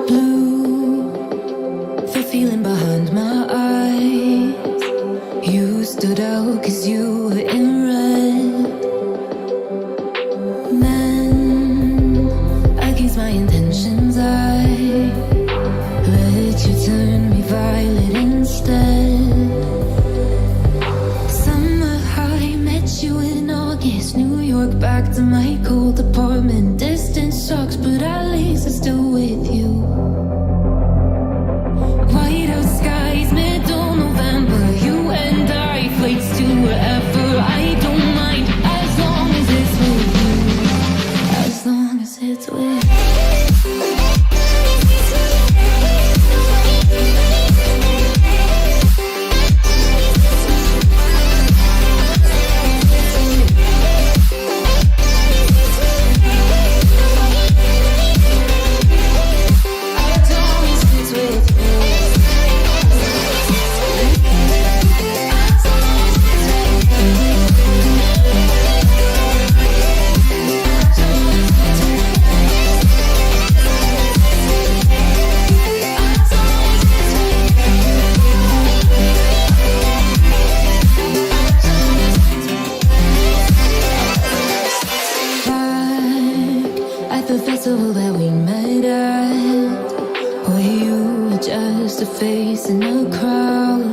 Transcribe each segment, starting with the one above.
Blue, the feeling behind my eyes. You stood out 'cause you were in red. Man, against my intentions, I let you turn me violet instead. Summer high, met you in August. New York, back to my cold apartment. Distance sucks, but at least I'm still with you. White out skies, middle November. You and I, flights to wherever. I don't mind, as long as it's with you. As long as it's with you. That we met at, where you were just a face in a crowd,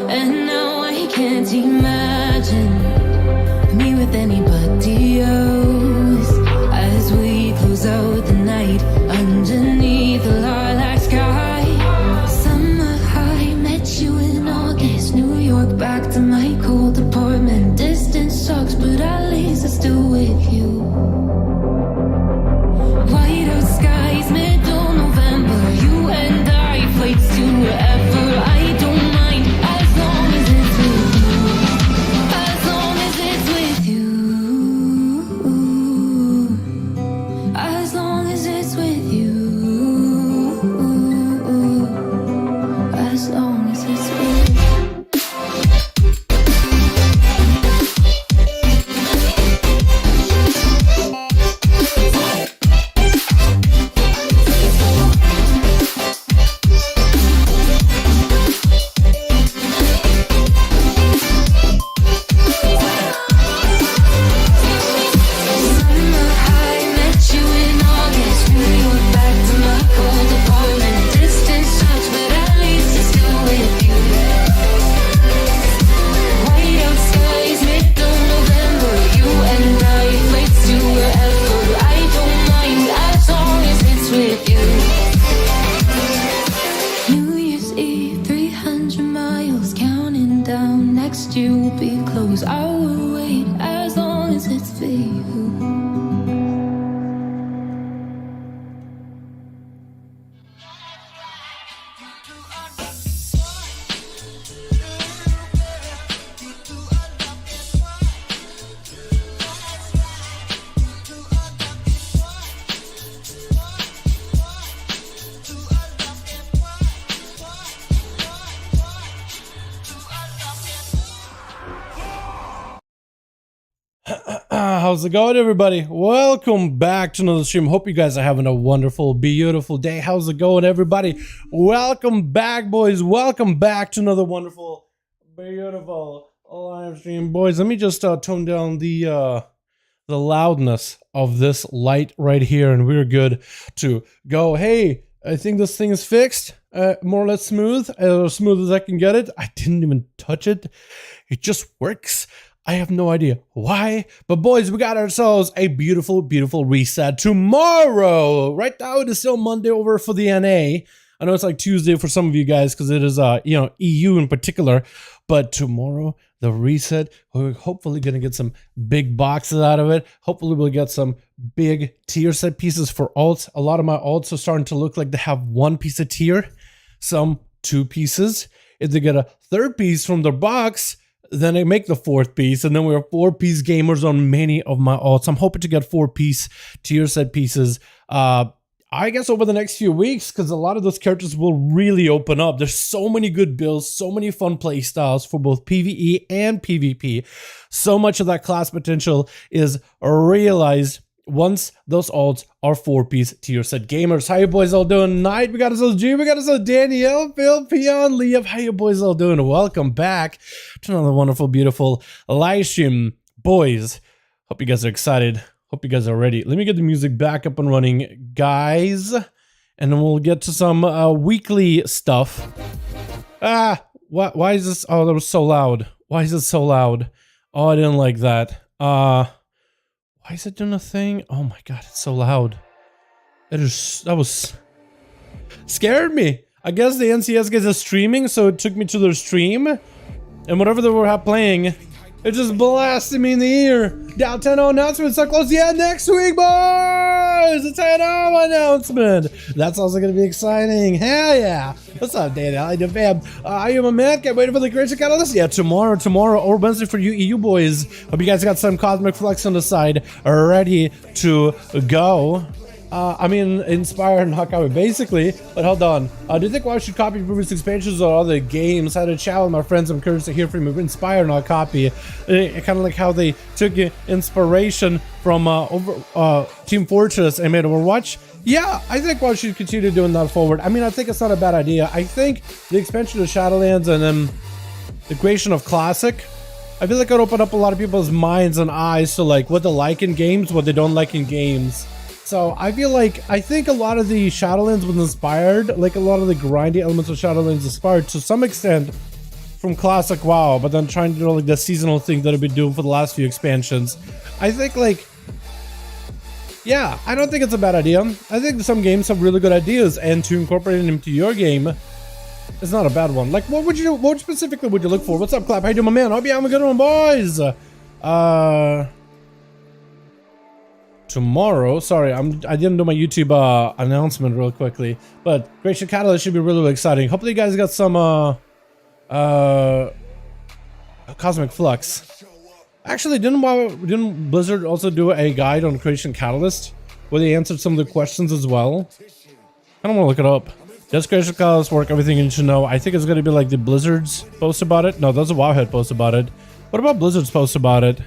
and now I can't imagine me with anybody else. As we close out the night underneath the lilac sky. Summer high, met you in August. New York, back to my cold apartment. Distance sucks, but at least I'm still with you. White out skies, middle November. You and I, flights to wherever. I don't mind, as long as it's with you. As long as it's with you. As long as it's with you. As long as it's with you. How's it going, everybody? Welcome back to another stream. Hope you guys are having a wonderful, beautiful day. How's it going, everybody? Welcome back, boys. Welcome back to another wonderful, beautiful live stream, boys. Let me just tone down the loudness of this light right here, and we're good to go. Hey, I think this thing is fixed. More or less smooth, as smooth as I can get it. I didn't even touch it. It just works. I have no idea why, but boys, we got ourselves a beautiful, beautiful reset tomorrow. Right now, it is still Monday over for the NA. I know it's like Tuesday for some of you guys because it is, EU in particular. But tomorrow, the reset, we're hopefully going to get some big boxes out of it. Hopefully, we'll get some big tier set pieces for alts. A lot of my alts are starting to look like they have one piece of tier, some 2 pieces. If they get a 3rd piece from their box, then I make the 4th piece, and then we're 4-piece gamers on many of my alts. I'm hoping to get 4-piece tier set pieces I guess over the next few weeks, because a lot of those characters will really open up. There's so many good builds, so many fun play styles for both PvE and PvP. So much of that class potential is realized once those alts are 4-piece tier set gamers. How you boys all doing tonight? We got us G, we got us Danielle, Phil, Peon, Liam. How you boys all doing? Welcome back to another wonderful, beautiful live stream. Boys, hope you guys are excited. Hope you guys are ready. Let me get the music back up and running, guys. And then we'll get to some weekly stuff. Why is this? Oh, that was so loud. Why is it so loud? Oh, I didn't like that. Why is it doing a thing? Oh my god, it's so loud. That was scared me. I guess the NCS guys are streaming, so it took me to their stream. And whatever they were playing, it just blasted me in the ear. Down 10-0 announcement, so close. Yeah, next week, boys! A 10-0 announcement. That's also going to be exciting. Hell yeah. What's up, Daniel? How you doing, fam? I am a man. Can't wait for the creation catalyst. Yeah, tomorrow, or Wednesday for you EU boys. Hope you guys got some Cosmic Flux on the side ready to go. I mean, Inspire and Hawkeye, basically. But hold on. Do you think WoW should copy previous expansions or other games? I had a chat with my friends. I'm curious to hear from you. Inspire, not copy. Kind of like how they took inspiration from Team Fortress and made Overwatch. Yeah, I think WoW should continue doing that forward. I mean, I think it's not a bad idea. I think the expansion of Shadowlands and then the creation of Classic, I feel like it opened up a lot of people's minds and eyes to like what they like in games, what they don't like in games. So I feel like, I think a lot of the Shadowlands was inspired, like a lot of the grindy elements of Shadowlands inspired to some extent from classic WoW, but then trying to do like the seasonal thing that I've been doing for the last few expansions. I think like, yeah, I don't think it's a bad idea. I think some games have really good ideas, and to incorporate them into your game is not a bad one. Like, what specifically would you look for? What's up, Clap? How you doing, my man? Hope you having a good one, boys. Tomorrow, sorry, I didn't do my YouTube announcement real quickly, but Creation Catalyst should be really, really exciting. Hopefully you guys got some Cosmic Flux. Actually, didn't Blizzard also do a guide on Creation Catalyst where they answered some of the questions as well? I don't want to look it up. Does Creation Catalyst work? Everything you need to know. I think it's going to be like the Blizzard's post about it. No, there's a Wowhead post about it. What about Blizzard's post about it?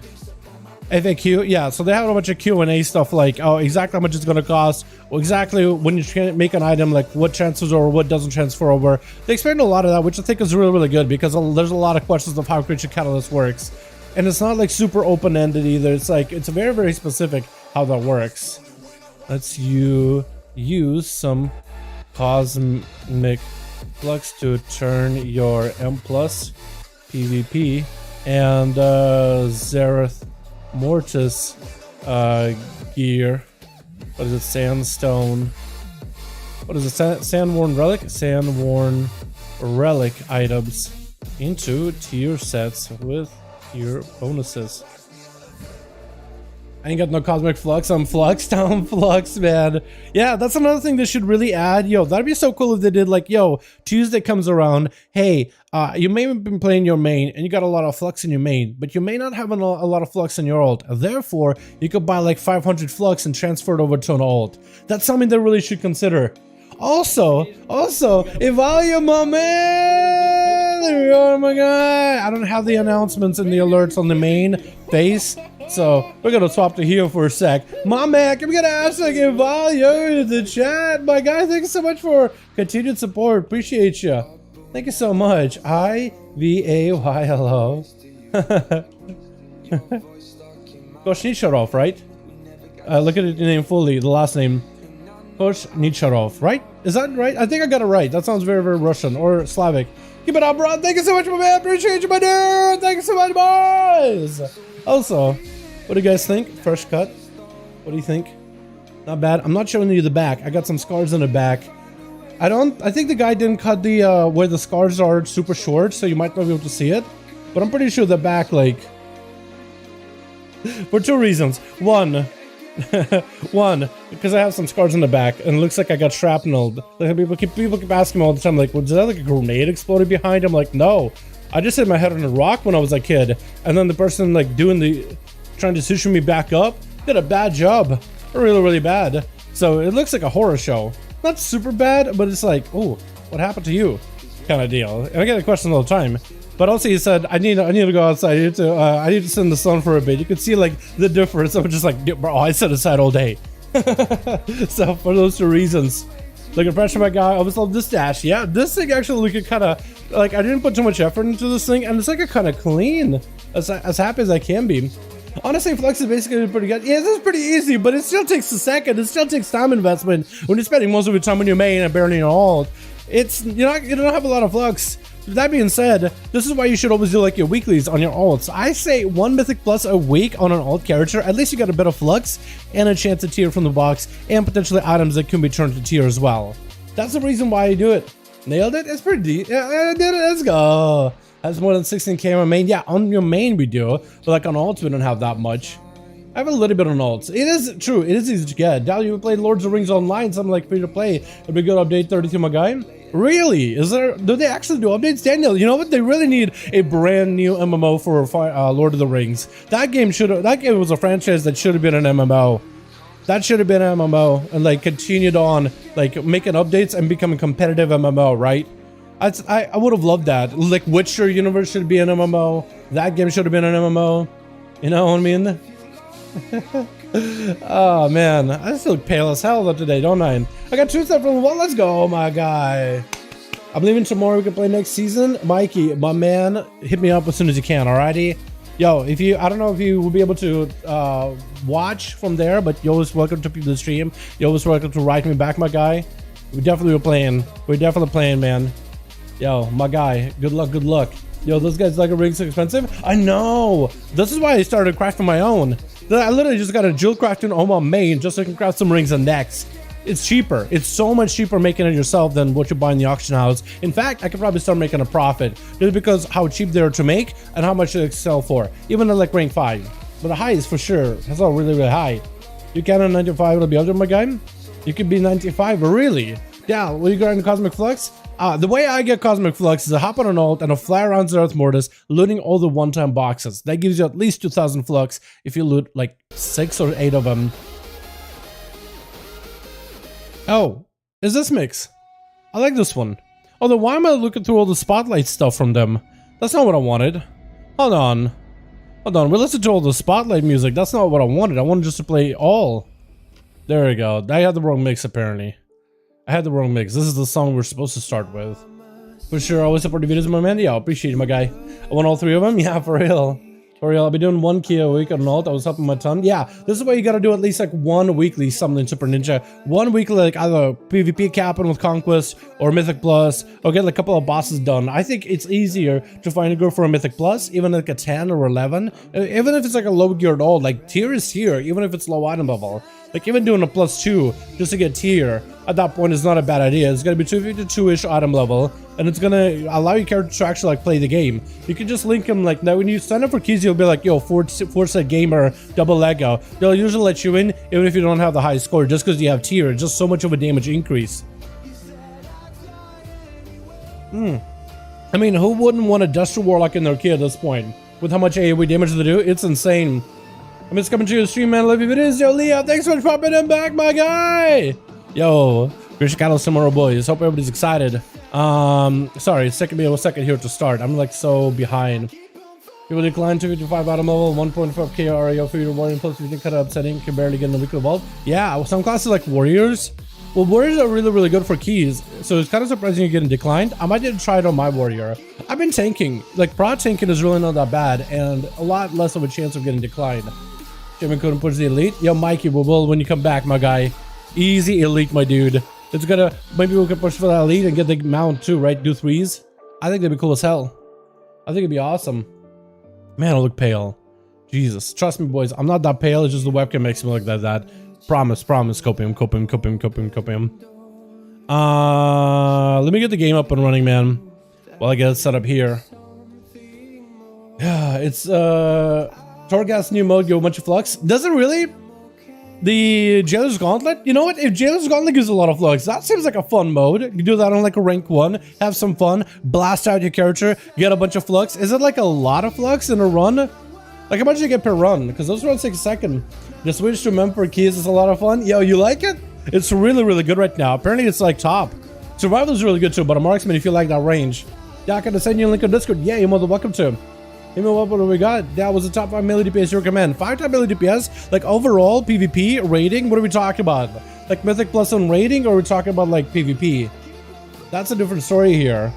FAQ, yeah, so they have a bunch of Q&A stuff like, oh, exactly how much it's going to cost, or exactly when you make an item, like what transfers over, what doesn't transfer over. They explained a lot of that, which I think is really, really good, because there's a lot of questions of how Creation Catalyst works. And it's not like super open-ended either. It's like, it's very, very specific how that works. Let's use some Cosmic Flux to turn your M+ PvP and Zerath Mortis gear. What is it? Sandstone. What is it? Sandworn relic? Sandworn relic items into tier sets with tier bonuses. I ain't got no Cosmic Flux. I'm fluxed. I'm fluxed, man. Yeah, that's another thing they should really add. Yo, that'd be so cool if they did like, yo, Tuesday comes around. Hey, you may have been playing your main and you got a lot of flux in your main, but you may not have a lot of flux in your ult. Therefore, you could buy like 500 flux and transfer it over to an ult. That's something they really should consider. Also, Evalia, my man! There we are, my guy! I don't have the announcements and the alerts on the main face, so we're gonna swap to here for a sec. My man, can we get a hashtag Evalia in the chat? My guy, thank you so much for continued support. Appreciate you. Thank you so much. IVAYLO. Koshnicharov, right? Look at the name fully, the last name. Koshnicharov, right? Is that right? I think I got it right. That sounds very, very Russian or Slavic. Keep it up, bro. Thank you so much, my man. Appreciate you, my dude. Thank you so much, boys. Also, what do you guys think? Fresh cut. What do you think? Not bad. I'm not showing you the back. I got some scars on the back. I think the guy didn't cut the where the scars are super short, so you might not be able to see it. But I'm pretty sure the back, like, for two reasons. One, because I have some scars on the back, and it looks like I got shrapnelled. Like, people keep asking me all the time, like, well, did that like a grenade exploded behind? I'm like, no, I just hit my head on a rock when I was a kid, and then the person like trying to suture me back up did a bad job, really, really bad. So it looks like a horror show. Not super bad, but it's like, oh, what happened to you? Kind of deal. And I get a question all the time. But also he said, I need to go outside. I need to sit in the sun for a bit. You can see like the difference. I'm just like, bro, I sit inside all day. So for those two reasons, like a freshman guy, I always love this dash. Yeah, this thing actually looking kind of like, I didn't put too much effort into this thing, and it's like a kind of clean, as happy as I can be. Honestly, Flux is basically pretty good. Yeah, this is pretty easy, but it still takes a second. It still takes time investment when you're spending most of your time on your main and barely your alt. It's you don't have a lot of Flux. That being said, this is why you should always do like your weeklies on your alts. I say 1 Mythic Plus a week on an alt character. At least you got a bit of Flux and a chance to tier from the box, and potentially items that can be turned to tier as well. That's the reason why I do it. Nailed it. It's pretty deep. Yeah, I did it. Let's go. Has more than 16k on main. Yeah, on your main we do, but like on alts we don't have that much. I have a little bit on alts. It is true. It is easy to get. Dal, you played Lords of the Rings online, something like free to play. It'd be good update 32, my guy. Really? Is there? Do they actually do updates, Daniel? You know what? They really need a brand new MMO for Lord of the Rings. That game was a franchise that should have been an MMO. That should have been an MMO and like continued on, like making updates and becoming competitive MMO, right? I would have loved that. Like Witcher universe should be an MMO. That game should have been an MMO. You know what I mean? Oh man, I still look pale as hell today, don't I? I got 2 stuff from the wall. Let's go, my guy. I'm leaving tomorrow. We can play next season. Mikey, my man, hit me up as soon as you can. Alrighty. Yo, I don't know if you will be able to watch from there, but you're always welcome to the stream. You're always welcome to write me back, my guy. We definitely were playing. We're definitely playing, man. Yo, my guy. Good luck. Good luck. Yo, those guys like a ring so expensive. I know. This is why I started crafting my own. I literally just got a jewel crafting on my main just so I can craft some rings and necks. It's cheaper. It's so much cheaper making it yourself than what you buy in the auction house. In fact, I could probably start making a profit just because how cheap they are to make and how much they sell for. Even at like rank 5. But the highs for sure. That's all really, really high. You can on 95, it'll be under, my guy. You could be 95, really? Yeah, will you go into Cosmic Flux? The way I get Cosmic Flux is I hop on an alt and I fly around Zerath Mortis, looting all the one-time boxes. That gives you at least 2,000 Flux if you loot like 6 or 8 of them. Oh, is this mix? I like this one. Although, why am I looking through all the spotlight stuff from them? That's not what I wanted. Hold on. Hold on, we listened to all the spotlight music. That's not what I wanted. I wanted just to play all. There we go. I had the wrong mix, apparently. I had the wrong mix. This is the song we're supposed to start with. For sure, always support the videos, my man. Yeah, I appreciate it, my guy. I want all 3 of them? Yeah, for real. For real, I'll be doing 1 key a week on an alt. I was helping my ton. Yeah, this is why you gotta do at least like 1 weekly something Super Ninja. 1 weekly like either PvP capping with Conquest or Mythic Plus, or get like a couple of bosses done. I think it's easier to find a go for a Mythic Plus, even like a 10 or 11. Even if it's like a low geared alt, like tier is tier, even if it's low item level. Like even doing a +2 just to get tier at that point is not a bad idea. It's gonna be 252-ish item level, and it's gonna allow your character to actually like play the game. You can just link them like now when you sign up for keys, you'll be like, yo, Forza Gamer double Lego. They'll usually let you in even if you don't have the high score, just because you have tier. It's just so much of a damage increase. I mean, who wouldn't want a Duster Warlock in their key at this point? With how much AoE damage they do, it's insane. I'm just coming to your stream, man. Love your videos. Yo, Leo, thanks so much for popping in back, my guy. Yo, Grishkalo tomorrow, boys. Hope everybody's excited. Sorry, it's taking me a second here to start. I'm like so behind. People decline 255 item level, 1.5k RAO for your warrior, plus if you think kind of upsetting, can barely get in the weekly vault. Yeah, some classes like warriors. Well, warriors are really, really good for keys, so it's kind of surprising you're getting declined. I might need to try it on my warrior. I've been tanking. Like, prod tanking is really not that bad, and a lot less of a chance of getting declined. Jimmy couldn't push the elite. Yo, Mikey, we will when you come back, my guy. Easy elite, my dude. It's gonna, maybe we can push for that elite and get the mount too, right? Do 3s. I think that'd be cool as hell. I think it'd be awesome. Man, I look pale. Jesus, trust me, boys. I'm not that pale. It's just the webcam makes me look like that. Promise, promise. Copium. Let me get the game up and running, man. While I get it set up here. Yeah, it's Torghast new mode, give a bunch of flux. Does it really? The Jailer's Gauntlet? You know what? If Jailer's Gauntlet gives a lot of flux, that seems like a fun mode. You do that on like a rank 1, have some fun, blast out your character, get a bunch of flux. Is it like a lot of flux in a run? Like how much do you get per run? Because those runs take a second. The switch to member keys is a lot of fun. Yo, you like it? It's really, really good right now. Apparently it's like top. Survival is really good too, but a marksman if you like that range. Yeah, I can send you a link on Discord. Yeah, you're more than welcome to. Hey man, what do we got? That was the top 5 melee DPS you recommend. 5 top melee DPS? Like overall PvP rating? What are we talking about? Like Mythic plus on rating, or are we talking about like PvP? That's a different story here.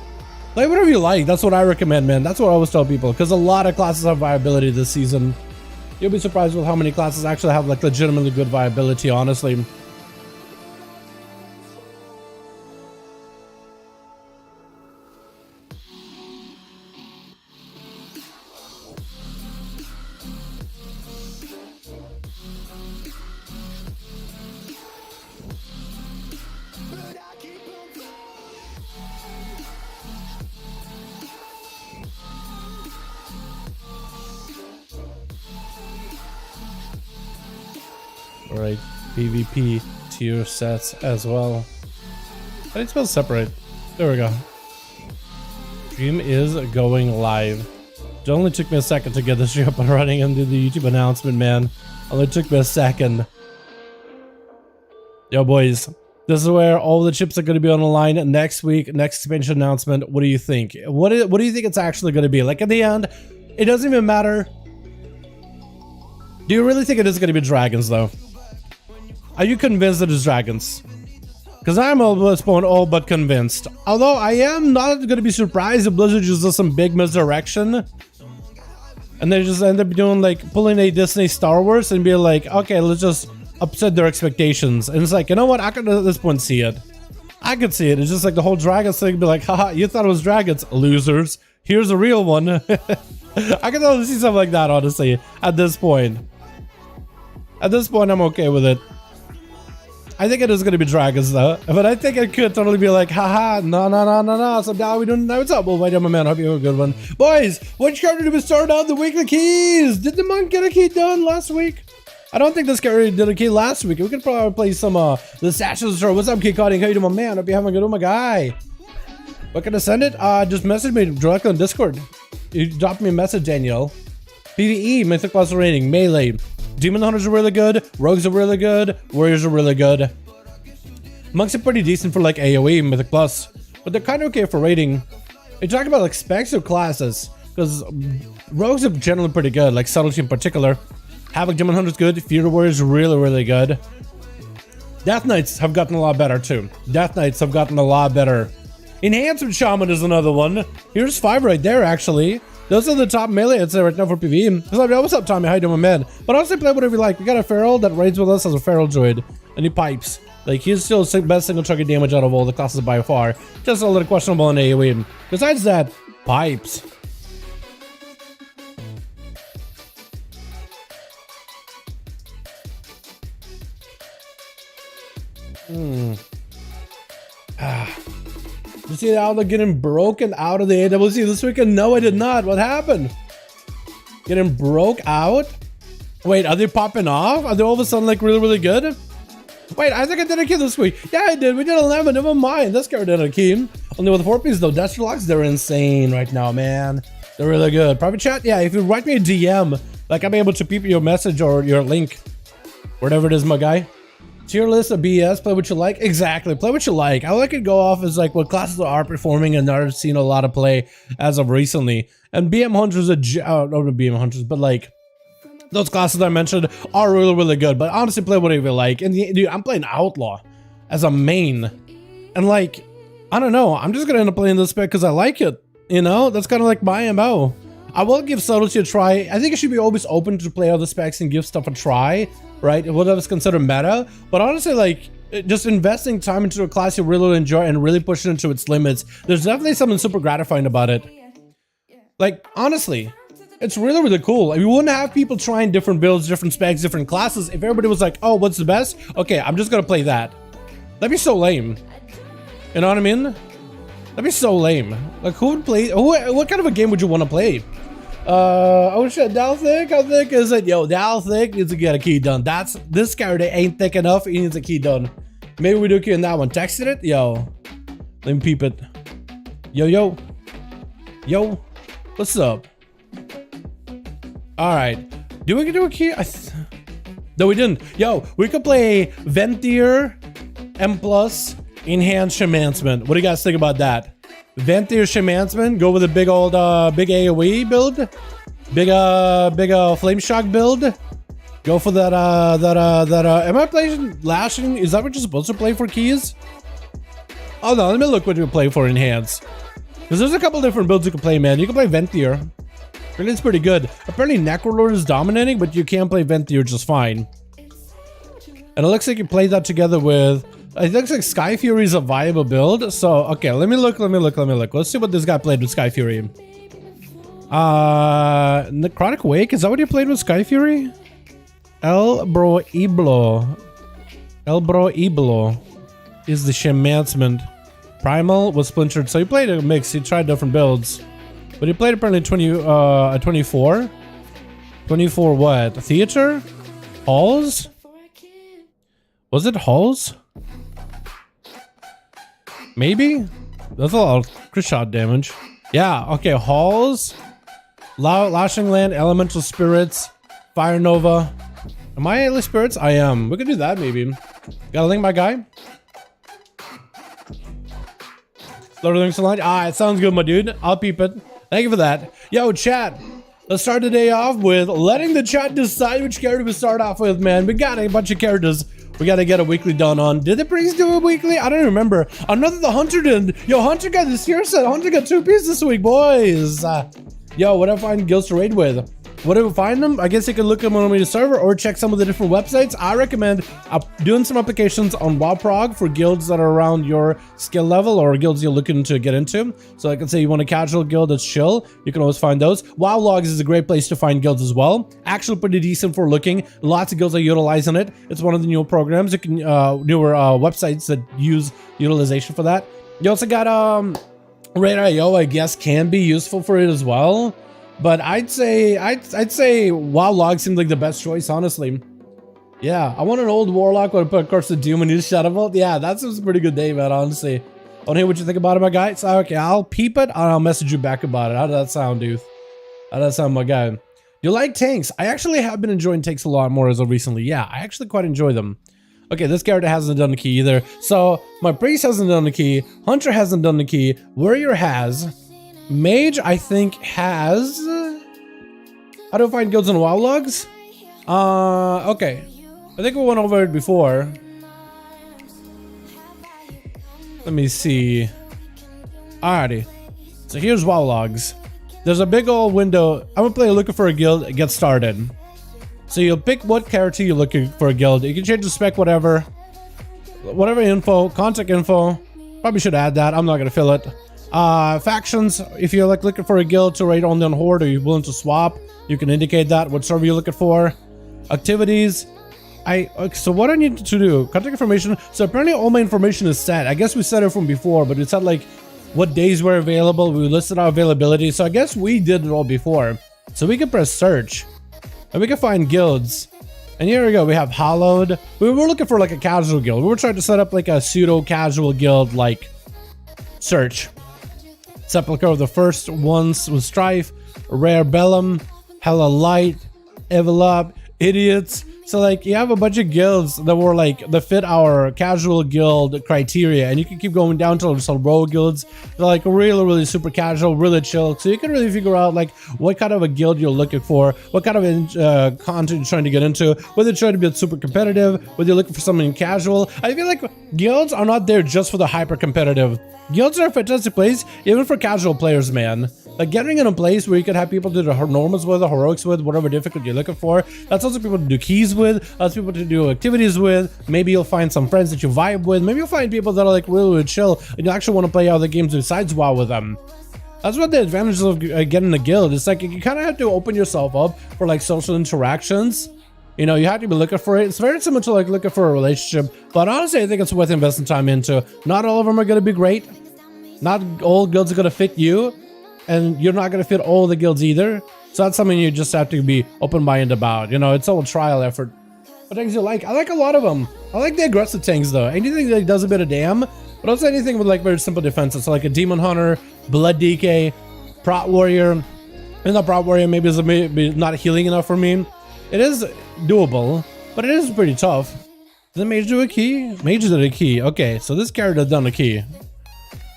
Like whatever you like, that's what I recommend, man. That's what I always tell people, because a lot of classes have viability this season. You'll be surprised with how many classes actually have like legitimately good viability, honestly. Alright, PvP tier sets as well. I need to spell separate. There we go. Stream is going live. It only took me a second to get the stream up and running and do the YouTube announcement, man. Only took me a second. Yo, boys. This is where all the chips are going to be on the line next week. Next expansion announcement. What do you think? What do you think it's actually going to be? Like, at the end, it doesn't even matter. Do you really think it is going to be dragons, though? Are you convinced that it's dragons? Because I'm almost all but convinced. Although I am not going to be surprised if Blizzard just does some big misdirection. And they just end up doing like pulling a Disney Star Wars and be like, okay, let's just upset their expectations. And it's like, you know what? I could at this point see it. I could see it. It's just like the whole dragons thing. Be like, haha, you thought it was dragons, losers. Here's a real one. I can totally see something like that, honestly, at this point. At this point, I'm okay with it. I think it is going to be dragons though, but I think it could totally be like, haha, no. So now we don't know what's up. Well, wait, my man, hope you have a good one. Boys, which character did we start out the weekly keys? Did the monk get a key done last week? I don't think this character did a key last week. We could probably play some, the Sashes or what's up, Key Cutting? How you doing, my man? Hope you having a good one, my guy. What can I send it? Just message me directly on Discord. You drop me a message, Danielle. PvE, Mythic Plus rating, Melee. Demon Hunters are really good, Rogues are really good, Warriors are really good. Monks are pretty decent for like AoE, Mythic Plus, but they're kind of okay for rating. You're talking about like specs or classes, because Rogues are generally pretty good, like Subtlety in particular. Havoc Demon Hunters good, Fear Warriors really, really good. Death Knights have gotten a lot better too. Death Knights have gotten a lot better. Enhancement Shaman is another one. Here's 5 right there, actually. Those are the top melee hits right now for PvE. What's up, Tommy? How you doing, my man? But honestly, play whatever you like. We got a Feral that raids with us as a Feral Druid, and he pipes. Like, he's still the best single target damage out of all the classes by far. Just a little questionable in AoE. Besides that, pipes. You see the outlet getting broken out of the AWC this weekend? No, I did not. What happened? Getting broke out? Wait, are they popping off? Are they all of a sudden like really, really good? Wait, I think I did a key this week. Yeah, I did. We did 11. Never mind. This guy did a key. Only with 4 pieces though. Destro locks, they're insane right now, man. They're really good. Private chat? Yeah, if you write me a DM, like I'm able to peep your message or your link. Whatever it is, my guy. Tier list of BS, play what you like. Exactly, play what you like. I like it go off as like what classes are performing and are seeing a lot of play as of recently. And BM Hunters are, not BM Hunters, but like those classes I mentioned are really, really good. But honestly, play whatever you like. And dude, I'm playing Outlaw as a main. And like, I don't know, I'm just gonna end up playing this spec because I like it. You know, that's kind of like my MO. I will give Subtlety a try. I think it should be always open to play other specs and give stuff a try, right? Whatever's considered meta. But honestly, like, just investing time into a class you really enjoy and really push it into its limits, there's definitely something super gratifying about it. Like, honestly, it's really, really cool. Like, we wouldn't have people trying different builds, different specs, different classes if everybody was like, oh, what's the best? Okay, I'm just gonna play that. That'd be so lame. You know what I mean? That'd be so lame. Like, who would play? What kind of a game would you want to play? Oh shit, Dal Thick? How thick is it? Yo, Dal Thick needs to get a key done. This character ain't thick enough. He needs a key done. Maybe we do a key in that one. Texted it? Yo. Let me peep it. Yo. What's up? Alright. Do we do a key? No, we didn't. Yo, we could play Ventier M plus enhanced shamancement. What do you guys think about that? Vent your shamancement, go with a big old big AoE build, big flame shock build. Go for that am I playing lashing? Is that what you're supposed to play for keys? Oh no, let me look what you play for enhance. Because there's a couple different builds you can play, man. You can play Venthier. Really, it's pretty good. Apparently Necrolord is dominating, but you can play Venthier just fine. And it looks like you play that together with, it looks like Sky Fury is a viable build. So, okay, let me look. Let's see what this guy played with Sky Fury. Necrotic Wake, is that what you played with Sky Fury? El Bro Iblo is the shamancement. Primal was splintered, so he played a mix. He tried different builds, but he played apparently 24 what? Theater? Halls? Was it Halls? Maybe? That's a lot of crit shot damage. Yeah, okay, Halls, Lashing Land, Elemental Spirits, Fire Nova. Am I Atlas Spirits? I am. We could do that maybe. Got a link, my guy? Lord of the Rings Line. Ah, it sounds good, my dude. I'll peep it. Thank you for that. Yo, chat. Let's start the day off with letting the chat decide which character we start off with, man. We got a bunch of characters we got to get a weekly done on. Did the priest do a weekly? I don't remember. Another the Hunter did. Yo, Hunter got this here set. Hunter got 2 pieces this week, boys. Yo, what do I find guilds to raid with? What do we find them? I guess you can look them on the server or check some of the different websites. I recommend doing some applications on WoWprog for guilds that are around your skill level or guilds you're looking to get into. So I can say you want a casual guild that's chill, you can always find those. WoW Logs is a great place to find guilds as well. Actually pretty decent for looking. Lots of guilds are utilizing it. It's one of the newer programs. You can newer websites that use utilization for that. You also got Raid.io, I guess, can be useful for it as well. But I'd say WoW Log seems like the best choice, honestly. Yeah, I want an old warlock with of course the Doom and use Shadowbolt. Yeah, that seems a pretty good day, man, honestly. I want to hear what you think about it, my guy. So okay, I'll peep it and I'll message you back about it. How does that sound, dude? How does that sound, my guy? You like tanks? I actually have been enjoying tanks a lot more as of recently. Yeah, I actually quite enjoy them. Okay, this character hasn't done the key either. So my priest hasn't done the key. Hunter hasn't done the key. Warrior has. Mage, I think, has. How do I find guilds and WoW Logs? Okay. I think we went over it before. Let me see. Alrighty. So here's WoW Logs. There's a big old window. I'm gonna play looking for a guild and get started. So you'll pick what character you're looking for a guild. You can change the spec, whatever info, contact info. Probably should add that. I'm not gonna fill it. Factions, if you're like looking for a guild to raid only on Horde or you're willing to swap, you can indicate that, what server you're looking for. Activities, so what I need to do, contact information. So apparently all my information is set. I guess we set it from before, but it said like what days were available. We listed our availability. So I guess we did it all before. So we can press search and we can find guilds. And here we go, we have Hallowed. We were looking for like a casual guild. We were trying to set up like a pseudo casual guild, like search. Sepulchre of the First Ones with Strife, Rare Bellum, Hella Light, Evil Up, Idiots. So like you have a bunch of guilds that were like that fit our casual guild criteria, and you can keep going down to some rogue guilds. They're like really super casual, really chill. So you can really figure out like what kind of a guild you're looking for, what kind of content you're trying to get into, whether you're trying to be super competitive, whether you're looking for something casual. I feel like guilds are not there just for the hyper competitive. Guilds are a fantastic place, even for casual players, man. Like getting in a place where you can have people do the normals with, the heroics with, whatever difficulty you're looking for. That's also people to do keys with, that's people to do activities with. Maybe you'll find some friends that you vibe with. Maybe you'll find people that are like really chill and you actually want to play other games besides WoW with them. That's what the advantages of getting a guild. It's like you kind of have to open yourself up for like social interactions. You know, you have to be looking for it. It's very similar to like looking for a relationship, but honestly, I think it's worth investing time into. Not all of them are going to be great. Not all guilds are going to fit you, and you're not going to fit all the guilds either. So that's something you just have to be open-minded about. You know, it's all a trial effort. What things you like? I like a lot of them. I like the aggressive tanks though. Anything that does a bit of damn, but also anything with like very simple defenses. So like a Demon Hunter, Blood DK, Prot Warrior. And the Prot Warrior maybe is maybe not healing enough for me. It is doable, but it is pretty tough. Did Mage do a key? Mage did a key. Okay, so this character done a key.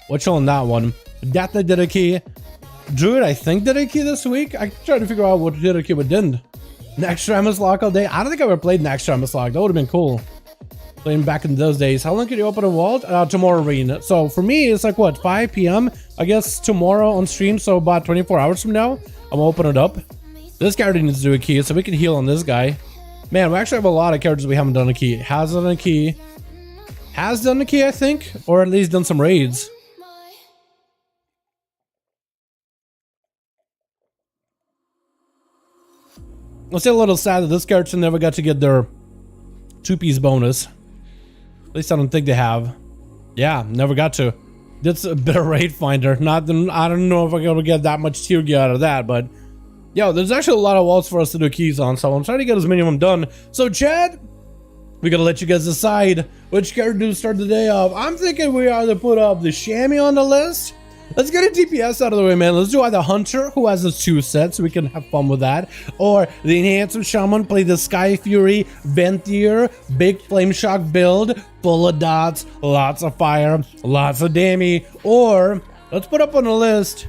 What's on that one? Deathknight did a key. Druid, I think, did a key this week. I tried to figure out what did a key, but didn't. Naxxramas lock all day. I don't think I ever played Naxxramas lock. That would have been cool. Playing back in those days. How long can you open a vault? Tomorrow, Reen. So for me, it's like what, 5 p.m. I guess tomorrow on stream. So about 24 hours from now, I'm gonna open it up. This character needs to do a key, so we can heal on this guy. Man, we actually have a lot of characters we haven't done a key. Has done a key. Has done a key, I think, or at least done some raids. I'll say a little sad that this character never got to get their 2-piece bonus. At least I don't think they have. Yeah, never got to. That's a bit of raid finder. Not, I don't know if I'm gonna get that much tier gear out of that, but yo, there's actually a lot of walls for us to do keys on, so I'm trying to get as many of them done. So, Chad, we gotta let you guys decide which character to start the day off. I'm thinking we either put up the Chamois on the list. Let's get a DPS out of the way, man. Let's do either Hunter, who has his 2 sets, so we can have fun with that, or the Enhanced Shaman, play the Sky Fury, Ventier, big Flame Shock build, full of dots, lots of fire, lots of damage, or let's put up on the list,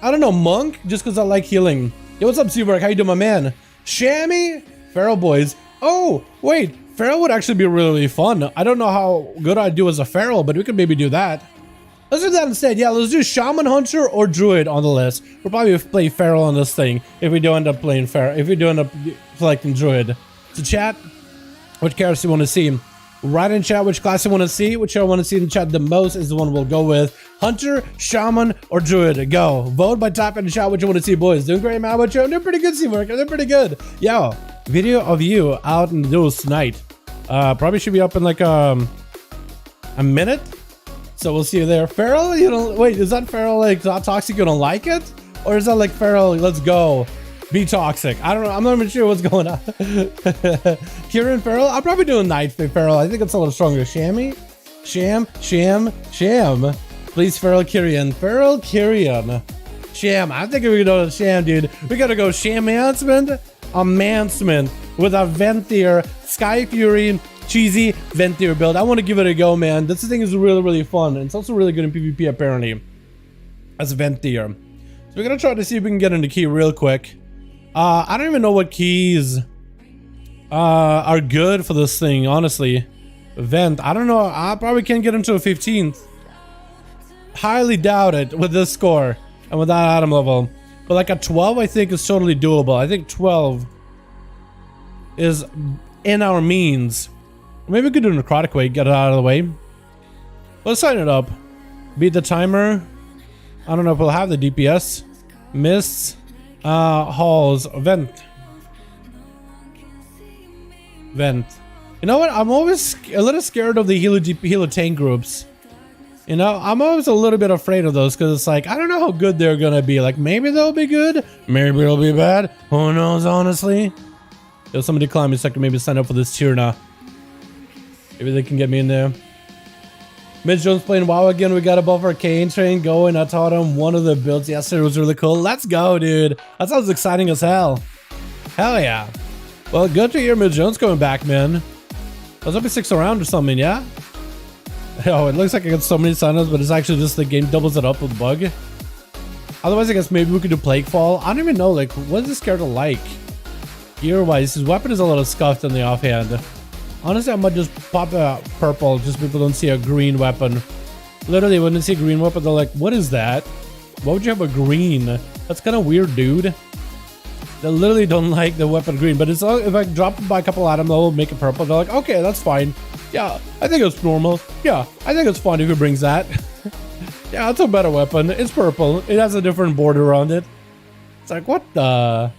I don't know, Monk, just because I like healing. Yo, what's up, Seaberg? How you doing, my man? Chamois, Feral Boys. Oh, wait, Feral would actually be really, really fun. I don't know how good I'd do as a Feral, but we could maybe do that. Let's do that instead. Yeah, let's do Shaman, Hunter, or Druid on the list. We'll probably play Feral on this thing if we do end up playing Feral. If we do end up selecting Druid. So chat, which characters you want to see? Write in chat which class you want to see. Which I want to see in chat the most is the one we'll go with. Hunter, Shaman, or Druid. Go. Vote by typing in the chat what you want to see, boys. Doing great, man. But you're doing pretty good, Seawork. They're pretty good. Yo, video of you out in the Duels tonight. Probably should be up in like a minute. So we'll see you there. Feral, you don't wait, is that Feral like not toxic, you don't like it? Or is that like Feral, let's go, be toxic? I don't know, I'm not even sure what's going on. Kieran Feral, I'm probably doing Night Feral. I think it's a little stronger. Chamois? Sham. Please, Feral Kyrian. Feral Kyrian. Sham. I think we go to Sham, dude. We gotta go Sham Mansment, with a Ventier, Sky Fury, cheesy Ventier build. I want to give it a go, man. This thing is really, really fun. And it's also really good in PvP, apparently, as a Ventier. So we're gonna try to see if we can get into key real quick. I don't even know what keys are good for this thing, honestly. Vent, I don't know. I probably can't get into a 15th. Highly doubt it with this score and with that item level. But like a 12, I think is totally doable. I think 12 is in our means. Maybe we could do a necrotic way, get it out of the way. Let's sign it up. Beat the timer. I don't know if we'll have the DPS. Mists. Halls. Vent. You know what? I'm always a little scared of the Helo tank groups. You know, I'm always a little bit afraid of those because it's like, I don't know how good they're gonna be. Like, maybe they'll be good. Maybe they'll be bad. Who knows, honestly? Yo, somebody climb me so I can maybe sign up for this tier now. Maybe they can get me in there. Mitch Jones playing WoW again. We got a Buff Arcane train going. I taught him one of the builds yesterday. It was really cool. Let's go, dude. That sounds exciting as hell. Hell yeah. Well, good to hear Mitch Jones coming back, man. I was up to 6 around or something, yeah? Oh, it looks like I got so many signups, but it's actually just the game doubles it up with bug. Otherwise, I guess maybe we could do Plaguefall. I don't even know, like, what is this character like? Gear-wise, his weapon is a little scuffed on the offhand. Honestly, I might just pop a purple just so people don't see a green weapon. Literally, when they see a green weapon, they're like, what is that? Why would you have a green? That's kind of weird, dude. They literally don't like the weapon green, but it's if I drop it by a couple items, they'll make it purple. They're like, okay, that's fine. Yeah, I think it's normal. Yeah, I think it's fine if it brings that. Yeah, it's a better weapon. It's purple. It has a different border around it. It's like, what the?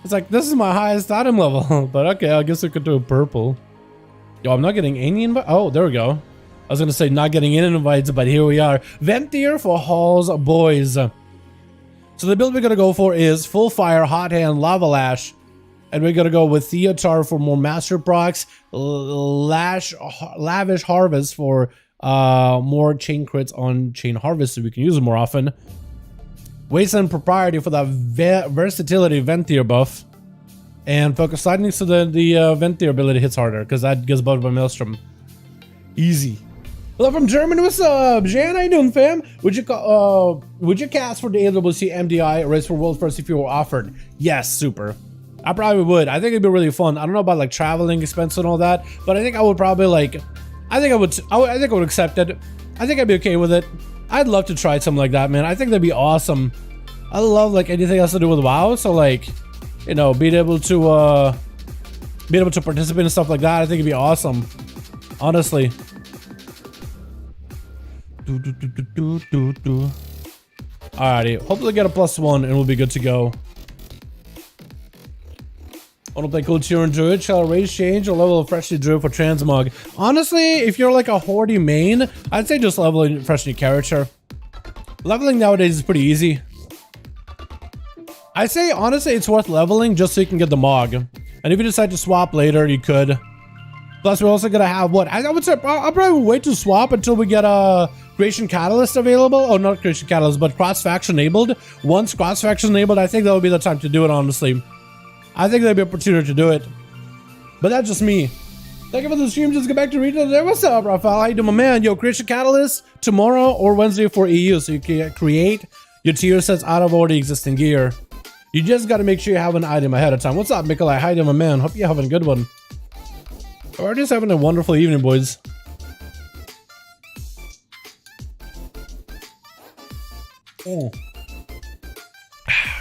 It's like, this is my highest item level. But okay, I guess we could do a purple. Yo, I'm not getting any invite. Oh, there we go. I was gonna say not getting any invites, but here we are. Ventier for Halls Boys. So the build we're gonna go for is Full Fire, Hot Hand, Lava Lash. And we're gonna go with Theotar for more Master Procs, Lavish Harvest for more chain crits on Chain Harvest so we can use them more often. Wasteland Propriety for that versatility Ventier buff. And focus lightning so that the Venti ability hits harder, because that gets bugged by Maelstrom. Easy. Hello from Germany, what's up? Jan, how you doing, fam? Would you cast for the AWC MDI race for world first if you were offered? Yes, super. I probably would. I think it'd be really fun. I don't know about like traveling expense and all that, but I think I would probably like, I think I would accept it. I think I'd be okay with it. I'd love to try something like that, man. I think that'd be awesome. I love like anything else to do with WoW, so like, you know, being able to participate in stuff like that, I think it'd be awesome. Honestly. Alrighty, hopefully get a +1 and we'll be good to go. I want to play cool tier and druid. Shall I raise change or level of freshly druid for transmog? Honestly, if you're like a Hordy main, I'd say just leveling freshly character. Leveling nowadays is pretty easy. I say honestly it's worth leveling just so you can get the mog. And if you decide to swap later, you could. Plus we're also gonna have what? I would say I'll probably wait to swap until we get a Creation Catalyst available. Oh, not Creation Catalyst, but cross faction enabled. Once cross faction enabled, I think that would be the time to do it, honestly. I think there'd be an opportunity to do it. But that's just me. Thank you for the stream. Just get back to retail there. What's up, Rafael? How you doing, my man? Yo, Creation Catalyst tomorrow or Wednesday for EU, so you can create your tier sets out of already existing gear. You just got to make sure you have an item ahead of time. What's up, Nikolai? How you doing, my man? Hope you're having a good one. We're just having a wonderful evening, boys. Oh.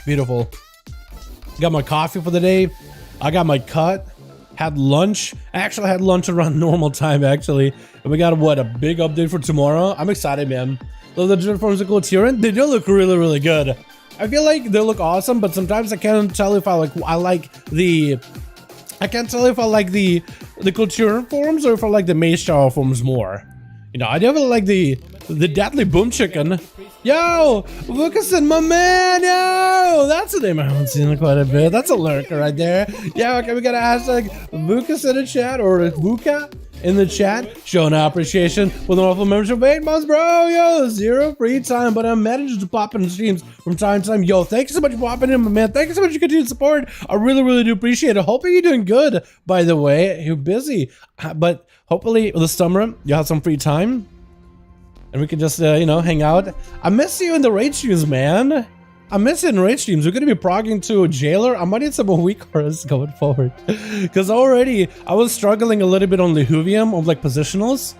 Beautiful. Got my coffee for the day. I got my cut. Had lunch. I actually had lunch around normal time, actually. And we got what, a big update for tomorrow. I'm excited, man. Love the different forms of cool Tyrion. They do look really, really good. I feel like they look awesome, but sometimes I can't tell if I can't tell if I like the Culturan forms or if I like the Mage Tower forms more. You know, I definitely like the Deadly Boom Chicken. Yo, Vukasin, my man, yo! That's a name I haven't seen quite a bit. That's a lurker right there. Yeah, okay, we got a hashtag Vukas in the chat, or Vuka in the chat. Showing our appreciation with an awful membership of 8 months, bro. Yo, 0 free time, but I'm managed to pop in streams from time to time. Yo, thank you so much for popping in, my man. Thank you so much for your continued support. I really, really do appreciate it. Hoping you're doing good, by the way. You're busy, but hopefully this summer you'll have some free time. And we can just, you know, hang out. I miss you in the raid streams, man. I miss it in raid streams. We're going to be progging to a jailer. I might need some weak cards going forward. Because already, I was struggling a little bit on Lehuvium, of like positionals.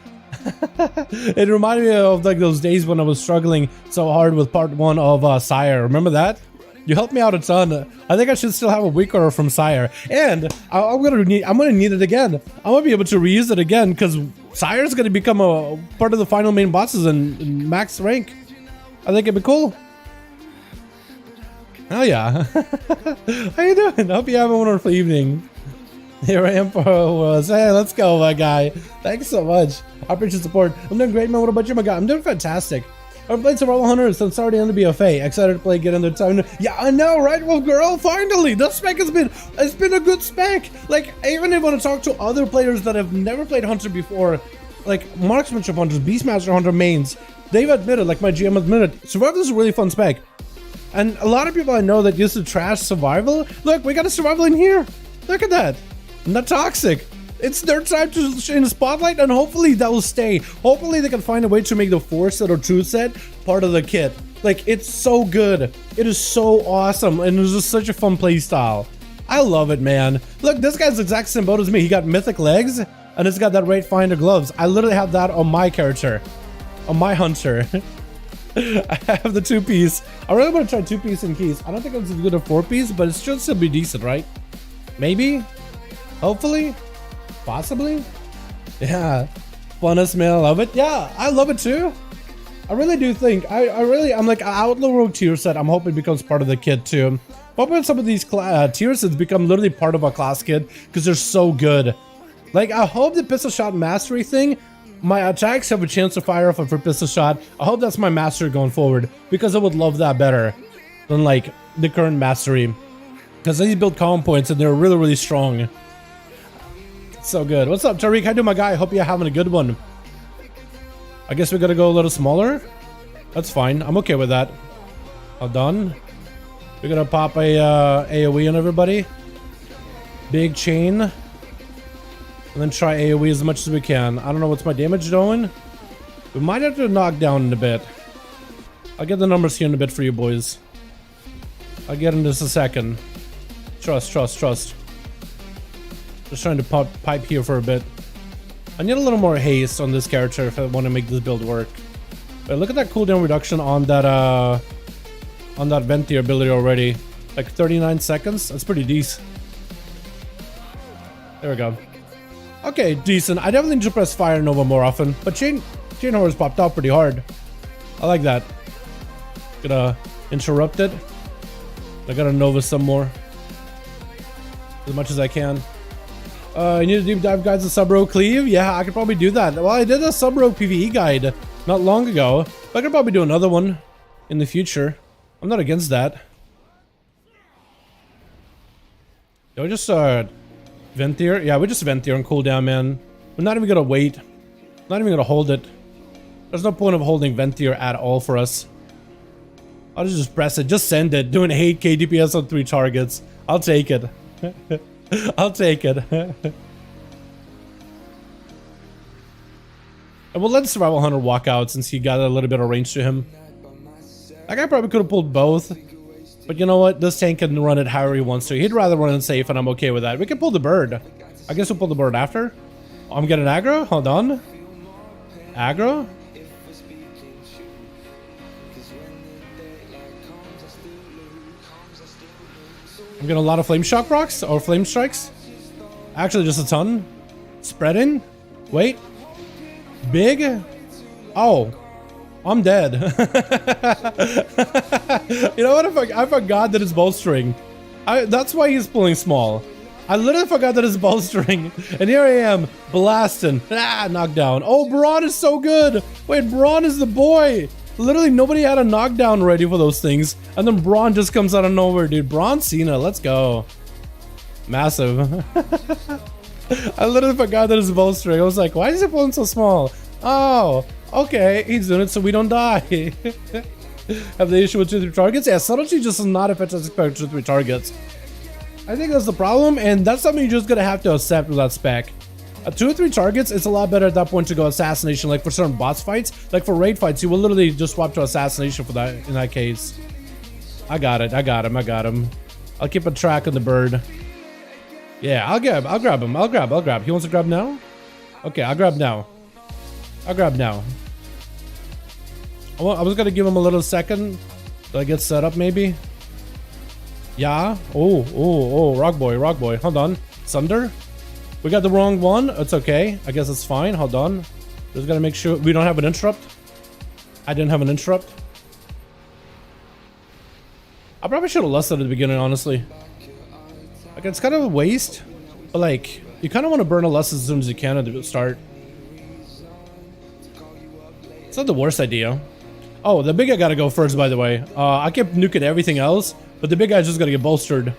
It reminded me of like those days when I was struggling so hard with part 1 of Sire. Remember that? You helped me out a ton. I think I should still have a weak order from Sire. And I'm gonna need it again. I'm gonna be able to reuse it again because Sire's gonna become a part of the final main bosses in max rank. I think it'd be cool. Oh yeah. How you doing? Hope you have a wonderful evening. Here I am for hey, let's go, my guy. Thanks so much. I appreciate support. I'm doing great, man. What about you, my guy? I'm doing fantastic. I've played Survival Hunters since starting on the BFA. Excited to play, get in the time. Yeah, I know, right? Well, girl, finally! The spec it's been a good spec. Like, I even want to talk to other players that have never played Hunter before, like Marksmanship Hunters, Beastmaster Hunter mains. They've admitted, like my GM admitted, Survival is a really fun spec. And a lot of people I know that used to trash Survival, look, we got a Survival in here. Look at that. Not toxic. It's their time to in the spotlight, and hopefully that will stay. Hopefully they can find a way to make the 4-set or 2-set part of the kit. Like, it's so good. It is so awesome, and it's just such a fun play style. I love it, man. Look, this guy's the exact same boat as me. He got mythic legs, and it's got that Raid Finder gloves. I literally have that on my character, on my hunter. I have the 2-piece. I really want to try 2-piece in keys. I don't think it's as good as 4-piece, but it should still be decent, right? Maybe? Hopefully? Possibly? Yeah. Funnest, man. I love it. Yeah, I love it too. I really do think. I'm like an Outlaw Rogue tier set. I'm hoping it becomes part of the kit too. Hoping some of these tier sets become literally part of a class kit because they're so good. Like, I hope the pistol shot mastery thing, my attacks have a chance to fire off for pistol shot. I hope that's my mastery going forward because I would love that better than like the current mastery. Because these build calm points and they're really, really strong. So good. What's up, Tariq? How you doing, my guy? I hope you're having a good one. I guess we gotta go a little smaller. That's fine. I'm okay with that. All done. We're gonna pop a AoE on everybody. big chain. And then try AoE as much as we can. I don't know what's my damage doing. We might have to knock down in a bit. I'll get the numbers here in a bit for you boys. I'll get in just a second. Trust. Just trying to pipe here for a bit. I need a little more haste on this character if I want to make this build work. But look at that cooldown reduction on that Venti ability already. Like 39 seconds. That's pretty decent. There we go. Okay, decent. I definitely need to press Fire Nova more often. But Chain Horrors popped out pretty hard. I like that. Gonna interrupt it. I gotta Nova some more. As much as I can. You need to deep dive guides of sub-rogue cleave? Yeah, I could probably do that. Well, I did a sub-rogue PvE guide not long ago. But I could probably do another one in the future. I'm not against that. Do I just vent here? Yeah, we just vent here and cool down, man. We're not even gonna wait. Not even gonna hold it. There's no point of holding vent here at all for us. I'll just press it. Just send it. Doing 8k DPS on 3 targets. I'll take it. I'll take it. And we'll let Survival Hunter walk out since he got a little bit of range to him. That guy probably could have pulled both. But you know what? This tank can run it however he wants to. He'd rather run it safe, and I'm okay with that. We can pull the bird. I guess we'll pull the bird after. I'm getting aggro. Hold on. Aggro? I'm getting a lot of flame shock procs or flame strikes. Actually, just a ton. Spreading. Wait. Big. Oh. I'm dead. You know what? I forgot that it's bowstring. That's why he's pulling small. I literally forgot that it's bowstring. And here I am, blasting. Ah, knockdown. Oh, Braun is so good. Wait, Braun is the boy. Literally, nobody had a knockdown ready for those things. And then Braun just comes out of nowhere, dude. Braun Cena, let's go. Massive. I literally forgot that it's bowstring. I was like, why is he pulling so small? Oh, okay. He's doing it so we don't die. Have the issue with 2-3 targets? Yeah, subtlety just is not effective as expected with 2-3 targets. I think that's the problem, and that's something you're just gonna have to accept with that spec. At 2 or 3 targets, it's a lot better at that point to go assassination, like for certain boss fights. Like for raid fights, you will literally just swap to assassination for that in that case. I got it. I got him. I'll keep a track on the bird. Yeah, I'll grab him. I'll grab. He wants to grab now? Okay, I'll grab now. I was gonna give him a little second till I get set up, maybe. Yeah. Oh, rock boy. Hold on. Sunder. We got the wrong one. It's okay. I guess it's fine. Hold on. Just gotta make sure we don't have an interrupt. I didn't have an interrupt. I probably should have lost it at the beginning, honestly. Like, it's kind of a waste, but like, you kind of want to burn a less as soon as you can at the start. It's not the worst idea. Oh, the big guy gotta go first, by the way. I kept nuking everything else, but the big guy's just gotta get bolstered.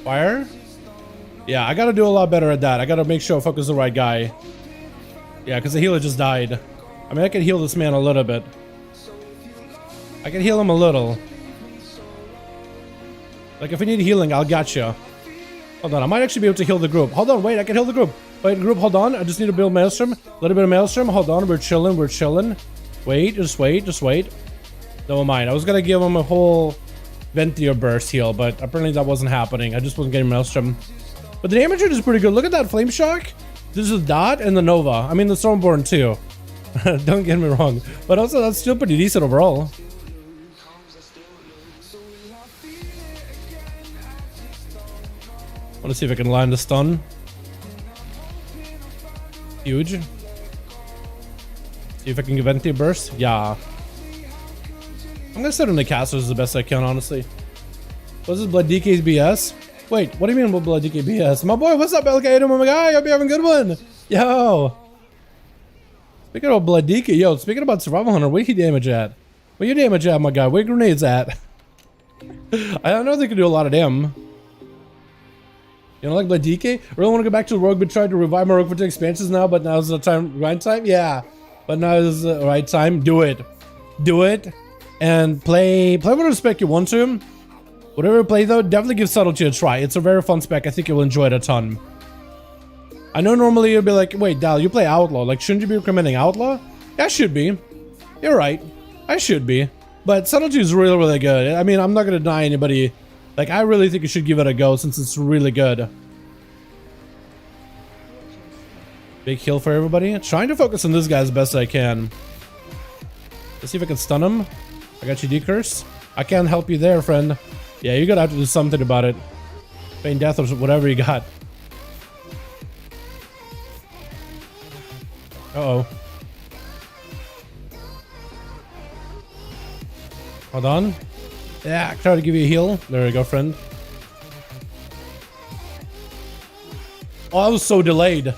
Fire? Yeah, I gotta do a lot better at that. I gotta make sure I focus the right guy. Yeah, because the healer just died. I mean, I can heal this man a little bit. I can heal him a little. Like, if we need healing, I'll gotcha. Hold on, I might actually be able to heal the group. Hold on, wait, I can heal the group. Wait, group, hold on. I just need to build Maelstrom. A little bit of Maelstrom. Hold on, we're chilling. Wait, just wait. Never mind. I was gonna give him a whole Ventier burst heal, but apparently that wasn't happening. I just wasn't getting Maelstrom. But the damage rate is pretty good. Look at that Flame Shock. This is Dot and the Nova. I mean, the Stormborn too. Don't get me wrong. But also, that's still pretty decent overall. I want to see if I can land the stun. Huge. See if I can give Venti a burst. Yeah. I'm gonna sit on the casters the best I can, honestly. What's this Blood DK's BS? Wait, what do you mean with Blood DK BS? My boy, what's up, LK? My guy, hope you're having a good one. Yo. Speaking of Blood DK, yo, speaking about Survival Hunter, where you damage at? Where you damage at, my guy? Where grenades at? I don't know if they can do a lot of them. You don't like Blood DK? Really want to go back to Rogue, but tried to revive my Rogue for 2 expansions now, but now's the time, right time? Yeah. But now is the right time. Do it. Do it. and play whatever spec you want to. Whatever you play though, definitely give Subtlety a try. It's a very fun spec. I think you'll enjoy it a ton. I know normally you'll be like, wait, Dal, you play Outlaw. Like, shouldn't you be recommending Outlaw? Yeah, I should be. You're right. I should be. But Subtlety is really, really good. I mean, I'm not going to deny anybody. Like, I really think you should give it a go since it's really good. Big heal for everybody. Trying to focus on this guy as best I can. Let's see if I can stun him. I got you, D-Curse. I can't help you there, friend. Yeah, you're gonna have to do something about it. Feign death or whatever you got. Uh-oh. Hold on. Yeah, try to give you a heal. There we go, friend. Oh, that was so delayed.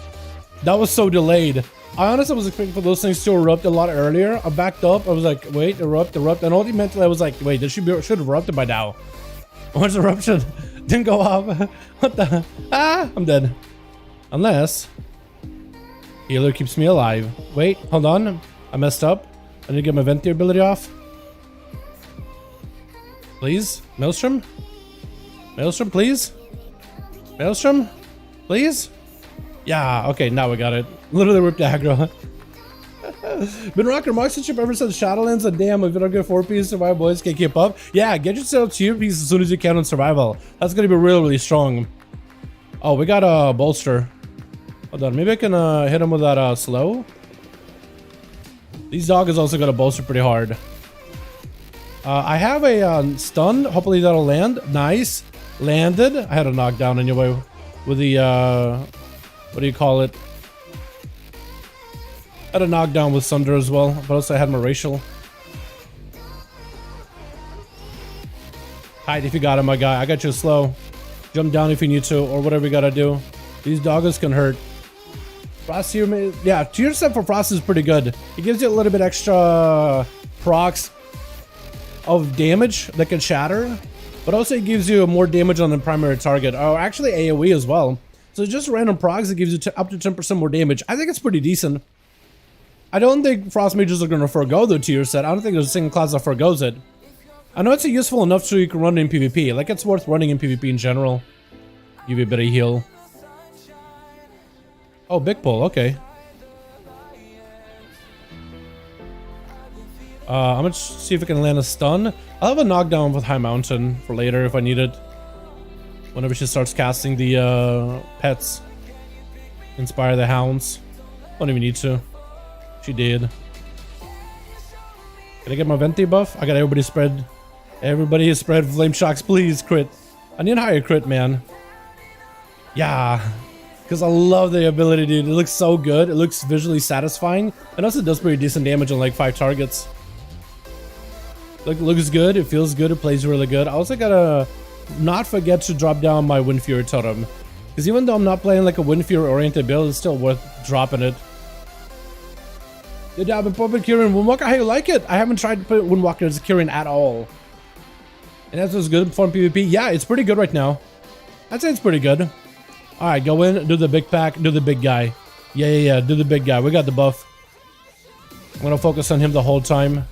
That was so delayed. I honestly was expecting for those things to erupt a lot earlier. I backed up. I was like, wait, erupt. And ultimately I was like, wait, this should have erupted by now. What's eruption? Didn't go off. What the? Ah, I'm dead. Unless healer keeps me alive. Wait, hold on. I messed up. I need to get my Venti ability off. Please? Maelstrom? Maelstrom, please? Maelstrom? Please? Yeah, okay, now we got it. Literally ripped aggro. Been rocking Moxie chip ever since Shadowlands, and damn, if you don't get 4-piece survival, boys can't keep up. Yeah, get yourself 2-piece as soon as you can on survival. That's gonna be really, really strong. Oh, we got a bolster. Hold on, maybe I can hit him with that slow. These dog is also gonna bolster pretty hard. I have a stun. Hopefully that'll land. Nice. Landed. I had a knockdown anyway with the what do you call it? I had a knockdown with Sunder as well, but also I had my racial. Hide if you got him, my guy. I got you slow. Jump down if you need to, or whatever you gotta do. These doggos can hurt. Frost here, yeah, tier set for Frost is pretty good. It gives you a little bit extra procs of damage that can shatter, but also it gives you more damage on the primary target. Oh, actually AoE as well. So just random procs that gives you up to 10% more damage. I think it's pretty decent. I don't think Frost Mages are going to forgo the tier set. I don't think there's a single class that forgoes it. I know it's useful enough so you can run it in PvP. Like, it's worth running in PvP in general. Give you a bit of heal. Oh, big pull. Okay. I'm going to see if I can land a stun. I'll have a knockdown with High Mountain for later if I need it. Whenever she starts casting the pets. Inspire the hounds. Don't even need to. She did. Can I get my Venti buff? I got everybody spread. Everybody spread flame shocks, please. Crit. I need a higher crit, man. Yeah. Because I love the ability, dude. It looks so good. It looks visually satisfying. And also does pretty decent damage on like 5 targets. Looks good. It feels good. It plays really good. I also gotta not forget to drop down my Wind Fury totem. Because even though I'm not playing like a Wind Fury oriented build, it's still worth dropping it. Good job in Puppet Kirin. Windwalker, how you like it? I haven't tried to put Windwalker as a Kirin at all. And that's what's good for PvP. Yeah, it's pretty good right now. I'd say it's pretty good. Alright, go in, do the big pack, do the big guy. Yeah, do the big guy. We got the buff. I'm gonna focus on him the whole time.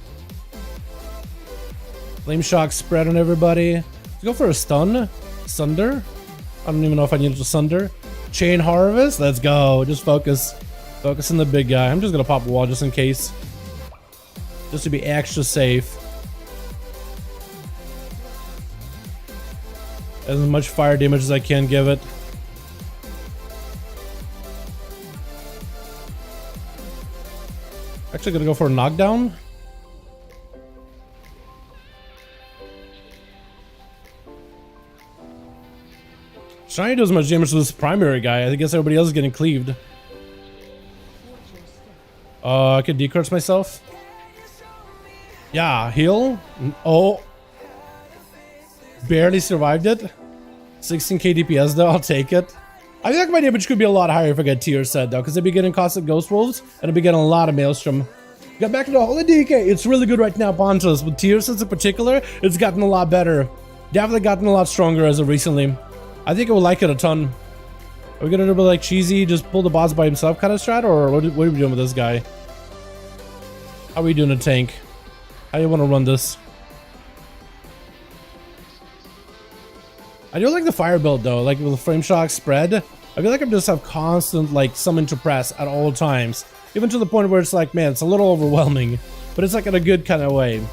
Flame shock spread on everybody. Let's go for a stun. Sunder. I don't even know if I needed to sunder. Chain harvest. Let's go. Just focus. Focus on the big guy. I'm just gonna pop a wall just in case. Just to be extra safe. As much fire damage as I can give it. Actually gonna go for a knockdown. Trying to do as much damage to this primary guy. I guess everybody else is getting cleaved. I could decurse myself. Yeah, heal. Oh. Barely survived it. 16k DPS though, I'll take it. I think my damage could be a lot higher if I get tier set though, because I'd be getting Cossack Ghost Wolves, and I'd be getting a lot of Maelstrom. Got back to the Holy DK. It's really good right now, Pontus. With tier sets in particular, it's gotten a lot better. Definitely gotten a lot stronger as of recently. I think I would like it a ton. Are we gonna do like cheesy, just pull the boss by himself kind of strat, or what are we doing with this guy? How are we doing a tank? How do you want to run this? I do like the fire build though, like with the frame shock spread. I feel like I just have constant like summon to press at all times. Even to the point where it's like, man, it's a little overwhelming. But it's like in a good kind of way.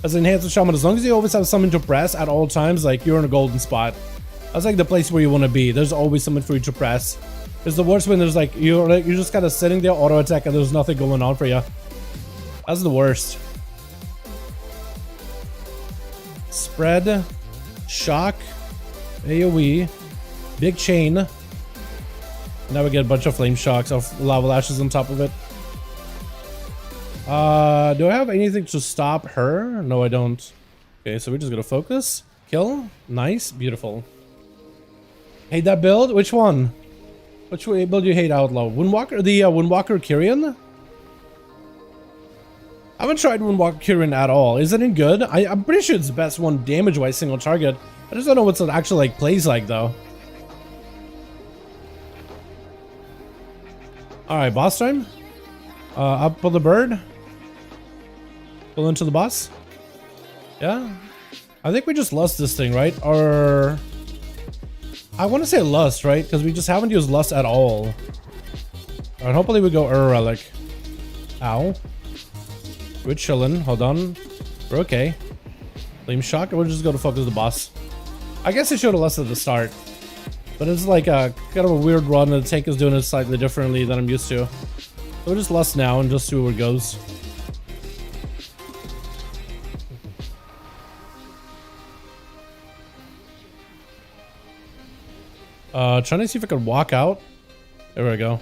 As an enhanced shaman, as long as you always have something to press at all times, like you're in a golden spot. That's like the place where you want to be. There's always something for you to press. It's the worst when there's like, you're just kind of sitting there auto attack and there's nothing going on for you. That's the worst. Spread, shock, AoE, big chain. Now we get a bunch of flame shocks of lava lashes on top of it. Do I have anything to stop her? No, I don't. Okay, so we're just gonna focus. Kill. Nice. Beautiful. Hate that build? Which one? Which build do you hate, Outlaw? Windwalker? The Windwalker Kyrian? I haven't tried Windwalker Kyrian at all. Is it any good? I'm pretty sure it's the best one damage-wise single target. I just don't know what it actually like plays like though. Alright, boss time. Up for the bird. Pull into the boss. Yeah. I think we just lost this thing, right? Or I want to say lust, right? Because we just haven't used lust at all. Alright, hopefully we go relic. Ow. We're chilling. Hold on. We're okay. Flame shock. We're just going to focus the boss. I guess I should have lust at the start. But it's like a kind of a weird run and the tank is doing it slightly differently than I'm used to. So we'll just lust now and just see where it goes. Trying to see if I could walk out. There we go.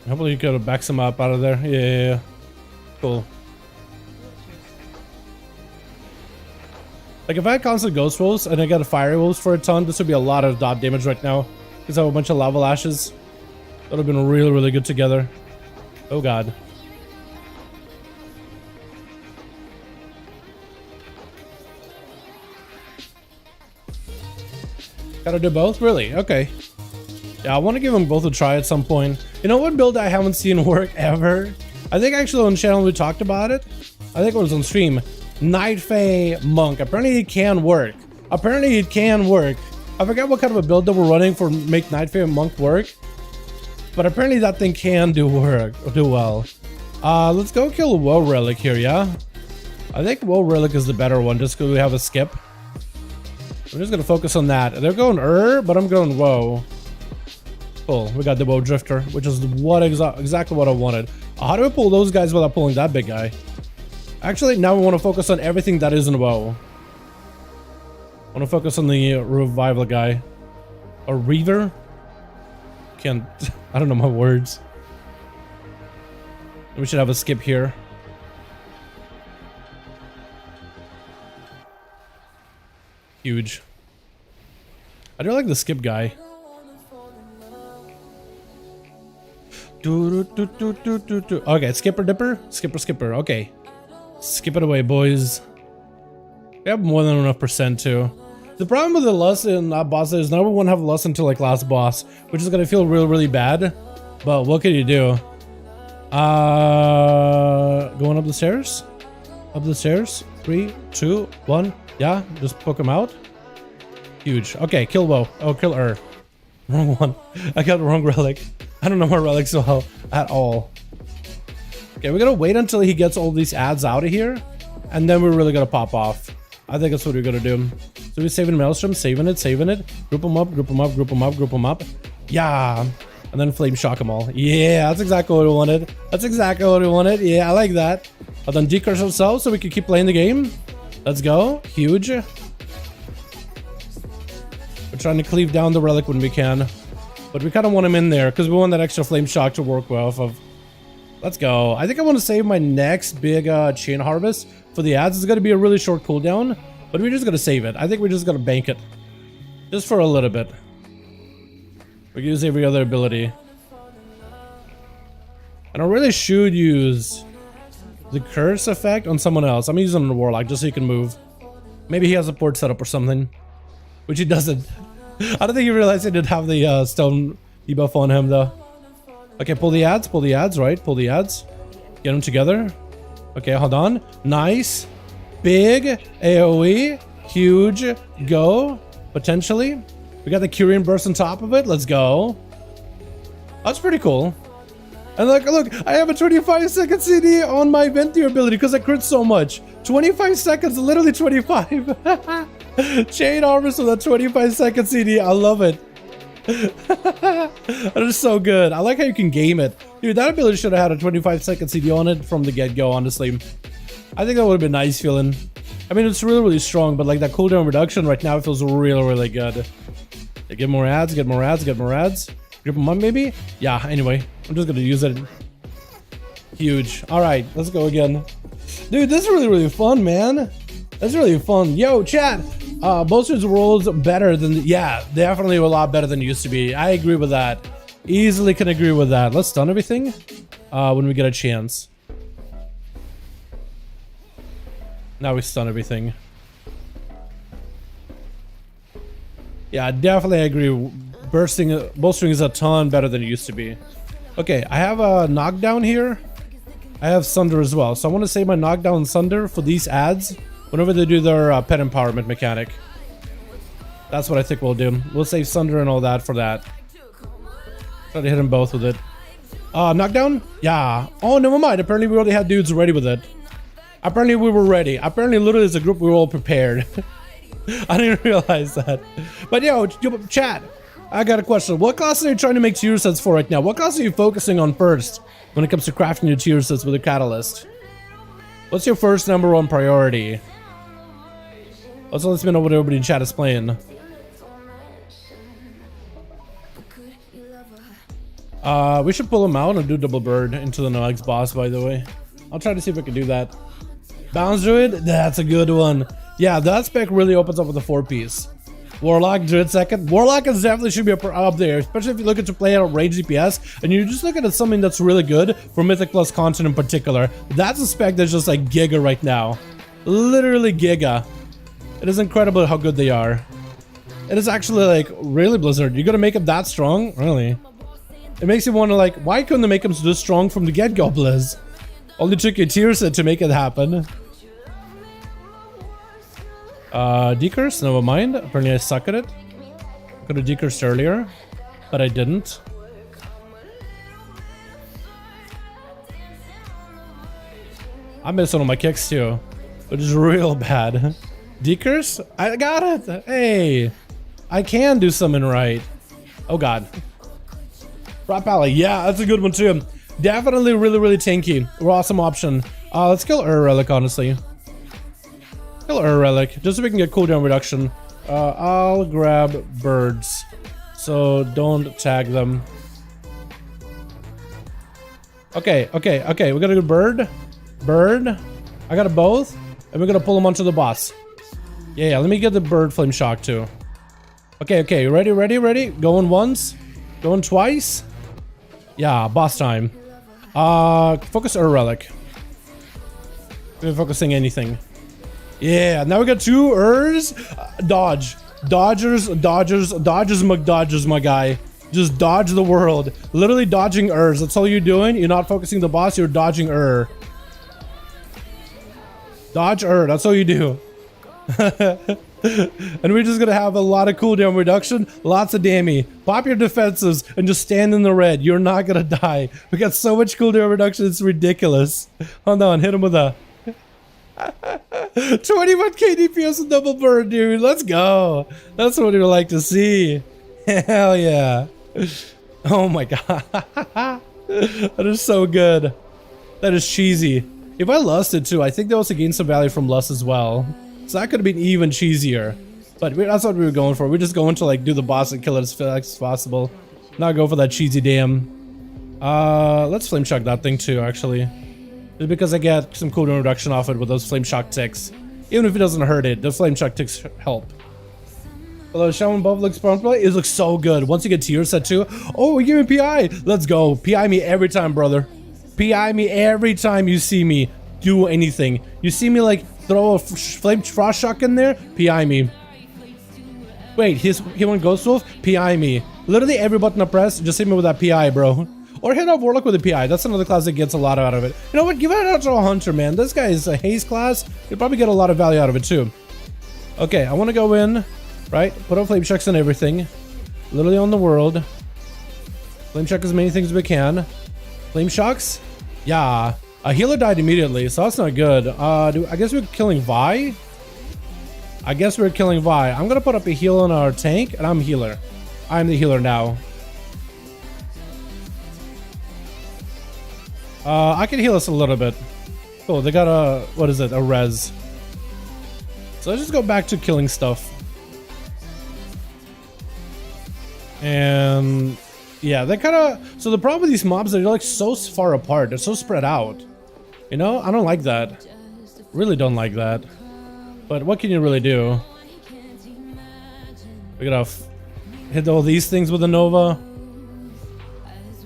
Hopefully you could back some up out of there. Yeah. Cool. Like if I had constant ghost rolls and I got a fire wolves for a ton, this would be a lot of dot damage right now. Because I have a bunch of lava lashes. That would have been really, really good together. Oh god. Gotta do both? Really? Okay. Yeah, I want to give them both a try at some point. You know what build I haven't seen work ever? I think actually on the channel we talked about it. I think it was on stream. Night Fae Monk. Apparently it can work. Apparently it can work. I forgot what kind of a build that we're running for make Night Fae Monk work. But apparently that thing can do well. Let's go kill WoW Relic here, yeah? I think WoW Relic is the better one just because we have a skip. I'm just gonna focus on that. They're going but I'm going WoW. Cool, we got the WoW Drifter, which is what exactly what I wanted. How do I pull those guys without pulling that big guy? Actually, now we want to focus on everything that isn't WoW. I want to focus on the revival guy. A Reaver? Can't... I don't know my words. We should have a skip here. Huge. I do like the skip guy. Okay, skipper dipper? Skipper. Okay. Skip it away, boys. We have more than enough percent too. The problem with the lust in that boss is now we won't have lust until like last boss, which is gonna feel really bad. But what can you do? Going up the stairs? Up the stairs? 3, 2, 1. Yeah, just poke him out. Huge. Okay, kill WoW. Oh, kill her. Wrong one. I got the wrong relic. I don't know my relics so well at all. Okay, we're gonna wait until he gets all these ads out of here, and then we're really gonna pop off. I think that's what we're gonna do. So we're saving Maelstrom, saving it. Group them up. Yeah. And then flame shock them all. Yeah, that's exactly what we wanted. Yeah, I like that. And then decurse ourselves so we can keep playing the game. Let's go. Huge. We're trying to cleave down the relic when we can. But we kind of want him in there because we want that extra flame shock to work well off of. Let's go. I think I want to save my next big chain harvest for the ads. It's going to be a really short cooldown, but we're just going to save it. I think we're just going to bank it. Just for a little bit. We can use every other ability. And I really should use the curse effect on someone else. I'm using it on the Warlock just so he can move. Maybe he has a port set up or something. which he doesn't. I don't think he realized he didn't have the stone debuff on him though. Okay, pull the ads, right? Pull the ads. Get them together. Okay, hold on. Nice. Big AoE. Huge. Go. Potentially. We got the Curian burst on top of it. Let's go. That's pretty cool. And look, I have a 25-second CD on my Venti ability because I crit so much. 25 seconds, literally 25. Chain armors with a 25-second CD. I love it. That is so good. I like how you can game it. Dude, that ability should have had a 25-second CD on it from the get-go, honestly. I think that would have been nice feeling. I mean, it's really, really strong, but like that cooldown reduction right now, it feels really, really good. Yeah, get more ads, get more ads, get more ads. Grip them up, maybe? Yeah, anyway. I'm just gonna use it. Huge. Alright, let's go again. Dude, this is really, really fun, man. That's really fun. Yo, chat. Bolster's rolls better than... Yeah, definitely a lot better than it used to be. I agree with that. Easily can agree with that. Let's stun everything when we get a chance. Now we stun everything. Yeah, definitely agree. Bolstering is a ton better than it used to be. Okay, I have a knockdown here. I have Sunder as well. So I want to save my knockdown and Sunder for these ads whenever they do their pet empowerment mechanic. That's what I think we'll do. We'll save Sunder and all that for that. Try to hit them both with it. Knockdown? Yeah. Oh, never mind. Apparently we already had dudes ready with it. Apparently we were ready. Apparently literally as a group we were all prepared. I didn't realize that. But yo, chat. I got a question. What class are you trying to make tier sets for right now? What class are you focusing on first when it comes to crafting your tier sets with a catalyst? What's your first #1 priority? Also, let me know what everybody in chat is playing. We should pull him out and do double bird into the next boss, by the way. I'll try to see if I can do that. Bounce Druid? That's a good one. Yeah, that spec really opens up with a 4-piece. Warlock, Druid second. Warlock is definitely should be up there, especially if you're looking to play at a range DPS and you're just looking at something that's really good for Mythic Plus content in particular. That's a spec that's just like giga right now. Literally giga. It is incredible how good they are. It is actually like, really, Blizzard, you're gonna make them that strong? Really? It makes you wonder like, why couldn't they make them this strong from the get-go, Blizz? Only took your tier set to make it happen. Decurse? Never mind. Apparently I suck at it. Could have decursed earlier, but I didn't. I missed one of my kicks too, which is real bad. Decurse? I got it! Hey! I can do something right. Oh god. Prop Alley. Yeah, that's a good one too. Definitely really, really tanky. Awesome option. Let's kill Relic, honestly. Kill Relic, just so we can get cooldown reduction. I'll grab birds, so don't tag them. Okay, we got a good bird. I got a both, and we're gonna pull them onto the boss. Yeah, let me get the bird flame shock too. Okay, ready? Going once, going twice. Yeah, boss time. Focus Relic. We're focusing anything. Yeah, now we got 2 Urs. Dodge. Dodgers, McDodgers, my guy. Just dodge the world. Literally dodging Urs. That's all you're doing. You're not focusing the boss, you're dodging Dodge that's all you do. And we're just gonna have a lot of cooldown reduction, lots of damage. Pop your defenses and just stand in the red. You're not gonna die. We got so much cooldown reduction, it's ridiculous. Hold on, hit him with a 21k DPS and double bird, dude. Let's go. That's what we like to see. Hell yeah. Oh my god. That is so good. That is cheesy. If I lusted too, I think they also gained some value from lust as well. So that could have been even cheesier. But that's what we were going for. We're just going to like do the boss and kill it as fast as possible. Not go for that cheesy damn. Let's flame shock that thing too, actually. Just because I get some cooldown reduction off it with those flame shock ticks. Even if it doesn't hurt it, the flame shock ticks help. Although Shaman Buff looks play, it looks so good. Once you get tier set too. Oh, we give me PI. Let's go. PI me every time, brother. PI me every time you see me do anything. You see me like throw a flame frost shock in there, PI me. Wait, he went Ghost Wolf? PI me. Literally every button I press, just hit me with that PI, bro. Or hit up Warlock with a PI. That's another class that gets a lot out of it. You know what? Give it out to a Hunter, man. This guy is a haste class. You'll probably get a lot of value out of it, too. Okay, I want to go in, right? Put up flame checks and everything. Literally on the world. Flame check as many things as we can. Flame shocks? Yeah. A healer died immediately, so that's not good. I guess we're killing Vi? I guess we're killing Vi. I'm gonna put up a heal on our tank, and I'm healer. I'm the healer now. I can heal us a little bit. Cool, they got a, what is it, a res. So let's just go back to killing stuff. And yeah, they kind of, so the problem with these mobs, they're like so far apart. They're so spread out. You know, I don't like that. Really don't like that. But what can you really do? We gotta hit all these things with a Nova.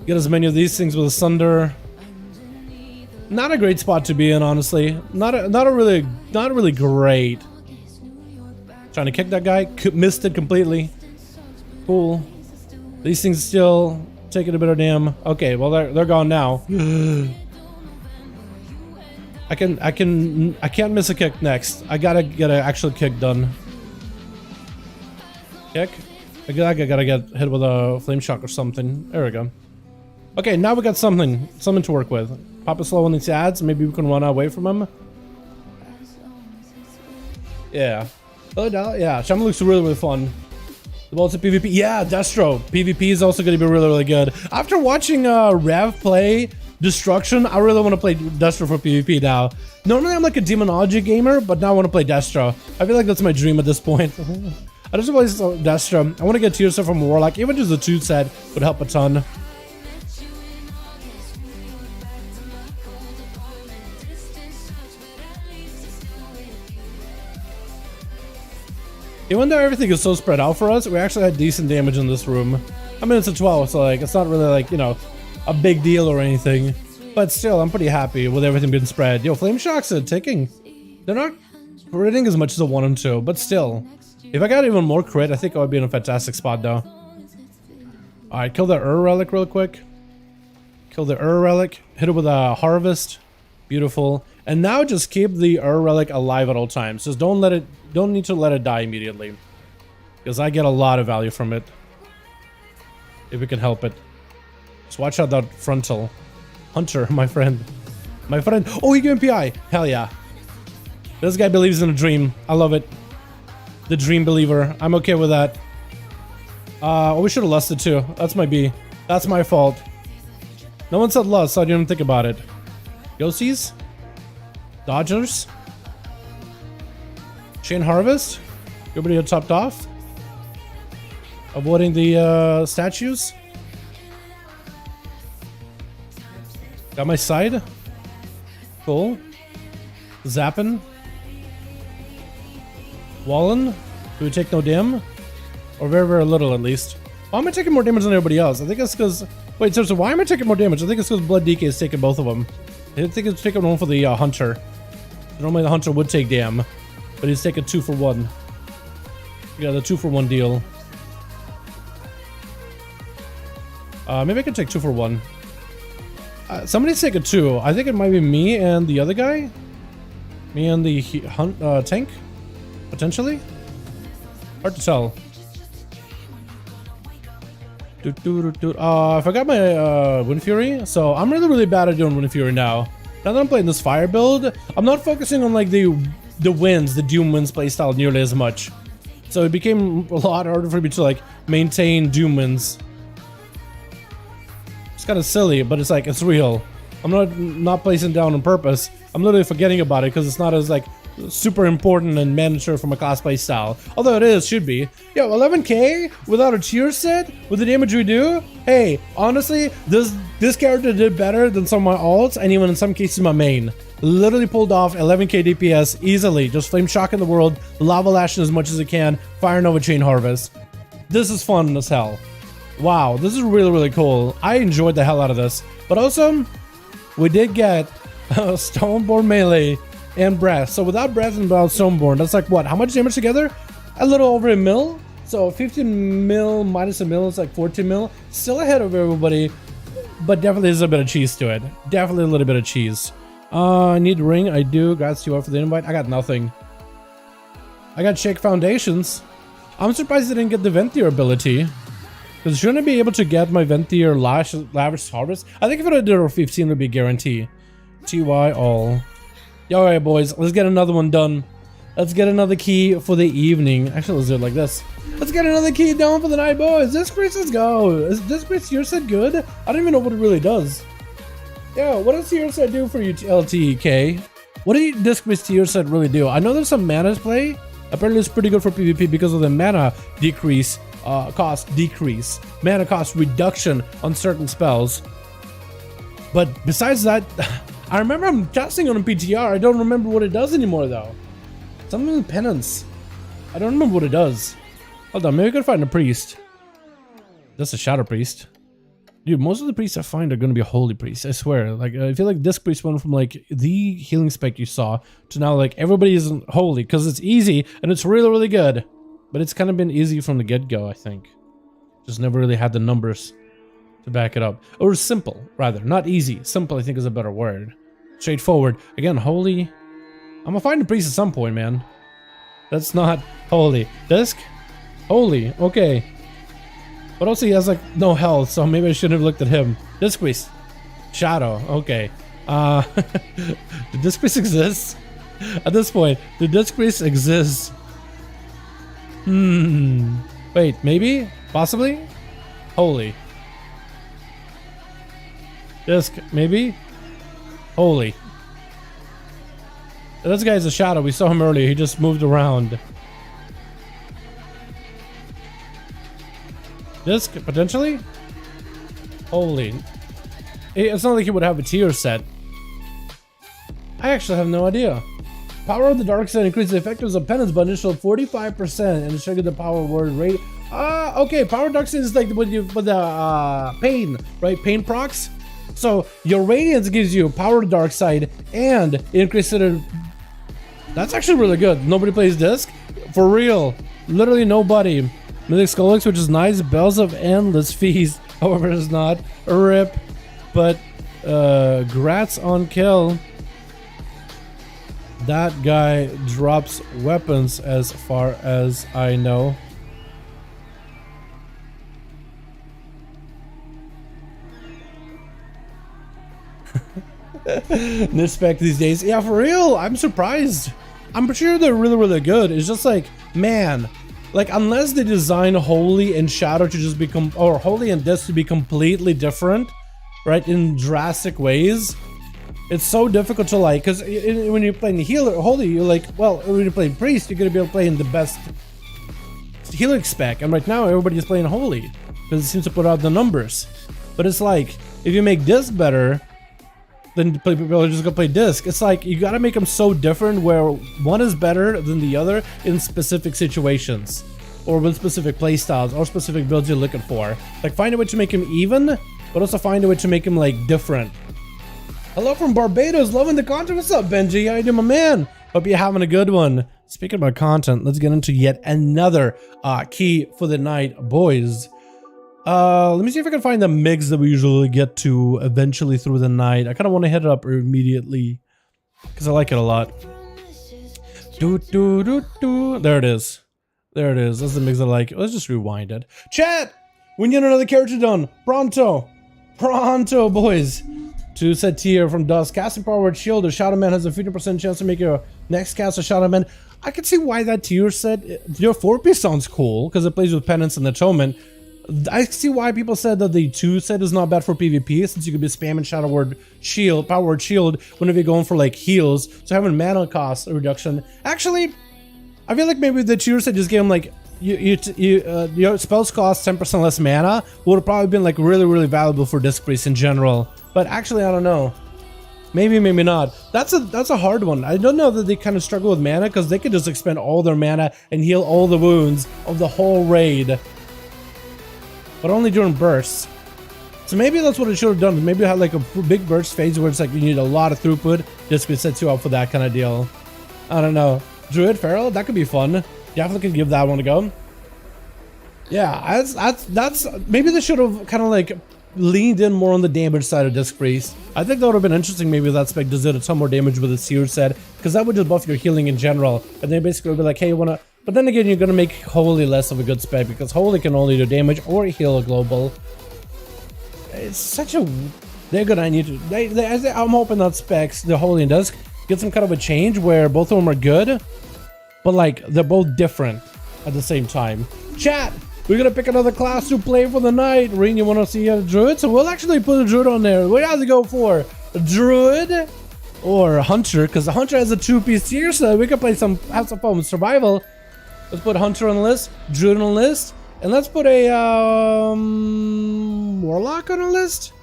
Get as many of these things with a Sunder. Not a great spot to be in, honestly. Not really great. Trying to kick that guy, missed it completely. Cool. These things still taking a bit of damn. Okay, well they're gone now. I can't miss a kick next. I gotta get an actual kick done. Kick. I gotta get hit with a flame shock or something. There we go. Okay, now we got something to work with. Pop a slow on these ads. Maybe we can run away from him. Yeah. Oh, yeah. Shaman looks really fun. The also PvP. Yeah, Destro. PvP is also going to be really good. After watching Rev play Destruction, I really want to play Destro for PvP now. Normally I'm like a Demonology gamer, but now I want to play Destro. I feel like that's my dream at this point. I just want to play Destro. I want to get tier stuff from Warlock. Even just the 2 set would help a ton. Even though everything is so spread out for us, we actually had decent damage in this room. I mean, it's a 12, so like, it's not really like, you know, a big deal or anything. But still, I'm pretty happy with everything being spread. Yo, flame shocks are ticking. They're not critting as much as I want them to, but still. If I got even more crit, I think I would be in a fantastic spot though. Alright, kill the Relic real quick. Kill the Relic. Hit it with a Harvest. Beautiful. And now just keep the Relic alive at all times. Just don't need to let it die immediately. Because I get a lot of value from it. If we can help it. Just watch out that frontal. Hunter, my friend. My friend. Oh, he gave me PI. Hell yeah. This guy believes in a dream. I love it. The dream believer. I'm okay with that. Oh, we should have lusted too. That's my B. That's my fault. No one said lust, so I didn't even think about it. Ghosties? Dodgers? Chain Harvest? Everybody had topped off? Avoiding the statues? Got my side? Cool. Zappin'? Wallen? Do we take no dam? Or very little at least. Why am I taking more damage than everybody else? I think it's because... Wait, so why am I taking more damage? I think it's because Blood DK is taking both of them. I think it's taking one for the Hunter. Normally the Hunter would take dam, but he's taking 2 for 1. Yeah, the 2 for 1 deal. Maybe I can take 2 for 1. Somebody's taking 2. I think it might be me and the other guy. Me and the tank, potentially. Hard to tell. I forgot my Wind Fury, so I'm really bad at doing Wind Fury now. Now that I'm playing this fire build, I'm not focusing on like the winds, the Doom winds playstyle nearly as much. So it became a lot harder for me to like maintain Doom winds. It's kind of silly, but it's like, it's real. I'm not placing down on purpose. I'm literally forgetting about it because it's not as like super important and mandatory from a class play style. Although it should be. Yo, 11k without a tier set with the damage we do. Hey, honestly, this character did better than some of my alts and even in some cases my main. Literally pulled off 11k DPS easily. Just flame shocking the world, lava lashing as much as it can, fire nova chain harvest. This is fun as hell. Wow, this is really cool. I enjoyed the hell out of this. But also, we did get Stoneborn melee and breath. So without breath and without Stoneborn, that's like what? How much damage together? A little over a mil. So 15 mil minus a mil is like 14 mil. Still ahead of everybody, but definitely there's a bit of cheese to it. Definitely a little bit of cheese. I need ring. I do. Guys, you are for the invite. I got nothing. I got shake foundations. I'm surprised I didn't get the Ventier ability. Because shouldn't I be able to get my Ventier lavish harvest? I think if I did a 15 it would be guarantee. TY all. Alright boys, let's get another one done. Let's get another key for the evening. Actually, let's do it like this. Let's get another key down for the night, boys. This priest, let's go. Is this priest your set good? I don't even know what it really does. Yeah, what does your set do for you, LTK? What do this priest your set really do? I know there's some mana play. Apparently it's pretty good for PvP because of the mana decrease, cost decrease, mana cost reduction on certain spells. But besides that, I remember I'm casting on a PTR. I don't remember what it does anymore though. Something with penance. I don't remember what it does. Hold on, maybe I could find a priest. That's a shadow priest. Dude, most of the priests I find are gonna be holy priests, I swear. Like, I feel like this priest went from like the healing spec you saw to now like everybody isn't holy because it's easy and it's really, really good. But it's kind of been easy from the get-go, I think. Just never really had the numbers to back it up. Or simple, rather. Not easy. Simple, I think, is a better word. Straightforward. Again, holy. I'm gonna find a priest at some point, man. That's not holy. Disc? Holy. Okay. But also he has like no health, so maybe I shouldn't have looked at him. Disc priest. Shadow. Okay. Did disc priest exist? At this point, did disc priest exist? Wait, maybe? Possibly? Holy. Disc, maybe? Holy. This guy's a shadow. We saw him earlier. He just moved around. Disc, potentially? Holy. It's not like he would have a tier set. I actually have no idea. Power of the dark side increases the effectiveness of penance by initial 45% and trigger the power word rate. Okay, power of dark side is like with the pain, right? Pain procs. So your radiance gives you power of the dark side and increase it. That's actually really good. Nobody plays disc? For real. Literally nobody. Mythic Skolix, which is nice. Bells of Endless Feast. However, it's not a rip. But grats on kill. That guy drops weapons as far as I know. This spec these days. Yeah, for real. I'm surprised. I'm sure they're really, really good. It's just like, man, like unless they design Holy and Shadow to just become, or Holy and Disc to be completely different, right, in drastic ways, it's so difficult to like, because when you're playing the healer, Holy, you're like, well, when you're playing Priest, you're gonna be able to play in the best healer spec, and right now everybody's playing Holy because it seems to put out the numbers. But it's like, if you make Disc better, then people are just gonna play Disc. It's like you gotta make them so different where one is better than the other in specific situations, or with specific playstyles or specific builds you're looking for. Like find a way to make him even, but also find a way to make him like different. Hello from Barbados, loving the content. What's up, Benji? How you doing, my man? Hope you're having a good one. Speaking about content, let's get into yet another key for the night, boys. Let me see if I can find the MIGs that we usually get to eventually through the night. I kind of want to hit it up immediately because I like it a lot. There it is. There it is. That's the MIGs I like. Let's just rewind it. Chat! We need another character done. Pronto. Pronto, boys. To set tier from Dusk. Casting Power Shield. The Shadow Man has a 50% chance to make your next cast a Shadow Man. I can see why that tier set. Your 4-piece sounds cool because it plays with Penance and Atonement. I see why people said that the 2 set is not bad for PvP, since you could be spamming Shadow Word Shield, Power Word Shield, whenever you're going for like heals. So having mana cost reduction. Actually, I feel like maybe the tier set just gave them like your spells cost 10% less mana would have probably been like really, really valuable for Disc Priest in general. But actually, I don't know. Maybe, maybe not. That's a hard one. I don't know that they kind of struggle with mana because they could just expend all their mana and heal all the wounds of the whole raid. But only during bursts. So maybe that's what it should have done. Maybe it had like a big burst phase where it's like you need a lot of throughput. Disc Priest sets you up for that kind of deal. I don't know. Druid Feral, that could be fun. Definitely could give that one a go. Yeah, that's maybe they should have kind of like leaned in more on the damage side of Disc Priest. I think that would have been interesting. Maybe that spec does it a ton more damage with a Seer set, because that would just buff your healing in general. And they basically would be like, hey, you wanna. But then again, you're gonna make Holy less of a good spec, because Holy can only do damage or heal a global. It's such a. They're gonna need to. I'm hoping that specs, the Holy and Dusk, get some kind of a change where both of them are good, but like they're both different at the same time. Chat, we're gonna pick another class to play for the night. Reen, you wanna see a Druid? So we'll actually put a Druid on there. What do you have to go for? A Druid or a Hunter? Because the Hunter has a 2-piece tier, so we can play have some fun with survival. Let's put Hunter on the list, Druid on the list, and let's put a Warlock on the list.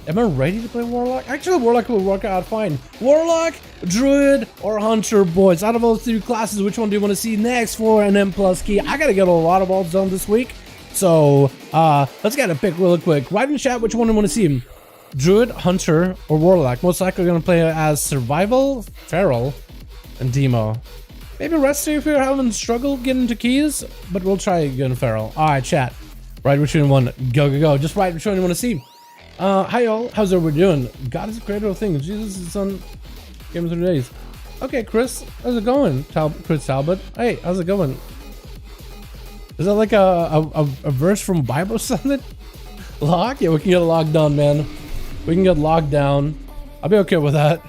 Am I ready to play Warlock? Actually, Warlock will work out fine. Warlock, Druid, or Hunter, boys. Out of those 3 classes, which one do you want to see next for an M+ key? I gotta get a lot of ults done this week. So, let's get a pick real quick. Write in the chat which one you want to see. Druid, Hunter, or Warlock. Most likely gonna play as Survival, Feral, and Demo. Maybe rest if you're having struggle getting into keys, but we'll try again Feral. Alright, chat. Write which one. Go, go, go. Just write which one you want to see. Hi y'all, how's everybody doing? God is a creator of things. Jesus is on Game of 3 Days. Okay, Chris, how's it going? Chris Talbot. Hey, how's it going? Is that like a verse from Bible or something? Lock? Yeah, we can get locked down, man. We can get locked down. I'll be okay with that.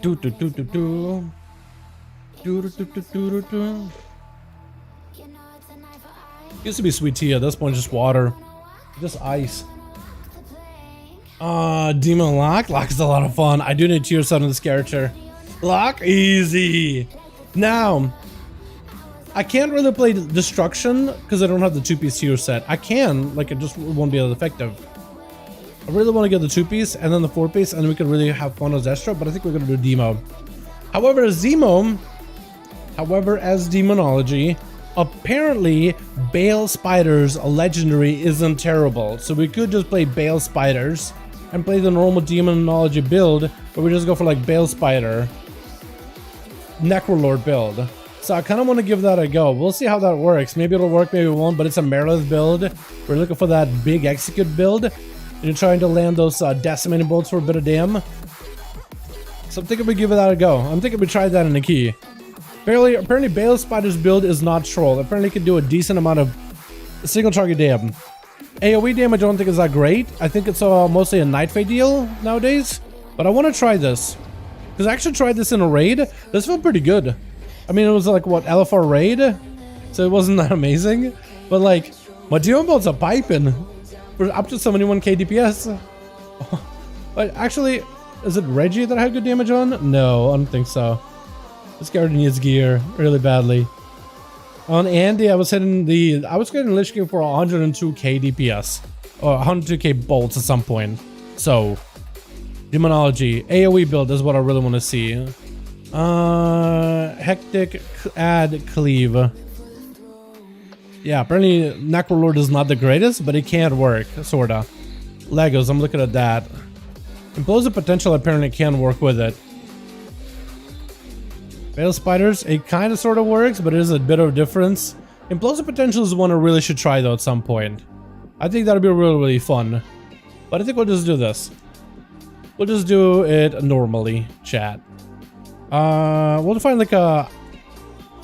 Do do do do do. Do do do do do do. Used to be sweet tea. At this point, just water. Just ice. Demon Lock? Lock is a lot of fun. I do need tier set on this character. Lock? Easy. Now, I can't really play Destruction because I don't have the 2-piece tier set. I can, like it just won't be as effective. I really want to get the 2-piece and then the 4-piece, and then we can really have fun as Destro, but I think we're going to do Demo. However, as Demonology, apparently Bale Spiders Legendary isn't terrible, so we could just play Bale Spiders and play the normal Demonology build, but we just go for like Bale Spider Necrolord build. So I kind of want to give that a go. We'll see how that works. Maybe it'll work, maybe it won't, but it's a Merilith build. We're looking for that big execute build, and you're trying to land those decimating bolts for a bit of damn. So I'm thinking we give that a go. I'm thinking we try that in the key. Apparently Bale Spider's build is not troll. Apparently it can do a decent amount of single target damage. AoE damage I don't think is that great. I think it's mostly a Night Fate deal nowadays. But I want to try this. Because I actually tried this in a raid. This felt pretty good. I mean, it was like, what, LFR raid? So it wasn't that amazing. But like, my demon bolts are piping. For up to 71k DPS. But actually, is it Reggie that I had good damage on? No, I don't think so. This guy needs gear really badly. On Andy, I was getting Lich King for 102k DPS. Or 102k bolts at some point. So, Demonology. AoE build is what I really want to see. Hectic add cleave. Yeah, apparently Necrolord is not the greatest, but it can work, sorta. Legos, I'm looking at that. Implosive Potential apparently can work with it. Bale Spiders, it kind of sort of works, but it is a bit of a difference. Implosive Potential is one I really should try though at some point. I think that'll be really, really fun. But I think we'll just do this. We'll just do it normally, chat. We'll find like a...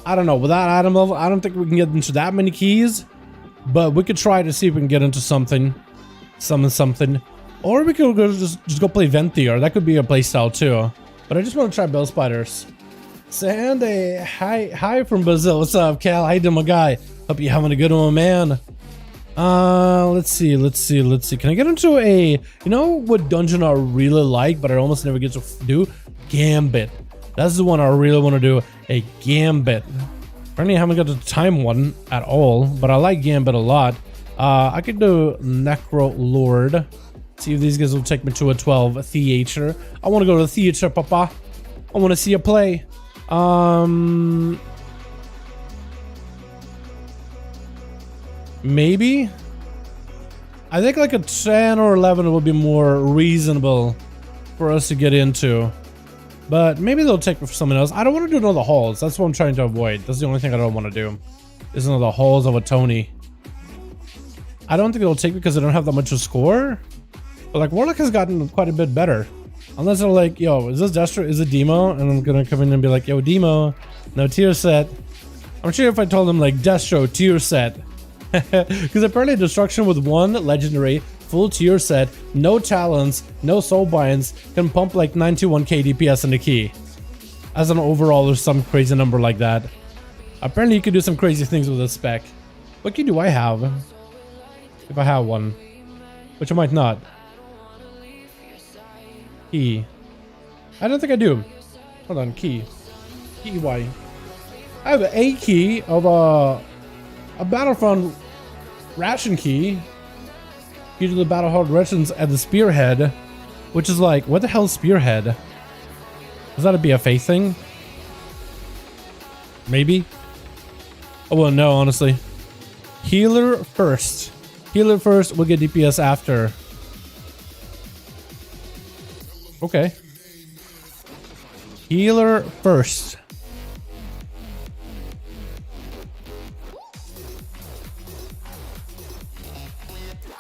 I don't know, without item level, I don't think we can get into that many keys. But we could try to see if we can get into something. Something. Or we could just go play Venthier. That could be a playstyle too. But I just want to try Bale Spiders. Sandy, hi from Brazil. What's up, Cal? How you doing, my guy? Hope you're having a good one, man. Let's see. Can I get into a... You know what dungeon I really like, but I almost never get to do? Gambit. That's the one I really want to do. A Gambit. Apparently I haven't got the time one at all, but I like Gambit a lot. I could do Necrolord. See if these guys will take me to a 12 theater. I want to go to the theater, papa. I want to see a play. Maybe? I think like a 10 or 11 will be more reasonable for us to get into. But maybe they'll take me for someone else. I don't want to do another halls. That's what I'm trying to avoid. That's the only thing I don't want to do. is one of the halls of a Tony. I don't think it'll take me because I don't have that much to score. But like Warlock has gotten quite a bit better. Unless they're like, yo, is this Destro? Is it Demo? And I'm gonna come in and be like, yo, Demo, no tier set. I'm sure if I told them like Destro tier set. Because apparently Destruction with 1 legendary full tier set, no talents, no soul binds, can pump like 91k DPS in the key. As an overall or some crazy number like that. Apparently you can do some crazy things with this spec. What key do I have? If I have one. Which I might not. Key. I don't think I do. Hold on, key. Key Y. I have a key of a Battlefront ration key. Key to the Battlefront rations at the Spearhead. Which is like, what the hell is Spearhead? Is that a BFA thing? Maybe? Oh well, no, honestly. Healer first. Healer first, we'll get DPS after. Okay. Healer first.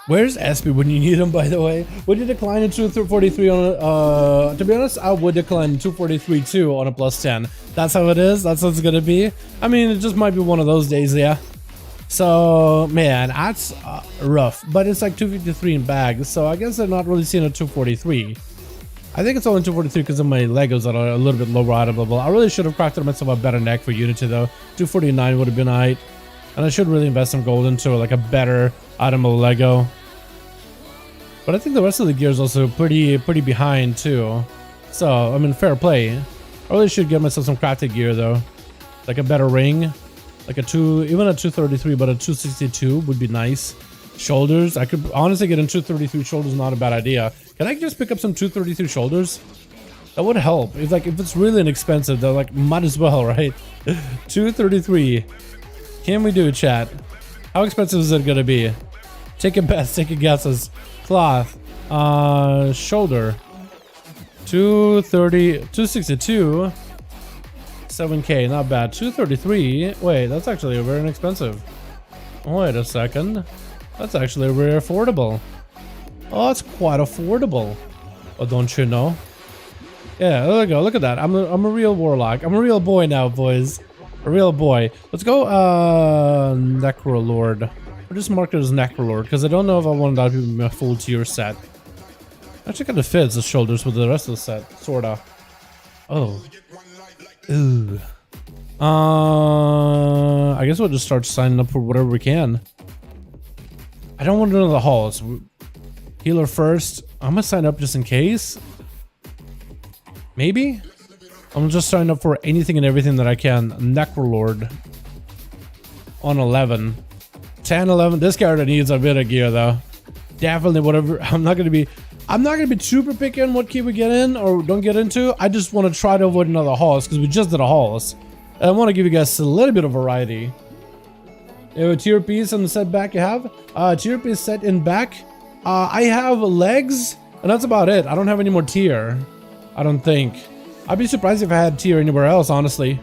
Where's SP when you need him, by the way? Would you decline a 243 on a, to be honest, I would decline 243 too on a +10. That's how it is. That's what it's gonna be. I mean, it just might be one of those days, yeah. So, man, that's rough. But it's like 253 in bags, so I guess they're not really seeing a 243. I think it's only 243 because of my Legos that are a little bit lower item level. I really should have crafted myself a better neck for Unity though. 249 would have been alright. And I should really invest some gold into like a better item of Lego. But I think the rest of the gear is also pretty behind too. So, I mean, fair play. I really should get myself some crafted gear though. Like a better ring. Like a even a 233, but a 262 would be nice. Shoulders, I could honestly get in 233 shoulders, not a bad idea. Can I just pick up some 233 shoulders? That would help. If like if it's really inexpensive, they're like might as well, right? 233. Can we do it, chat? How expensive is it gonna be? Take a guess, take a guesses. Cloth. Shoulder. 230, 262. 7k, not bad. 233. Wait, that's actually very inexpensive. Wait a second. That's actually very affordable. Oh, it's quite affordable. Oh, don't you know? Yeah, there we go. Look at that. I'm a real warlock. I'm a real boy now, boys. A real boy. Let's go, Necrolord. I'll just mark it as Necrolord because I don't know if I want that to be a full tier set. Actually, kind of fits the shoulders with the rest of the set, sorta. Oh. Ooh. I guess we'll just start signing up for whatever we can. I don't want to know the halls. Healer first. I'm gonna sign up just in case. Maybe? I'm just signing up for anything and everything that I can. Necrolord. On 11. 10, 11. This character needs a bit of gear though. Definitely whatever. I'm not gonna be super picky on what key we get in or don't get into. I just want to try to avoid another halls because we just did a halls. And I want to give you guys a little bit of variety. You have a tier piece on the set back you have. Tier piece set in back. I have legs and that's about it. I don't have any more tier. I don't think. I'd be surprised if I had tier anywhere else, honestly.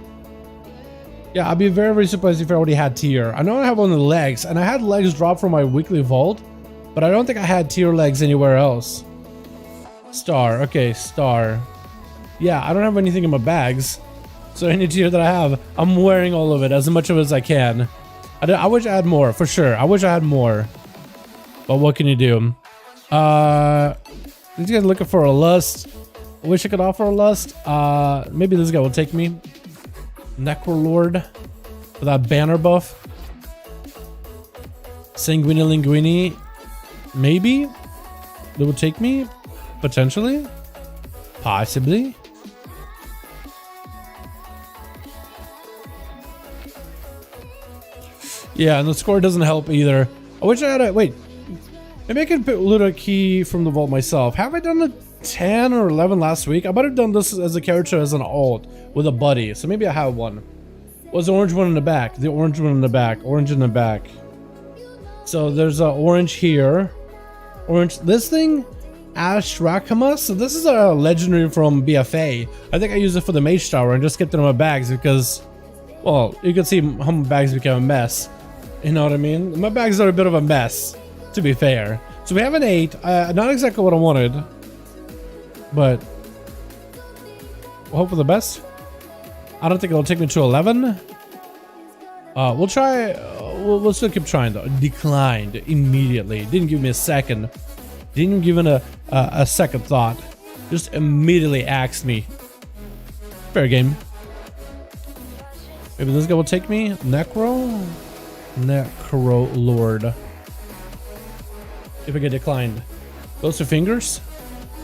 Yeah, I'd be very, very surprised if I already had tier. I know I have on the legs and I had legs drop from my weekly vault, but I don't think I had tier legs anywhere else. Star, okay, star. Yeah, I don't have anything in my bags. So any tier that I have, I'm wearing all of it, as much of it as I can. I wish I had more, for sure. I wish I had more. But what can you do? These guys looking for a lust. I wish I could offer a lust. Maybe this guy will take me. Necrolord. For that banner buff. Sanguini Linguini. Maybe. They will take me. Potentially. Possibly. Yeah, and the score doesn't help either. I wish I had a... Wait. Maybe I could loot a key from the vault myself. Have I done a 10 or 11 last week? I might have done this as a character as an alt with a buddy. So maybe I have one. What's the orange one in the back? The orange one in the back. Orange in the back. So there's an orange here. Orange. This thing... Ash Rakama. So this is a legendary from BFA. I think I use it for the Mage Tower and just kept it in my bags because... Well, you can see how my bags became a mess. You know what I mean? My bags are a bit of a mess, to be fair. So we have an 8. Not exactly what I wanted, but we'll hope for the best. I don't think it'll take me to 11. We'll try. We'll still keep trying though. Declined immediately. Didn't give me a second. Didn't give it a second thought. Just immediately axed me. Fair game. Maybe this guy will take me. Necro Lord. If I get declined. Close to fingers.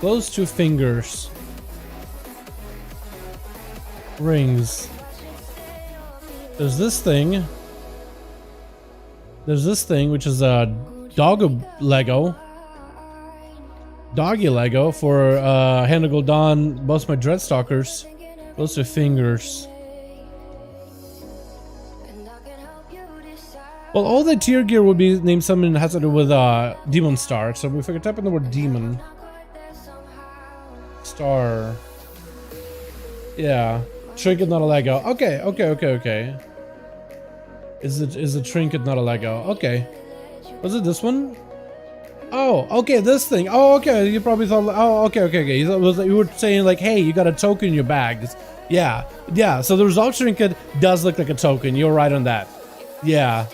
Close to fingers. Rings. There's this thing. There's this thing, which is a doggy Lego for Hand of Gul'dan, both my Dreadstalkers. Close to fingers. Well, all the tier gear would be named something that has to do with Demon Star. So if I could type in the word Demon Star. Yeah. Trinket, not a Lego. Okay. Is a trinket not a Lego? Okay. Was it this one? Oh, okay, this thing. Oh, okay. You probably thought. Oh, okay. You were saying like, hey, you got a token in your bags. Yeah. So the resolve trinket does look like a token. You're right on that. Yeah.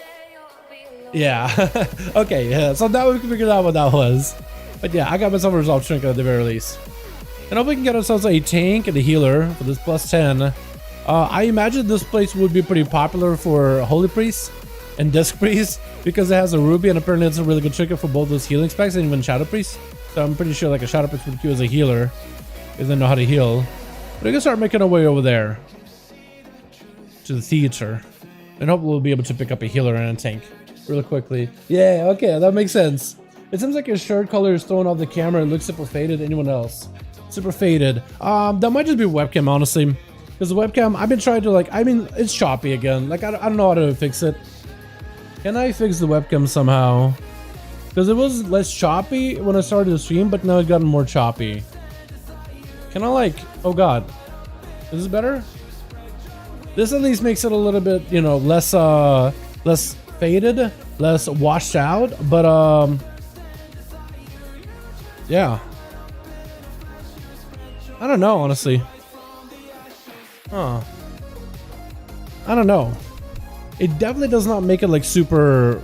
Okay. Yeah. So now we can figure out what that was. But yeah, I got myself a resolve trinket at the very least. And hope we can get ourselves a tank and a healer for this plus 10. I imagine this place would be pretty popular for Holy Priest and Disc Priest because it has a Ruby, and apparently it's a really good trinket for both those healing specs and even Shadow Priest. So I'm pretty sure like a Shadow Priest would queue as a healer if they know how to heal. But we can start making our way over there to the theater, and hopefully we'll be able to pick up a healer and a tank really quickly. Yeah, okay, that makes sense. It seems like your shirt color is throwing off the camera. It looks super faded. Anyone else? Super faded. That might just be webcam, honestly. Because the webcam, I've been trying to it's choppy again. Like, I don't know how to fix it. Can I fix the webcam somehow? Because it was less choppy when I started the stream, but now it's gotten more choppy. Can I oh god. Is this better? This at least makes it a little bit, you know, less faded, less washed out, but yeah. I don't know, honestly. Huh. I don't know. It definitely does not make it like super...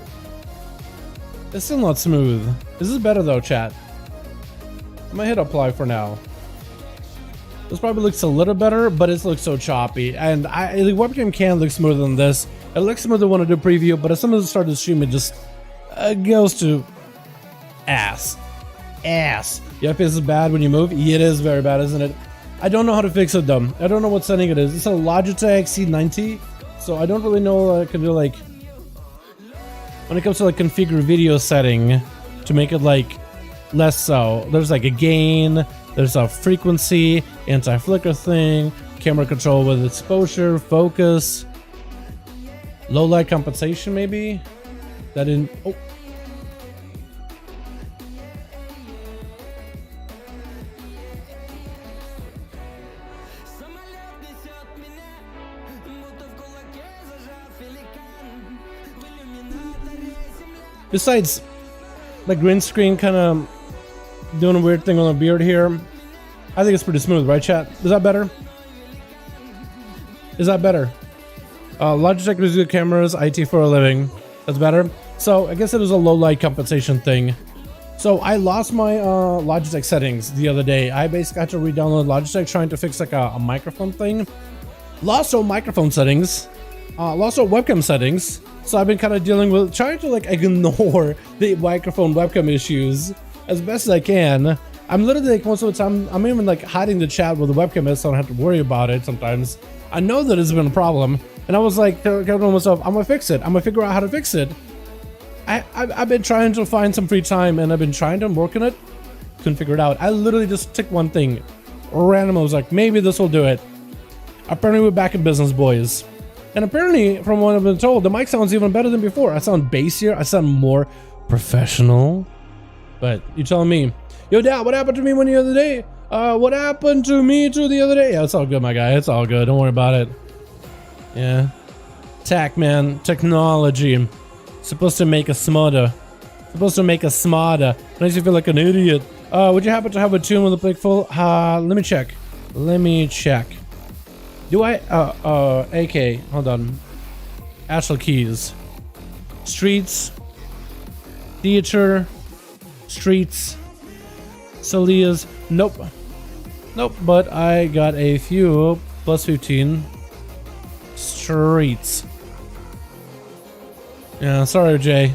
It's still not smooth. This is better though, chat. I'm gonna hit apply for now. This probably looks a little better, but it looks so choppy. And the webcam can look smoother than this. It looks smoother when I do preview, but as soon as I start to stream, it just goes to ass. Your FPS is bad when you move? Yeah, it is very bad, isn't it? I don't know how to fix it though. I don't know what setting it is. It's a Logitech C90, so I don't really know what I can do when it comes to configure video setting to make it less so. There's a gain, there's a frequency, anti-flicker thing, camera control with exposure, focus, low light compensation maybe. That didn't. Oh. Besides, the green screen kind of doing a weird thing on the beard here. I think it's pretty smooth, right, chat? Is that better? Is that better? Logitech reviews good cameras, IT for a living. That's better. So I guess it was a low light compensation thing. So I lost my Logitech settings the other day. I basically had to re-download Logitech trying to fix a microphone thing. Lost all microphone settings. Lost all webcam settings. So I've been kind of dealing with trying to ignore the microphone webcam issues as best as I can. I'm literally most of the time I'm even hiding the chat with the webcam is, so I don't have to worry about it sometimes. I know that it's been a problem, and I was telling myself, I'm gonna fix it. I'm gonna figure out how to fix it. I've been trying to find some free time, and I've been trying to work on it. Couldn't figure it out. I literally just took one thing, random. I was like, maybe this will do it. Apparently we're back in business, boys. And apparently, from what I've been told, the mic sounds even better than before. I sound bassier. I sound more professional. But you telling me, yo, Dad, what happened to me the other day? What happened to me the other day? Yeah, it's all good, my guy. It's all good. Don't worry about it. Yeah. Tech, man. Technology. Supposed to make us smarter. Supposed to make us smarter. Makes you feel like an idiot. Would you happen to have a tune with a plate full? Let me check. Let me check. Do I? AK. Hold on. Actual keys. Streets. Theater. Streets. Solias. Nope. Nope. But I got a few. Plus 15. Streets. Yeah, sorry, Jay.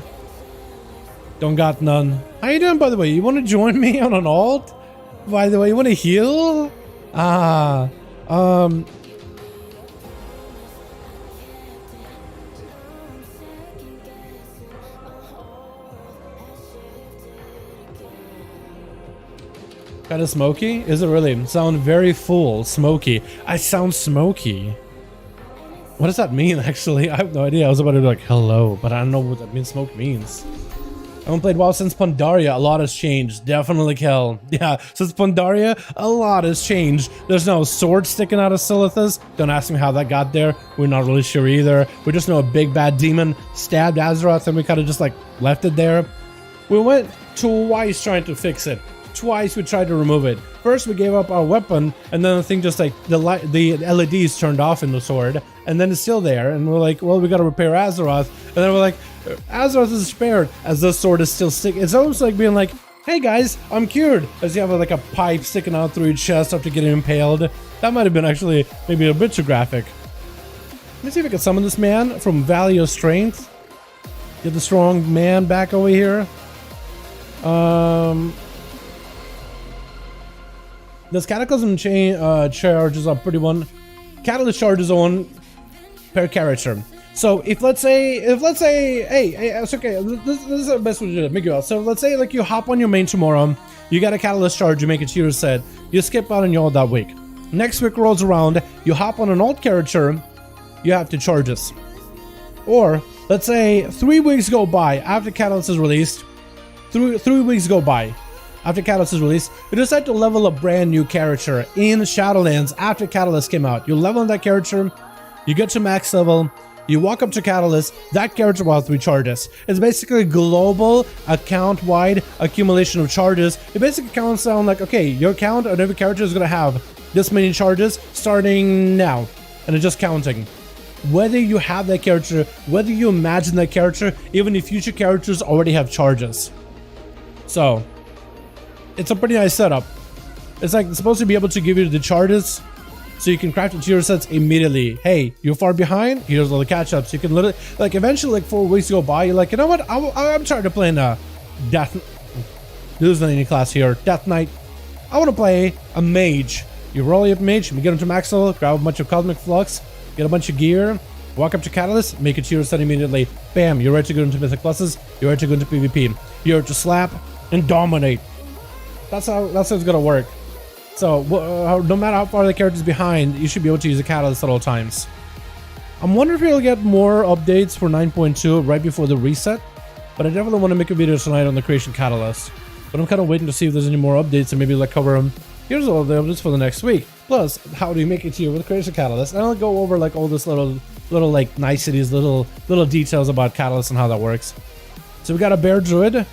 Don't got none. How you doing, by the way? You want to join me on an alt? By the way, you want to heal? Kind of smoky? Is it really? Sound very full. Smoky. I sound smoky. What does that mean, actually? I have no idea. I was about to be like, hello, but I don't know what that means. Smoke means. I haven't played WoW since Pandaria. A lot has changed. Definitely, Kel. Yeah, since Pandaria, a lot has changed. There's no sword sticking out of Silithus. Don't ask me how that got there. We're not really sure either. We just know a big bad demon stabbed Azeroth and we kind of just like left it there. We went twice trying to fix it. Twice we tried to remove it. First we gave up our weapon, and then the thing just like the LEDs turned off in the sword, and then it's still there. And we're like, well, we gotta repair Azeroth. And then we're like, Azeroth is spared as this sword is still sticking. It's almost like being like, hey guys, I'm cured. As you have like a pipe sticking out through your chest after getting impaled. That might have been actually maybe a bit too graphic. Let me see if I can summon this man from Valley of Strength. Get the strong man back over here. This Cataclysm charges a pretty one. Catalyst charges on per character. So if let's say, hey, it's okay. This is the best way to do it. Make it out. So let's say like you hop on your main tomorrow, you got a catalyst charge, you make it to your set, you skip out on your alt that week. Next week rolls around, you hop on an alt character, you have 2 charges. Or let's say 3 weeks go by after Catalyst is released. 3 weeks go by. After Catalyst is released, you decide to level a brand new character in Shadowlands after Catalyst came out. You level that character, you get to max level, you walk up to Catalyst, that character will have 3 charges. It's basically a global, account-wide accumulation of charges. It basically counts down like, okay, your account on every character is going to have this many charges starting now. And it's just counting. Whether you have that character, whether you imagine that character, even if future characters already have charges. So it's a pretty nice setup. It's like it's supposed to be able to give you the charges so you can craft it to your sets immediately. Hey, you're far behind, here's all the catch-ups. You can literally, like eventually like 4 weeks go by, you're like, you know what, I'm tired of playing Death, there's not any class here, Death Knight. I want to play a mage. You roll your mage, you get into max level, grab a bunch of Cosmic Flux, get a bunch of gear, walk up to Catalyst, make it to your set immediately. Bam, you're ready to go into Mythic Pluses, you're ready to go into PvP. You're ready to slap and dominate. That's how it's gonna work. So no matter how far the character's behind, you should be able to use a Catalyst at all times. I'm wondering if we'll get more updates for 9.2 right before the reset, but I definitely want to make a video tonight on the Creation Catalyst. But I'm kind of waiting to see if there's any more updates and maybe like cover them. Here's all the updates for the next week. Plus, how do you make it to you with Creation Catalyst? And I'll go over like all this little like niceties, little details about Catalyst and how that works. So we got a Bear Druid,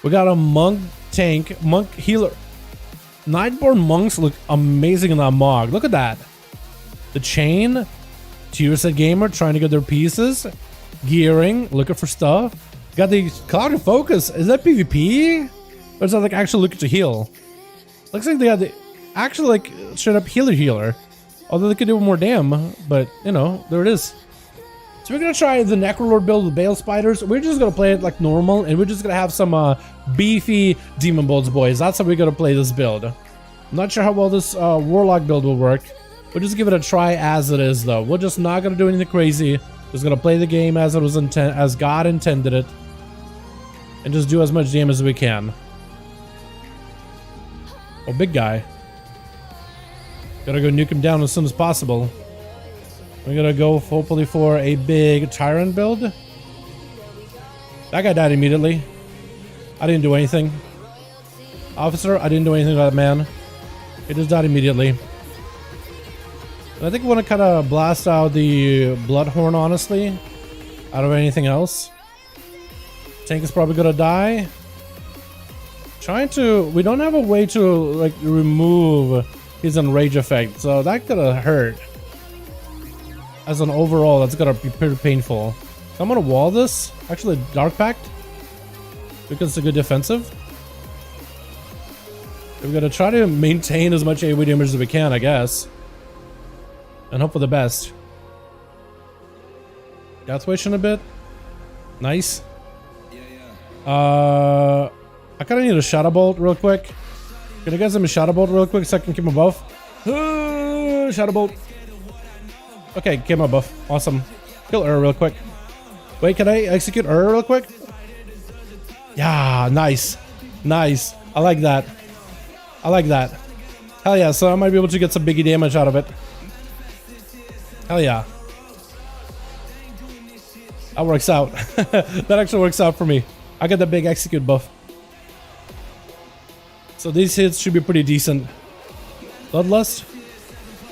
we got a Monk Tank, Monk Healer. Nightborn monks look amazing in that mog. Look at that. The chain, Tier Set Gamer trying to get their pieces, gearing, looking for stuff. Got the Cloud of Focus. Is that PvP? Or is that like actually looking to heal? Looks like they got the actual like straight up healer. Although they could do more damn, but you know, there it is. So we're gonna try the Necrolord build with Bale Spiders. We're just gonna play it like normal, and we're just gonna have some beefy Demon Bolts, boys. That's how we're gonna play this build. I'm not sure how well this Warlock build will work. We'll just give it a try as it is, though. We're just not gonna do anything crazy. Just gonna play the game as it was as God intended it, and just do as much damage as we can. Oh, big guy. Gotta go nuke him down as soon as possible. We're gonna go hopefully for a big Tyrant build. That guy died immediately. I didn't do anything. Officer, I didn't do anything to that man. He just died immediately. I think I want to kind of blast out the Bloodhorn, honestly, out of anything else. Tank is probably gonna die. We don't have a way to like remove his enrage effect, so that could hurt. As an overall, that's gonna be pretty painful. So I'm gonna wall this. Actually, Dark Pact, because it's a good defensive. We're gonna try to maintain as much AoE damage as we can, I guess, and hope for the best. Deathwish in a bit. Nice. I kind of need a Shadow Bolt real quick. Can you guys give me a Shadow Bolt real quick so I can keep my buff? Shadow Bolt. Okay, keep my buff. Awesome. Kill real quick. Wait, can I execute real quick? Yeah, nice. Nice. I like that. I like that. Hell yeah, so I might be able to get some biggie damage out of it. Hell yeah. That works out. That actually works out for me. I got the big execute buff. So these hits should be pretty decent. Bloodlust?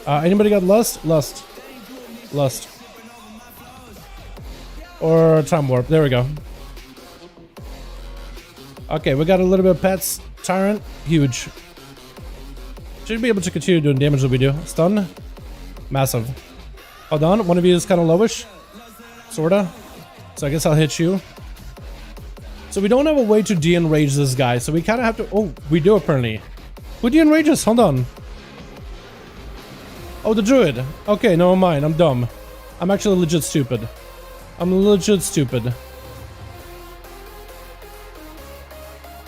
Anybody got lust? Lust. Lust. Or time warp. There we go. Okay, we got a little bit of pets. Tyrant. Huge. Should be able to continue doing damage that we do. Stun. Massive. Hold on. One of you is kind of lowish. Sorta. So I guess I'll hit you. So we don't have a way to de-enrage this guy, so we kind of have to... Oh, we do apparently. Who de-enrages? Hold on. Oh, the druid. Okay, never mind. I'm dumb. I'm actually legit stupid. I'm legit stupid.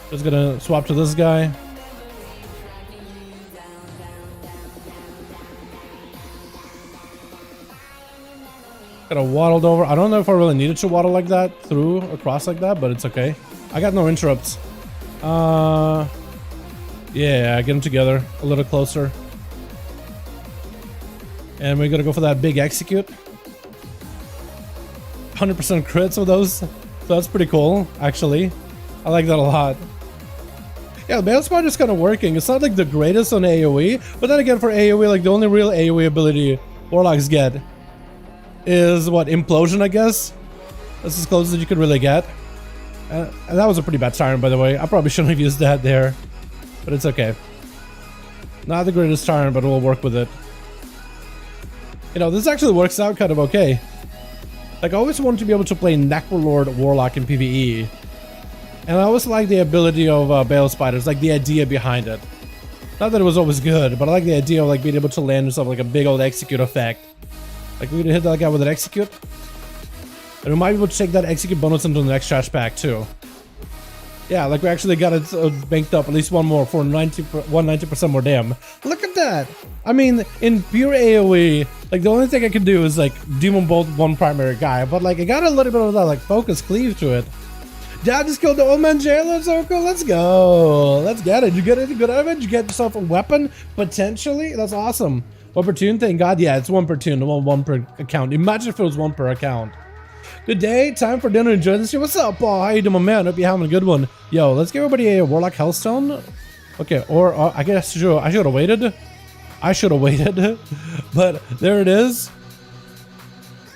Just gonna swap to this guy. Got waddled over. I don't know if I really needed to waddle like that through across like that, but it's okay. I got no interrupts. Yeah, get them together a little closer. And we're gonna go for that big execute. 100% crits with those. So that's pretty cool, actually. I like that a lot. Yeah, the Bale Spider is kind of working. It's not like the greatest on AoE, but then again, for AoE, like the only real AoE ability Warlocks get is what, Implosion, I guess. That's as close as you could really get. And that was a pretty bad Tyrant, by the way. I probably shouldn't have used that there, but it's okay. Not the greatest Tyrant, but we'll work with it. You know, this actually works out kind of okay. Like, I always wanted to be able to play Necrolord Warlock in PvE. And I always like the ability of Bale Spiders, like the idea behind it. Not that it was always good, but I like the idea of like being able to land yourself like a big old execute effect. Like, we're gonna hit that guy with an execute. And we might be able to take that execute bonus into the next trash pack too. Yeah, like we actually got it banked up at least one more for 190% more damn. Look at that! I mean, in pure AoE, like the only thing I can do is like Demon Bolt one primary guy, but like I got a little bit of that like focus cleave to it. Dad just killed the old man jailer, so cool. Let's go. Let's get it. You get anything good out of it? You get yourself a weapon, potentially? That's awesome. One per tune? Thank God. Yeah, it's one per tune, one per account. Imagine if it was one per account. Good day. Time for dinner. Enjoy this. What's up, Paul? How you doing, my man? Hope you're having a good one. Yo, let's give everybody a Warlock Hellstone. Okay, or I guess I should have waited. I should have waited. But there it is.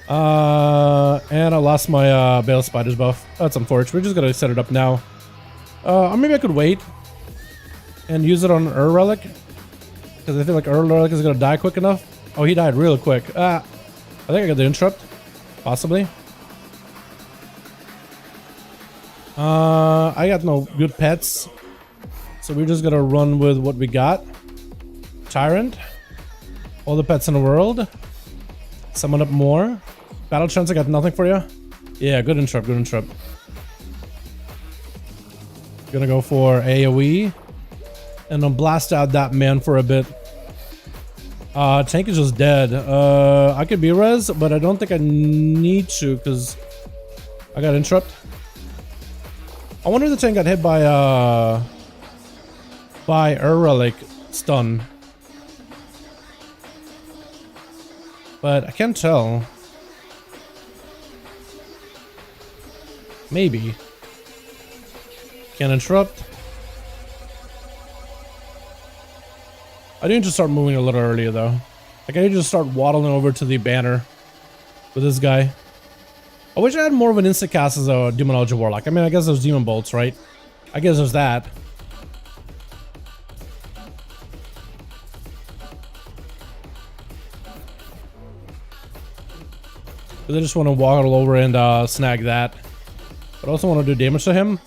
And I lost my Bale Spiders buff. That's unfortunate. We're just gonna set it up now. Or maybe I could wait and use it on Ur Relic, because I feel like Ur Relic is gonna die quick enough. Oh, he died real quick. I think I got the interrupt, possibly. I got no good pets, so we're just gonna run with what we got. Tyrant, all the pets in the world. Summon up more. Battle chance, I got nothing for you. Yeah, good interrupt, good interrupt. Gonna go for AoE. And then blast out that man for a bit. Tank is just dead. I could be res, but I don't think I need to because I got interrupt. I wonder if the tank got hit by Relic stun. But I can't tell. Maybe. Can't interrupt. I do need to start moving a little earlier though. Like I need to just start waddling over to the banner with this guy. I wish I had more of an instant cast as a Demonology Warlock. I mean, I guess there's Demon Bolts, right? I guess there's that. But I just want to waddle over and snag that. But I also want to do damage to him.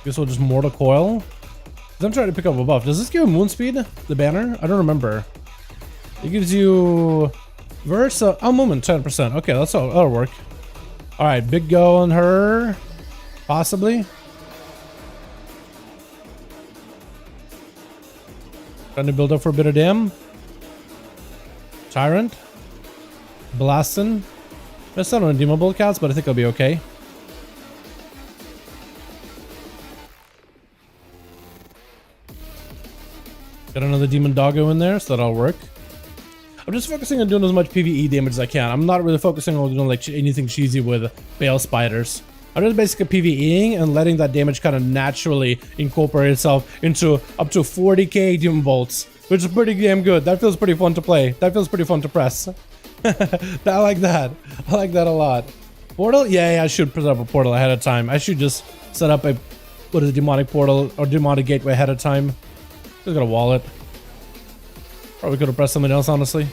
Guess we'll just Mortal Coil. I'm trying to pick up a buff. Does this give him wound speed? The banner? I don't remember. It gives you Versa. Oh, movement 10%. Okay, that'll work. All right, big go on her. Possibly. Trying to build up for a bit of dam. Tyrant. Blastin'. Missed out on Demon Bolt cats, but I think I'll be okay. Got another Demon Doggo in there, so that'll work. I'm just focusing on doing as much PvE damage as I can. I'm not really focusing on doing like anything cheesy with Bale Spiders. I'm just basically PvEing and letting that damage kind of naturally incorporate itself into up to 40k Demon Bolts, which is pretty damn good. That feels pretty fun to play. That feels pretty fun to press. I like that. I like that a lot. Portal? Yeah, I should put up a portal ahead of time. I should just set up a, what is it, demonic portal or demonic gateway ahead of time. Just got a wallet. Probably could have pressed something else, honestly.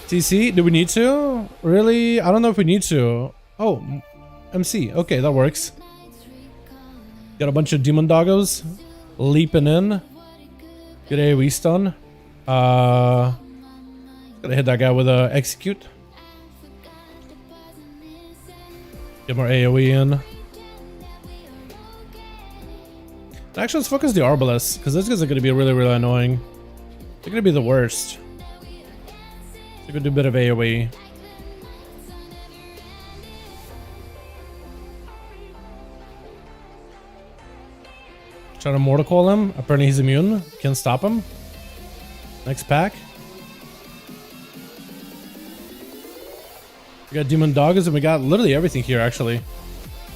TC, do we need to? Really? I don't know if we need to. Oh, MC. Okay, that works. Got a bunch of demon doggos leaping in. Good AoE stun. Gotta hit that guy with a execute. Get more AoE in. Actually, let's focus the Arbalest, because those guys are going to be really, really annoying. They're going to be the worst. They're going to do a bit of AoE. Trying to Mortal Coil him. Apparently he's immune. Can't stop him. Next pack. We got Demon Doggers and we got literally everything here, actually.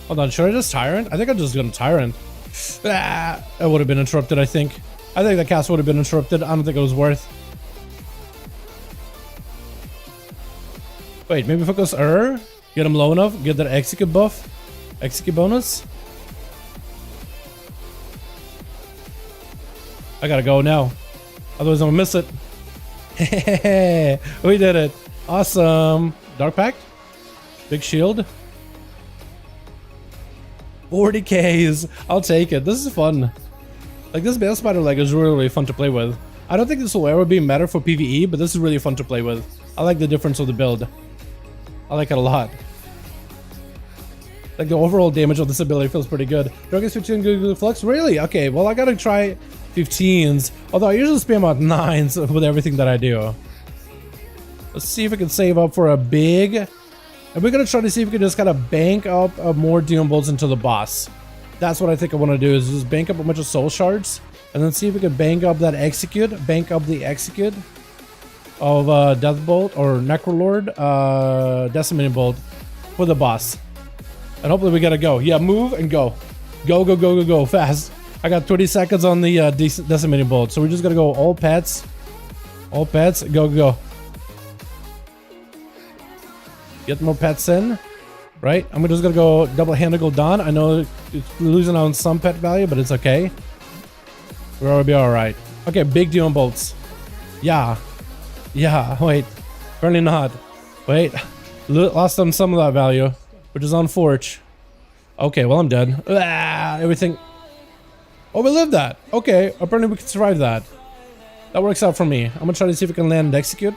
Hold on, should I just Tyrant? I think I'm just going to Tyrant. Ah, it would have been interrupted, I think. I think the cast would have been interrupted. I don't think it was worth. Wait, maybe focus get him low enough, get that execute buff, execute bonus. I gotta go now, otherwise I'm gonna miss it. Hey, we did it. Awesome. Dark Pact, big shield. 40Ks. I'll take it. This is fun. Like, this Bale Spider leg is really, really fun to play with. I don't think this will ever be meta for PvE, but this is really fun to play with. I like the difference of the build. I like it a lot. Like, the overall damage of this ability feels pretty good. Dragons 15 good flux? Really? Okay, well, I gotta try 15s. Although I usually spam out 9s with everything that I do. Let's see if we can save up for a big... And we're going to try to see if we can just kind of bank up more Demon Bolts into the boss. That's what I think I want to do, is just bank up a bunch of soul shards. And then see if we can bank up that execute. Bank up the execute of Death Bolt or Necrolord. Decimating Bolt for the boss. And hopefully we got to go. Yeah, move and go. Go, go, go, go, go. Fast. I got 20 seconds on the Decimating Bolt. So we're just going to go all pets. All pets. Go, go, go. Get more pets in, right? I'm just gonna go double-handed go down. I know it's losing on some pet value, but it's okay. We're gonna be all right. Okay, big Demon Bolts. Yeah, yeah. Wait, apparently not. Wait, lost on some of that value, which is unfortunate. Okay, well I'm dead. Ah, everything. Oh, we lived that. Okay, apparently we can survive that. That works out for me. I'm gonna try to see if we can land and execute.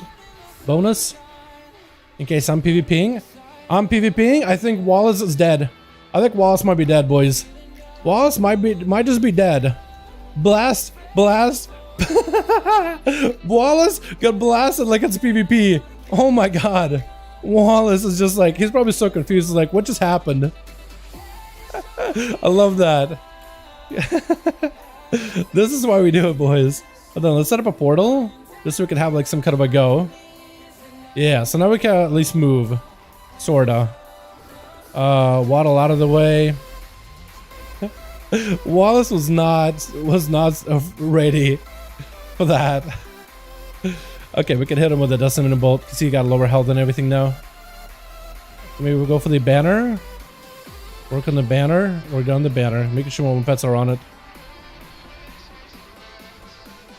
Bonus. In case I'm PvPing. I'm PvPing. I think Wallace is dead. I think Wallace might be dead, boys. Wallace might just be dead. Blast. Blast. Wallace got blasted like it's PvP. Oh my god. Wallace is just like, he's probably so confused. He's like, what just happened? I love that. This is why we do it, boys. Hold on, let's set up a portal. Just so we can have like some kind of a go. Yeah, so now we can at least move. Sorta. Waddle out of the way. Wallace was not ready for that. Okay, we can hit him with a decimating bolt because he got lower health and everything now. Maybe we'll go for the banner. Work on the banner. Work down the banner. Making sure my pets are on it.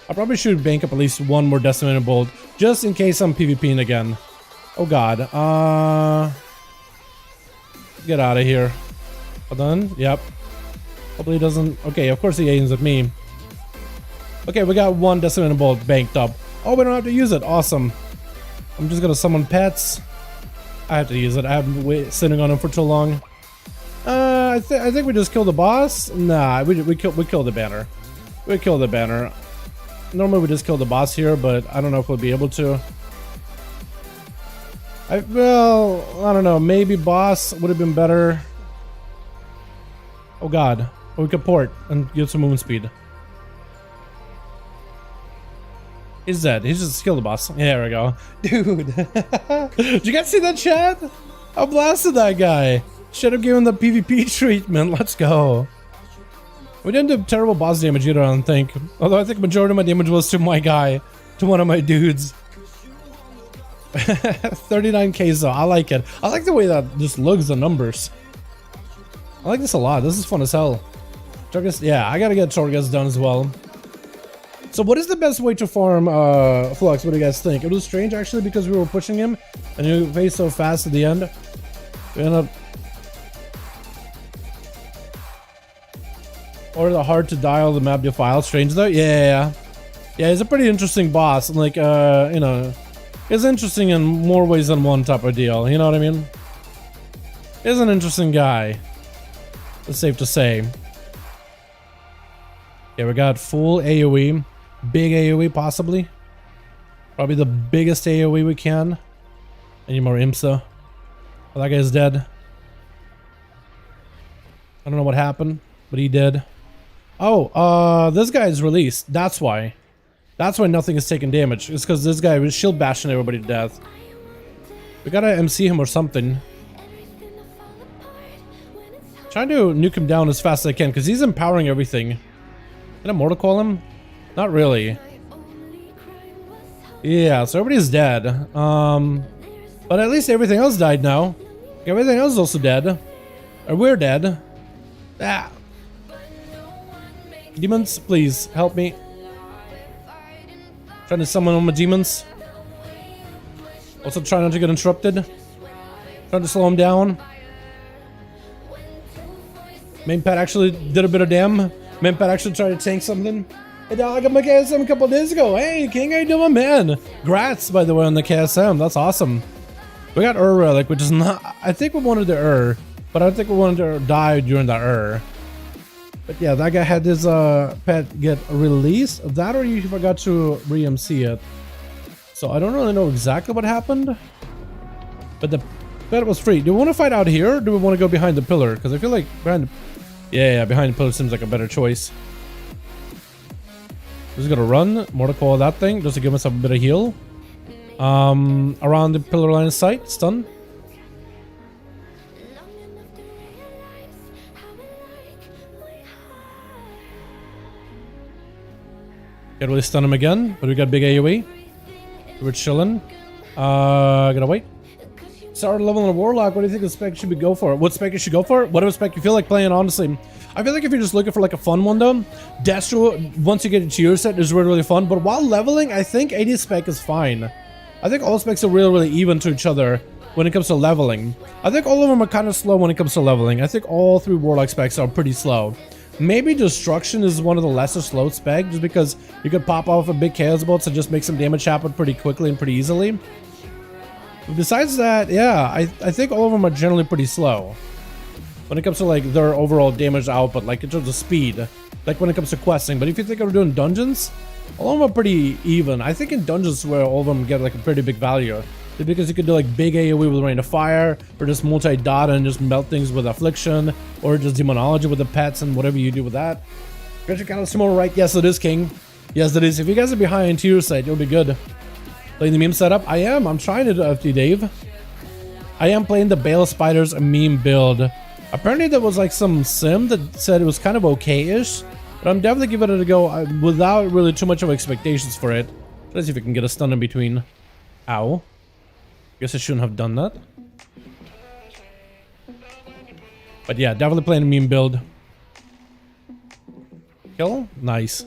I probably should bank up at least one more decimating bolt just in case I'm PvPing again. Oh god. Get out of here. All done? Yep. Hopefully he doesn't. Okay, of course he aims at me. Okay, we got one decimating bolt banked up. Oh, we don't have to use it. Awesome. I'm just gonna summon pets. I have to use it. I haven't been sitting on him for too long. I think we just killed the boss. Nah, we killed the banner. We killed the banner. Normally we just kill the boss here, but I don't know if we'll be able to. Well, I don't know. Maybe boss would have been better. Oh god. We could port and get some movement speed. He's dead. He's just killed the boss. Yeah, there we go. Dude. Did you guys see that chat? I blasted that guy. Should have given the PvP treatment. Let's go. We didn't do terrible boss damage either, I don't think. Although I think majority of my damage was to my guy. To one of my dudes. 39k though. I like it. I like the way that just looks, the numbers. I like this a lot. This is fun as hell. Torghast, yeah, I gotta get Torghast done as well. So what is the best way to farm Flux? What do you guys think? It was strange actually because we were pushing him and he faced so fast at the end. We ended up... Or the hard to dial the map defile. Strange though? Yeah, he's a pretty interesting boss. Like, you know, he's interesting in more ways than one type of deal. You know what I mean? He's an interesting guy. It's safe to say. Yeah, we got full AoE. Big AoE possibly. Probably the biggest AoE we can. Any more imps though? Oh, that guy's dead. I don't know what happened, but he did. Oh, this guy is released. That's why. That's why nothing is taking damage. It's because this guy was shield bashing everybody to death. We gotta MC him or something. Trying to nuke him down as fast as I can because he's empowering everything. Can I mortal call him? Not really. Yeah, so everybody's dead. But at least everything else died now. Everything else is also dead. Or we're dead. Ah. Demons, please help me. Trying to summon all my demons. Also trying not to get interrupted. Trying to slow him down. Main pad actually did a bit of damn. Main pad actually tried to tank something. Hey dog, I got my KSM a couple days ago. Hey King, how you doing, man? Grats, by the way, on the KSM. That's awesome. We got Relic, which is not... I think we wanted the but I think we wanted to die during the But yeah, that guy had his pet get released. That or you forgot to re-MC it. So I don't really know exactly what happened. But the pet was free. Do we want to fight out here or do we want to go behind the pillar? Because I feel like behind the... Yeah, behind the pillar seems like a better choice. Just gonna run, mortal coil that thing, just to give myself a bit of heal. Around the pillar line of sight, stun. Can't really stun him again, but we got big AoE. We're chilling. Gotta wait. Start leveling a warlock. What do you think the spec should we go for? What spec you should go for? Whatever spec you feel like playing, honestly. I feel like if you're just looking for like a fun one though, Destro, once you get into your set, is really, really fun. But while leveling, I think 80 spec is fine. I think all specs are really, really even to each other when it comes to leveling. I think all of them are kind of slow when it comes to leveling. I think all three warlock specs are pretty slow. Maybe Destruction is one of the lesser slow spec, just because you could pop off a big Chaos Bolt and just make some damage happen pretty quickly and pretty easily. Besides that, yeah, I think all of them are generally pretty slow when it comes to like their overall damage output, like in terms of speed, like when it comes to questing. But if you think of doing dungeons, all of them are pretty even. I think in dungeons where all of them get like a pretty big value, because you could do like big AoE with Rain of Fire, or just multi-dot and just melt things with Affliction, or just Demonology with the pets and whatever you do with that. Got your Calisimo right? Yes, it is, King. Yes, it is. If you guys are behind to your site, you'll be good. Playing the meme setup? I am. I'm trying to do FT Dave. I am playing the Bale Spiders meme build. Apparently there was like some sim that said it was kind of okay-ish, but I'm definitely giving it a go without really too much of expectations for it. Let's see if we can get a stun in between. Ow. Guess I shouldn't have done that. But yeah, definitely playing a meme build. Kill? Nice.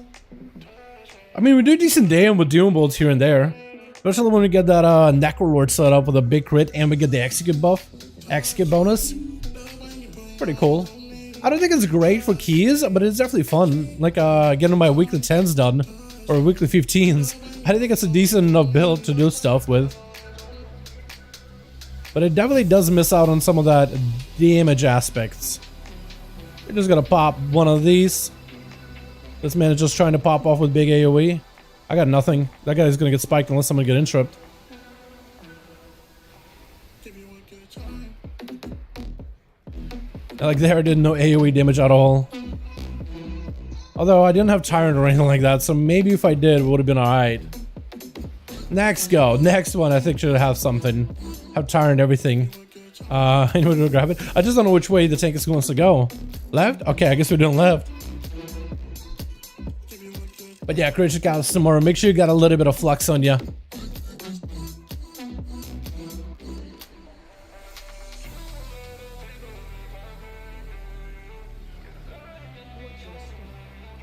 I mean, we do decent damage with Doom Bolts here and there. Especially when we get that Necrolord set up with a big crit and we get the Execute buff. Execute bonus. Pretty cool. I don't think it's great for keys, but it's definitely fun. Like getting my weekly 10s done. Or weekly 15s. I think it's a decent enough build to do stuff with. But it definitely does miss out on some of that damage aspects. We're just gonna pop one of these. This man is just trying to pop off with big AoE. I got nothing. That guy's gonna get spiked unless someone get interrupt. Like there did no AoE damage at all. Although I didn't have Tyrant or anything like that, so maybe if I did, it would have been alright. Next go. Next one I think should have something. Have Tyrant everything. Anyway, to grab it. I just don't know which way the tank is going to go. Left? Okay, I guess we're doing left. But yeah, create your counts tomorrow. Make sure you got a little bit of flux on you.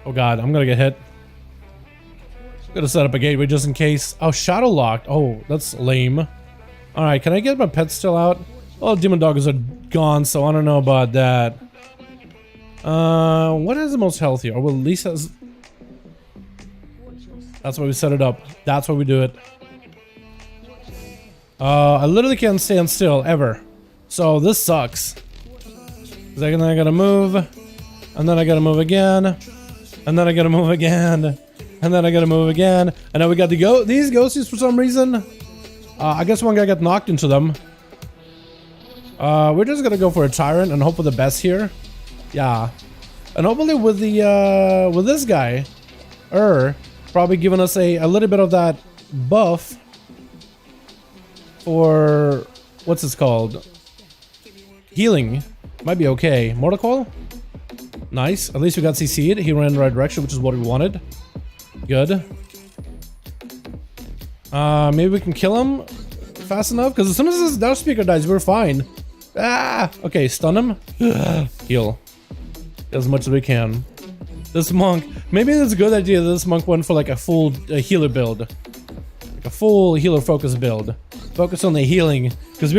Oh god, I'm gonna get hit. I'm gonna set up a gateway just in case. Oh, shadow locked. Oh, that's lame. Alright, can I get my pets still out? Well, demon doggers are gone, so I don't know about that. What has the most health here? Oh, well, Lisa's. That's why we set it up. That's why we do it. I literally can't stand still, ever. So, this sucks. Then I gotta move. And then I gotta move again. And then I gotta move again. And then I gotta move again. And now we got these ghosties for some reason. I guess one guy got knocked into them. We're just gonna go for a Tyrant and hope for the best here. Yeah. And hopefully with the, with this guy. Probably giving us a little bit of that buff. For, what's this called? Healing. Might be okay. Mortal Coil? Nice. At least we got CC'd. He ran in the right direction, which is what we wanted. Good. Maybe we can kill him fast enough? Because as soon as this Dark Speaker dies, we're fine. Ah! Okay, stun him. Heal. As much as we can. This monk. Maybe it's a good idea that this monk went for like a full healer build. Like a full healer focus build. Focus on the healing. Because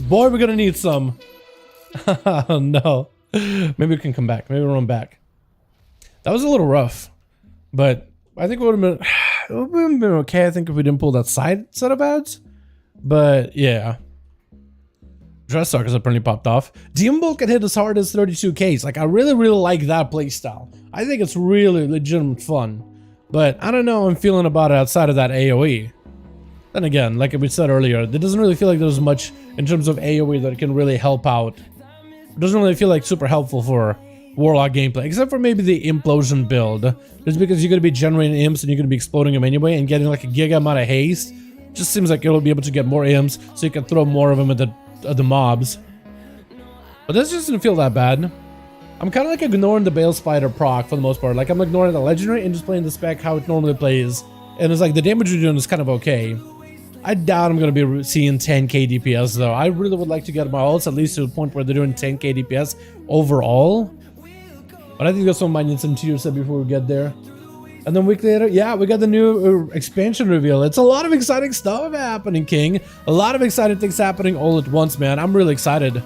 boy, we're gonna need some. Oh no. Maybe we can come back. Maybe we'll run back. That was a little rough. But I think it would have been okay, I think, if we didn't pull that side set of ads. But yeah. Dress Suckers apparently popped off. Demon Bolt can hit as hard as 32Ks. Like, I really like that playstyle. I think it's really legitimate fun. But I don't know how I'm feeling about it outside of that AoE. Then again, like we said earlier, it doesn't really feel like there's much in terms of AoE that can really help out. It doesn't really feel like super helpful for Warlock gameplay, except for maybe the implosion build. Just because you're going to be generating imps and you're going to be exploding them anyway and getting like a giga amount of haste. Just seems like you'll be able to get more imps so you can throw more of them at the mobs. But this just didn't feel that bad. I'm kind of like ignoring the Bale Spider proc for the most part. Like I'm ignoring the legendary and just playing the spec how it normally plays. And it's like the damage you're doing is kind of okay. I doubt I'm going to be seeing 10k DPS though. I really would like to get my ults at least to the point where they're doing 10k DPS overall. But I think that's what might need some tier set before we get there. And then a week later, yeah, we got the new expansion reveal. It's a lot of exciting stuff happening, King. A lot of exciting things happening all at once, man. I'm really excited.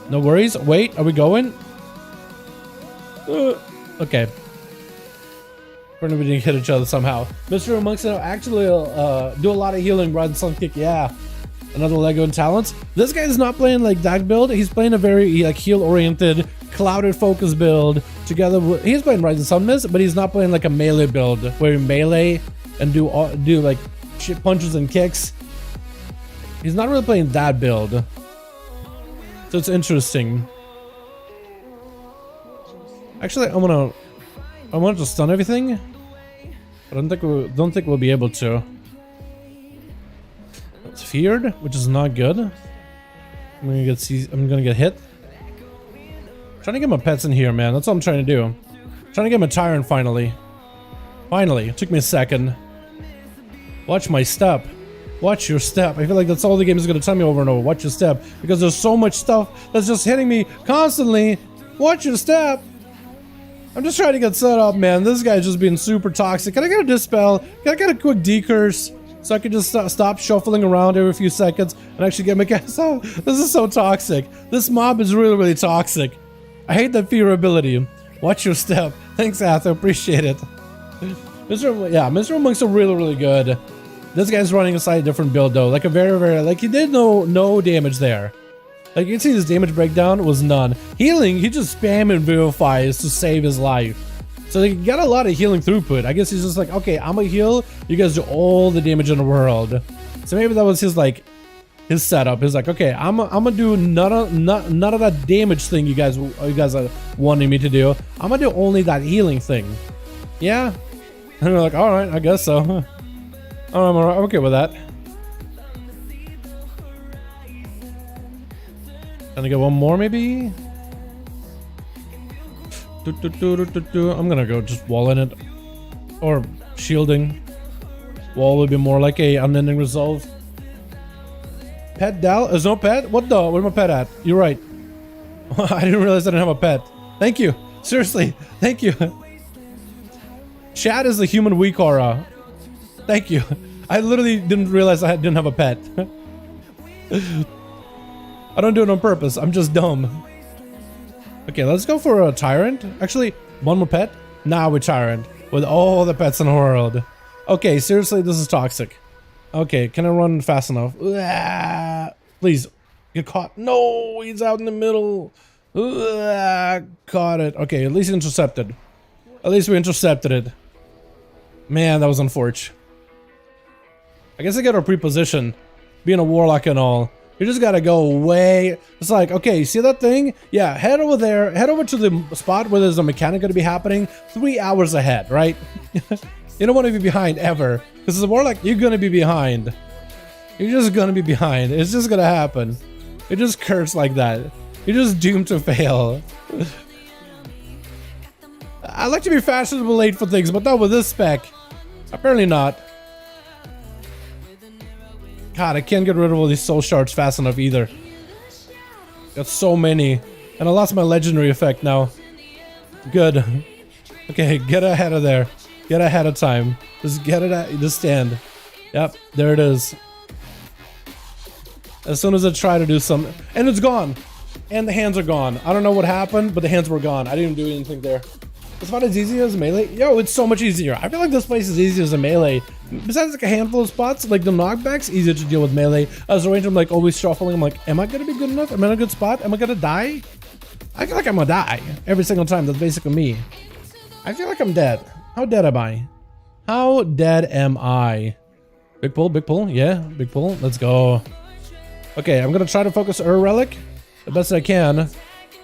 No worries. Wait, are we going? Okay. We're gonna be hit each other somehow. Mr. ONYXIA actually do a lot of healing rather than some kick. Yeah. Another Lego and talents. This guy is not playing like that build. He's playing a very like heal-oriented, clouded focus build. Together with, he's playing Rise of Sun Mist, but he's not playing like a melee build where you melee and do like shit punches and kicks. He's not really playing that build. So it's interesting. Actually, I want to stun everything, but I don't think we'll be able to. It's feared, which is not good. I'm gonna get hit. Trying to get my pets in here, man. That's what I'm trying to do. Trying to get my Tyrant finally. Finally, it took me a second. Watch my step. Watch your step. I feel like that's all the game is gonna tell me over and over. Watch your step. Because there's so much stuff that's just hitting me constantly. Watch your step. I'm just trying to get set up, man. This guy's just being super toxic. Can I get a dispel? Can I get a quick decurse? So I can just stop shuffling around every few seconds and actually get my gas out. This is so toxic. This mob is really, really toxic. I hate that fear ability. Watch your step. Thanks, Atho. Appreciate it. Mr. Monks are really, really good. This guy's running a slightly different build though. Like a very, like he did no damage there. Like you can see his damage breakdown was none. Healing, he just spamming Vivifies to save his life. So he got a lot of healing throughput. I guess he's just like, okay, I'm gonna heal. You guys do all the damage in the world. So maybe that was his like his setup. He's like, okay, I'm gonna do none of that damage thing you guys are wanting me to do. I'm gonna do only that healing thing. Yeah. And we're like, all right, I guess so. I'm okay with that. Can I get one more maybe? I'm gonna go just wall in it. Or shielding. Wall would be more like a unending resolve. Pet Dal? There's no pet? What the? Where's my pet at? You're right. I didn't realize I didn't have a pet. Thank you. Seriously. Thank you. Chad is the human weak aura. Thank you. I literally didn't realize I didn't have a pet. I don't do it on purpose. I'm just dumb. Okay, let's go for a Tyrant. Actually, one more pet. Now we're Tyrant. With all the pets in the world. Okay, seriously, this is toxic. Okay, can I run fast enough? Please, get caught. No, he's out in the middle. Caught it. Okay, at least intercepted. At least we intercepted it. Man, that was unfortunate. I guess I got a pre-position. Being a warlock and all. You just gotta go way. It's like, okay, see that thing? Yeah, head over there. Head over to the spot where there's a mechanic gonna be happening 3 hours ahead, right? You don't want to be behind ever. Because as a warlock, you're gonna be behind. You're just gonna be behind. It's just gonna happen. You're just cursed like that. You're just doomed to fail. I like to be fashionable late for things, but not with this spec. Apparently not. God, I can't get rid of all these soul shards fast enough either. Got so many. And I lost my legendary effect now. Good. Okay, get ahead of there. Get ahead of time. Just get it at, just stand. Yep, there it is. As soon as I try to do something, and it's gone. And the hands are gone. I don't know what happened, but the hands were gone. I didn't do anything there. It's not as easy as melee. Yo, it's so much easier. I feel like this place is easier as a melee. Besides like a handful of spots, like the knockbacks, easier to deal with melee. As a range, I'm like always shuffling. I'm like, am I gonna be good enough? Am I in a good spot? Am I gonna die? I feel like I'm gonna die every single time. That's basically me. I feel like I'm dead. How dead am I? How dead am I? Big pull, big pull. Yeah, big pull. Let's go. Okay, I'm gonna try to focus Relic the best I can.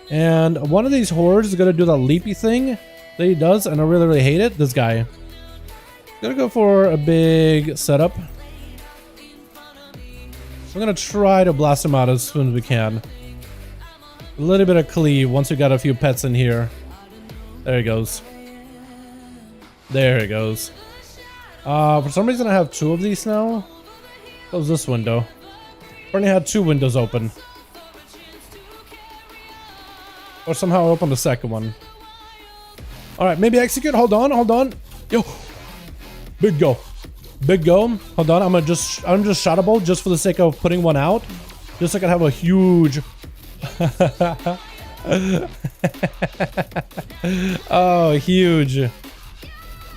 And one of these hordes is gonna do that leapy thing that he does, and I really, really hate it. This guy. Gonna go for a big setup. We're gonna try to blast him out as soon as we can. A little bit of cleave once we got a few pets in here. There he goes. There he goes. For some reason I have two of these now. Close this window. Only had two windows open. Or somehow open the second one. Alright, maybe execute. Hold on, hold on. Yo. Big go. Big go. Hold on, I'm just shottable just for the sake of putting one out. Just so I can have a huge oh, huge.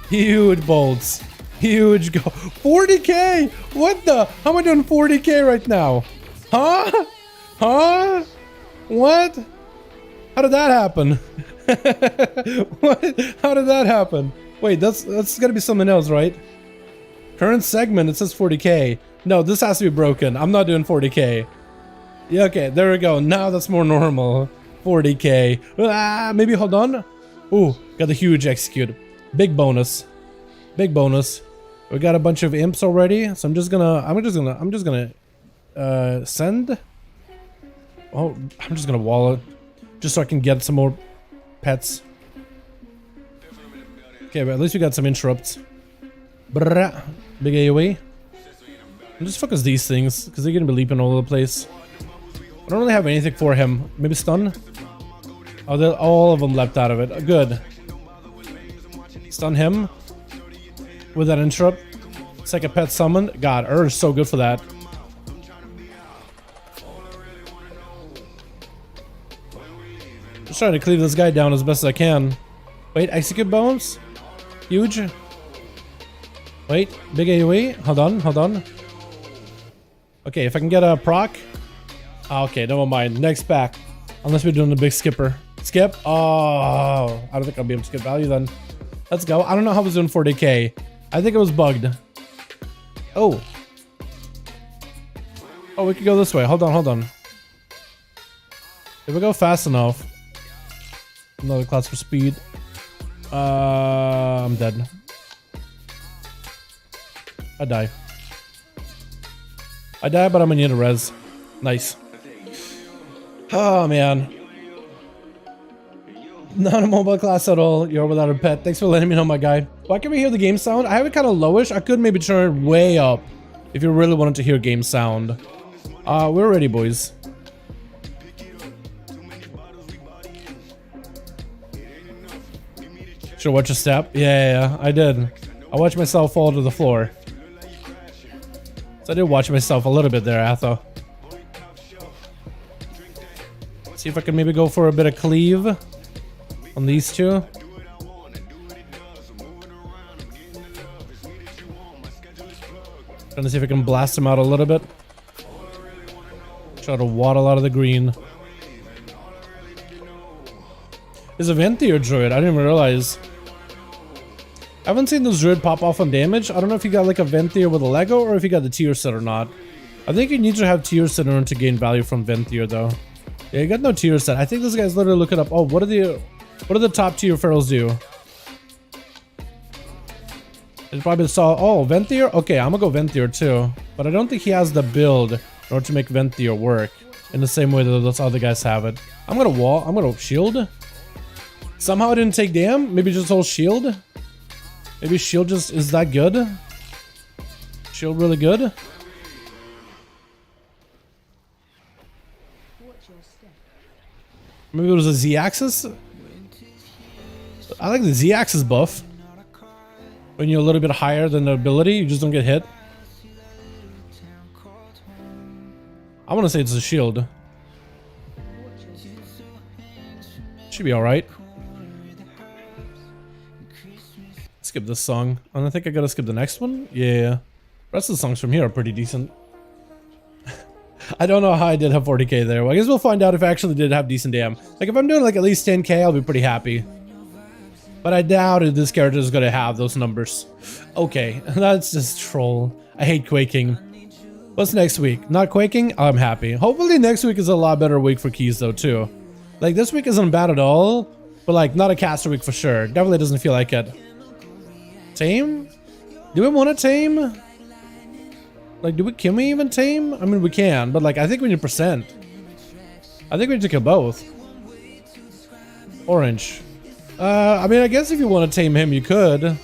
Huge bolts. Huge go. 40k! What the? How am I doing 40k right now? Huh? Huh? What? How did that happen? What? How did that happen? Wait, that's gotta be something else, right? Current segment, it says 40k. No, this has to be broken. I'm not doing 40k. Yeah, okay, there we go. Now that's more normal. 40k. Ah, maybe hold on. Ooh, got the huge execute. Big bonus. Big bonus. We got a bunch of imps already, so I'm just gonna send. Oh, I'm just gonna wall it, just so I can get some more pets. Okay, but at least we got some interrupts. Brrrah. Big AoE. And just focus these things, because they're gonna be leaping all over the place. I don't really have anything for him. Maybe stun? Oh, all of them leapt out of it. Good. Stun him. With that interrupt. Second pet summon. God, Urge is so good for that. Just trying to cleave this guy down as best as I can. Wait, execute bombs? Huge. Wait, big AoE. Hold on, hold on. Okay, if I can get a proc. Okay, never mind. Next pack. Unless we're doing the big skipper. Skip? Oh, I don't think I'll be able to skip value then. Let's go. I don't know how I was doing 40k. I think it was bugged. Oh. Oh, we could go this way. Hold on, hold on. If we go fast enough. Another class for speed. I'm dead. I die. I die, but I'm gonna need a res. Nice. Oh, man. Not a mobile class at all. You're without a pet. Thanks for letting me know, my guy. Why can we hear the game sound? I have it kind of lowish. I could maybe turn it way up if you really wanted to hear game sound. We're ready, boys. Should watch a step? Yeah, I did. I watched myself fall to the floor. So I did watch myself a little bit there, Atho. See if I can maybe go for a bit of cleave on these two. Trying to see if I can blast them out a little bit. Try to waddle out of the green. Is a Venthyr druid? I didn't even realize. I haven't seen this druid pop off on damage. I don't know if you got like a Venthyr with a Lego or if you got the tier set or not. I think you need to have tier set in order to gain value from Venthyr though. Yeah, you got no tier set. I think this guy's literally looking up. Oh, what do the top tier ferals do? It probably saw. Oh, Venthyr? Okay, I'm gonna go Venthyr too. But I don't think he has the build in order to make Venthyr work in the same way that those other guys have it. I'm gonna shield. Somehow I didn't take damn. Maybe just hold shield. Maybe shield just is that good. Shield really good. Maybe it was a Z-axis. I like the Z-axis buff. When you're a little bit higher than the ability, you just don't get hit. I want to say it's a shield. Should be alright. Skip this song. And I think I gotta skip the next one. Yeah. The rest of the songs from here are pretty decent. I don't know how I did have 40k there. Well, I guess we'll find out if I actually did have decent damn. Like if I'm doing like at least 10k, I'll be pretty happy. But I doubt if this character is gonna have those numbers. Okay, that's just troll. I hate quaking. What's next week? Not quaking? I'm happy. Hopefully next week is a lot better week for keys though too. Like this week isn't bad at all, but like not a caster week for sure. Definitely doesn't feel like it. Tame? Do we want to tame? Like, can we even tame? I mean, we can, but like, I think we need percent. I think we need to kill both. Orange. I mean, I guess if you want to tame him, you could. I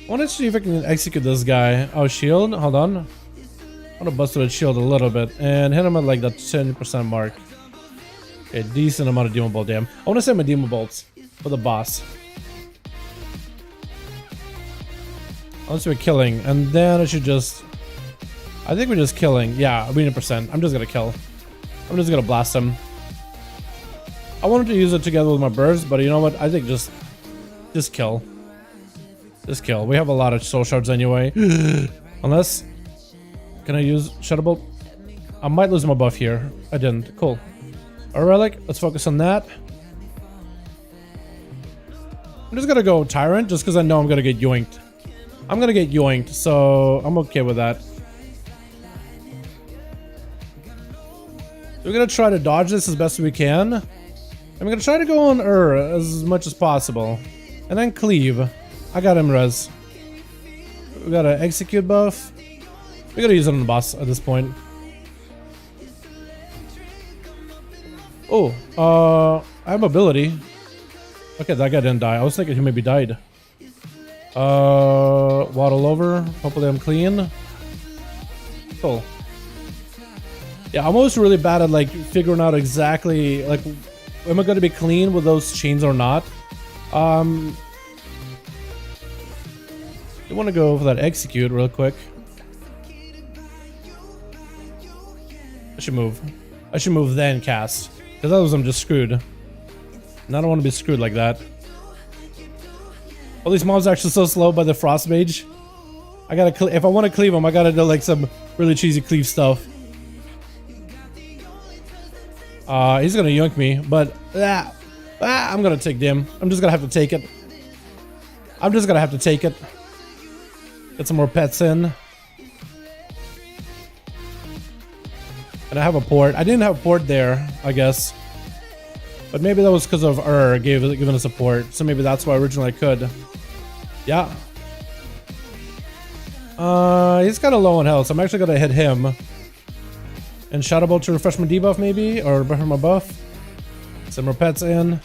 want to see if I can execute this guy. Oh, shield? Hold on. I want to bust with shield a little bit and hit him at like that 10% mark. Okay, decent amount of demon bolt damn. I want to send my demon bolts for the boss. Unless we're killing, and then I should just... I think we're just killing. Yeah, we need percent. I'm just gonna kill. I'm just gonna blast him. I wanted to use it together with my birds, but you know what? I think just kill. Just kill. We have a lot of soul shards anyway. Unless... Can I use Shadow Bolt? I might lose my buff here. I didn't. Cool. A relic. Let's focus on that. I'm just gonna go Tyrant, just because I know I'm gonna get yoinked. I'm gonna get yoinked, so I'm okay with that. We're gonna try to dodge this as best as we can. And we're gonna try to go on as much as possible. And then cleave. I got him res. We got an execute buff. We gotta use it on the boss at this point. Oh, I have ability. Okay, that guy didn't die. I was thinking he maybe died. Waddle over. Hopefully I'm clean. Cool. Yeah, I'm always really bad at like figuring out exactly like, am I going to be clean with those chains or not? You want to go for that execute real quick. I should move. I should move then cast. Because otherwise I'm just screwed. And I don't want to be screwed like that. All these mobs are actually so slow by the frost mage. I gotta if I want to cleave them, I gotta do like some really cheesy cleave stuff. He's gonna yoink me, but I'm gonna take dim. I'm just gonna have to take it. I'm just gonna have to take it. Get some more pets in. And I have a port. I didn't have a port there, I guess. But maybe that was because of giving us a port. So maybe that's why originally I could. Yeah. He's kind of low on health, so I'm actually gonna hit him. And Shadow Bolt to refresh my debuff maybe, or buffer my buff. Some more pets in.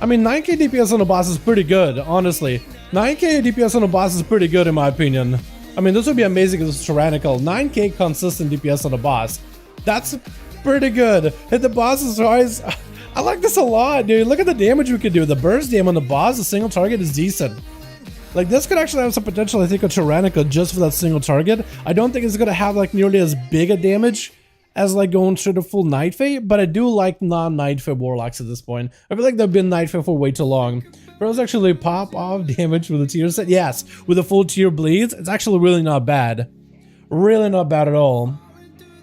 I mean, 9k DPS on the boss is pretty good, honestly. 9k DPS on the boss is pretty good in my opinion. I mean, this would be amazing if it's tyrannical. 9k consistent DPS on the boss. That's pretty good. Hit the boss's eyes. I like this a lot, dude. Look at the damage we could do. The burst damage on the boss, the single target is decent. Like, this could actually have some potential, I think, of tyrannical just for that single target. I don't think it's gonna have like nearly as big a damage as like going through the full Night Fae, but I do like non-Night Fae warlocks at this point. I feel like they've been Night Fae for way too long. Bros actually pop off damage with a tier set. Yes, with a full tier bleeds, it's actually really not bad. Really not bad at all.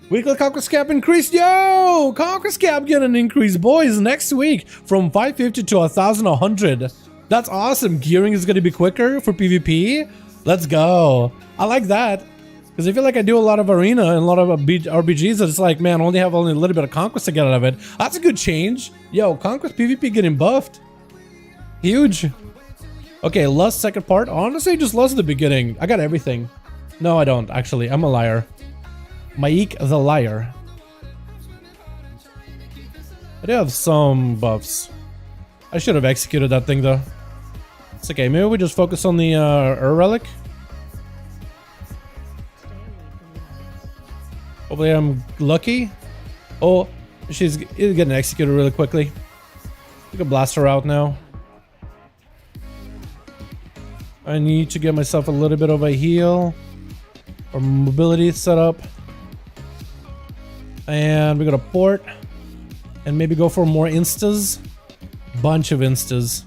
Weekly Conquest Cap increased. Yo! Conquest Cap getting an increase, boys, next week from 550 to 1,100. That's awesome. Gearing is going to be quicker for PvP. Let's go. I like that. Because I feel like I do a lot of arena and a lot of RPGs, and it's like, man, I only have a little bit of Conquest to get out of it. That's a good change. Yo, Conquest PvP getting buffed. Huge. Okay, last second part. Honestly, just lost the beginning. I got everything. No, I don't, actually. I'm a liar. Maik the liar. I do have some buffs. I should have executed that thing, though. It's okay. Maybe we just focus on the relic. Hopefully I'm lucky. Oh, she's getting executed really quickly. We can blast her out now. I need to get myself a little bit of a heal or mobility set up. And we're gonna port and maybe go for more instas. Bunch of instas.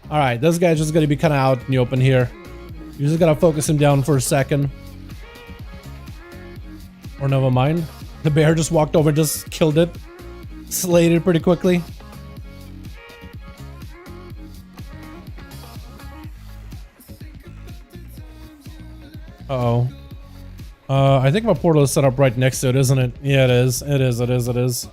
Alright, this guy's just gonna be kind of out in the open here. You just gotta focus him down for a second. Or never mind. The bear just walked over and just killed it. Slayed it pretty quickly. Uh-oh. I think my portal is set up right next to it, isn't it? Yeah, it is. It is.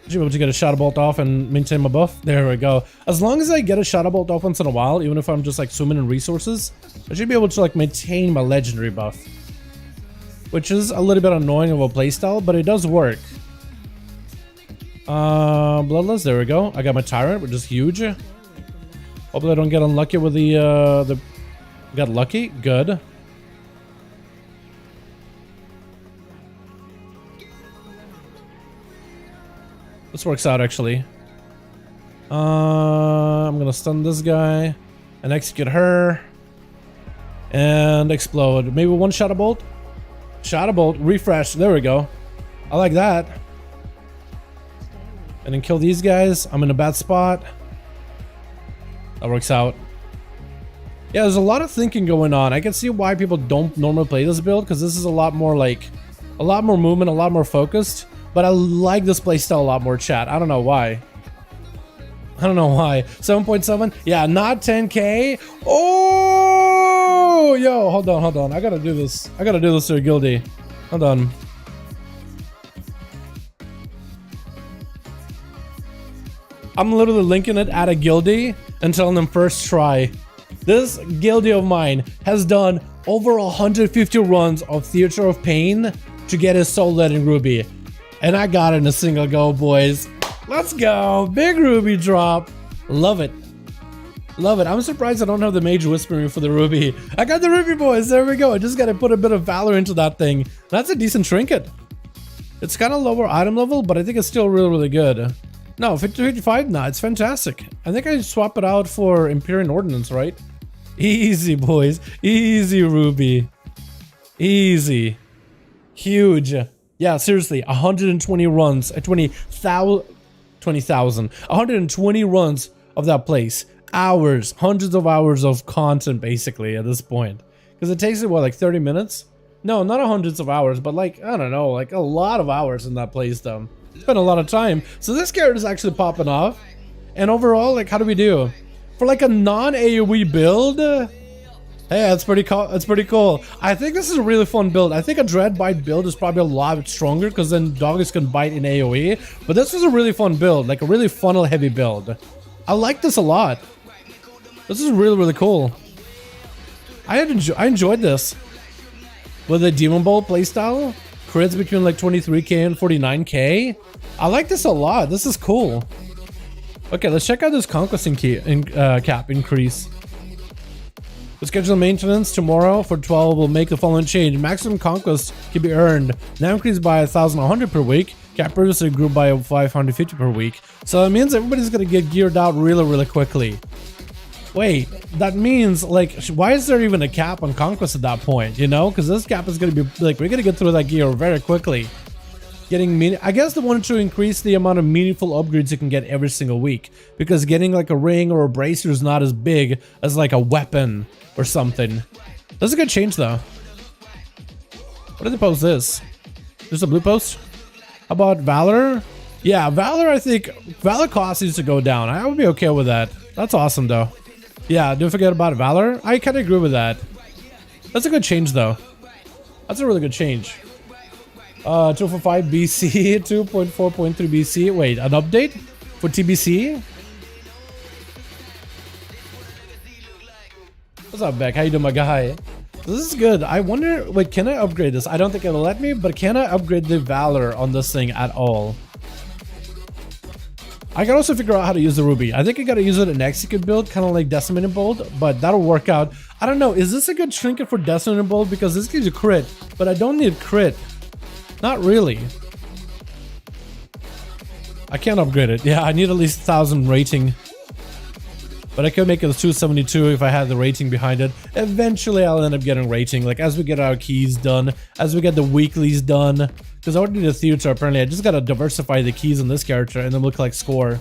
Should be able to get a Shadow Bolt off and maintain my buff. There we go. As long as I get a Shadow Bolt off once in a while, even if I'm just like swimming in resources, I should be able to like maintain my legendary buff. Which is a little bit annoying of a playstyle, but it does work. Bloodless, there we go. I got my Tyrant, which is huge. Hopefully I don't get unlucky with the got lucky? Good. This works out actually. I'm gonna stun this guy and execute her and explode. Maybe one Shadow Bolt. Shadow Bolt, refresh. There we go. I like that. And then kill these guys. I'm in a bad spot. That works out. Yeah, there's a lot of thinking going on. I can see why people don't normally play this build, because this is a lot more like, a lot more movement, a lot more focused. But I like this playstyle a lot more, chat. I don't know why. I don't know why. 7.7? Yeah, not 10k. Oh, yo, hold on. I gotta do this. I gotta do this to a guildie. Hold on. I'm literally linking it at a guildie and telling them first try. This guildie of mine has done over 150 runs of Theater of Pain to get his soul letting ruby. And I got it in a single go, boys. Let's go. Big ruby drop. Love it. Love it. I'm surprised I don't have the Mage Whispering for the Ruby. I got the Ruby, boys. There we go. I just got to put a bit of Valor into that thing. That's a decent trinket. It's kind of lower item level, but I think it's still really, really good. No, 50-55? Nah, it's fantastic. I think I swap it out for Empyrean Ordnance, right? Easy, boys. Easy, Ruby. Easy. Huge. Yeah, seriously. 120 runs. 20,000. 120 runs of that place. Hours. Hundreds of hours of content, basically, at this point. Because it takes, what, like 30 minutes? No, not hundreds of hours, but like, I don't know, like a lot of hours in that place, though. Spent a lot of time. So this character is actually popping off. And overall, like, how do we do? For like a non-AoE build, hey, that's pretty cool. That's pretty cool. I think this is a really fun build. I think a Dreadbite build is probably a lot stronger because then doggies can bite in AoE. But this is a really fun build, like a really funnel-heavy build. I like this a lot. This is really, really cool. I enjoyed this. With the Demon Bolt playstyle, crits between like 23k and 49k. I like this a lot. This is cool. Okay, let's check out this conquesting cap increase. The schedule maintenance tomorrow for 12 will make the following change. Maximum conquest can be earned. Now increased by 1,100 per week. Cap previously grew by 550 per week. So that means everybody's gonna get geared out really, really quickly. Wait, that means, like, why is there even a cap on conquest at that point, you know? Because this cap is going to be, like, we're going to get through that gear very quickly. I guess they wanted to increase the amount of meaningful upgrades you can get every single week. Because getting, like, a ring or a bracer is not as big as, like, a weapon or something. That's a good change, though. What did they post this? There's a blue post? How about Valor? Yeah, Valor, I think, Valor cost needs to go down. I would be okay with that. That's awesome, though. Yeah, don't forget about Valor. I kind of agree with that. That's a good change, though. That's a really good change. 245 BC, 2.4.3 BC. Wait, an update for TBC? What's up, Beck? How you doing, my guy? This is good. I wonder, wait, can I upgrade this? I don't think it'll let me, but can I upgrade the Valor on this thing at all? I can also figure out how to use the Ruby. I think I gotta use it in Execute build, kind of like Decimating Bolt, but that'll work out. I don't know, is this a good trinket for Decimating Bolt? Because this gives you crit, but I don't need crit. Not really. I can't upgrade it. Yeah, I need at least 1,000 rating. But I could make it a 272 if I had the rating behind it. Eventually, I'll end up getting rating. Like, as we get our keys done, as we get the weeklies done. Because I already need a theater, apparently. I just gotta diversify the keys in this character and then we'll collect score.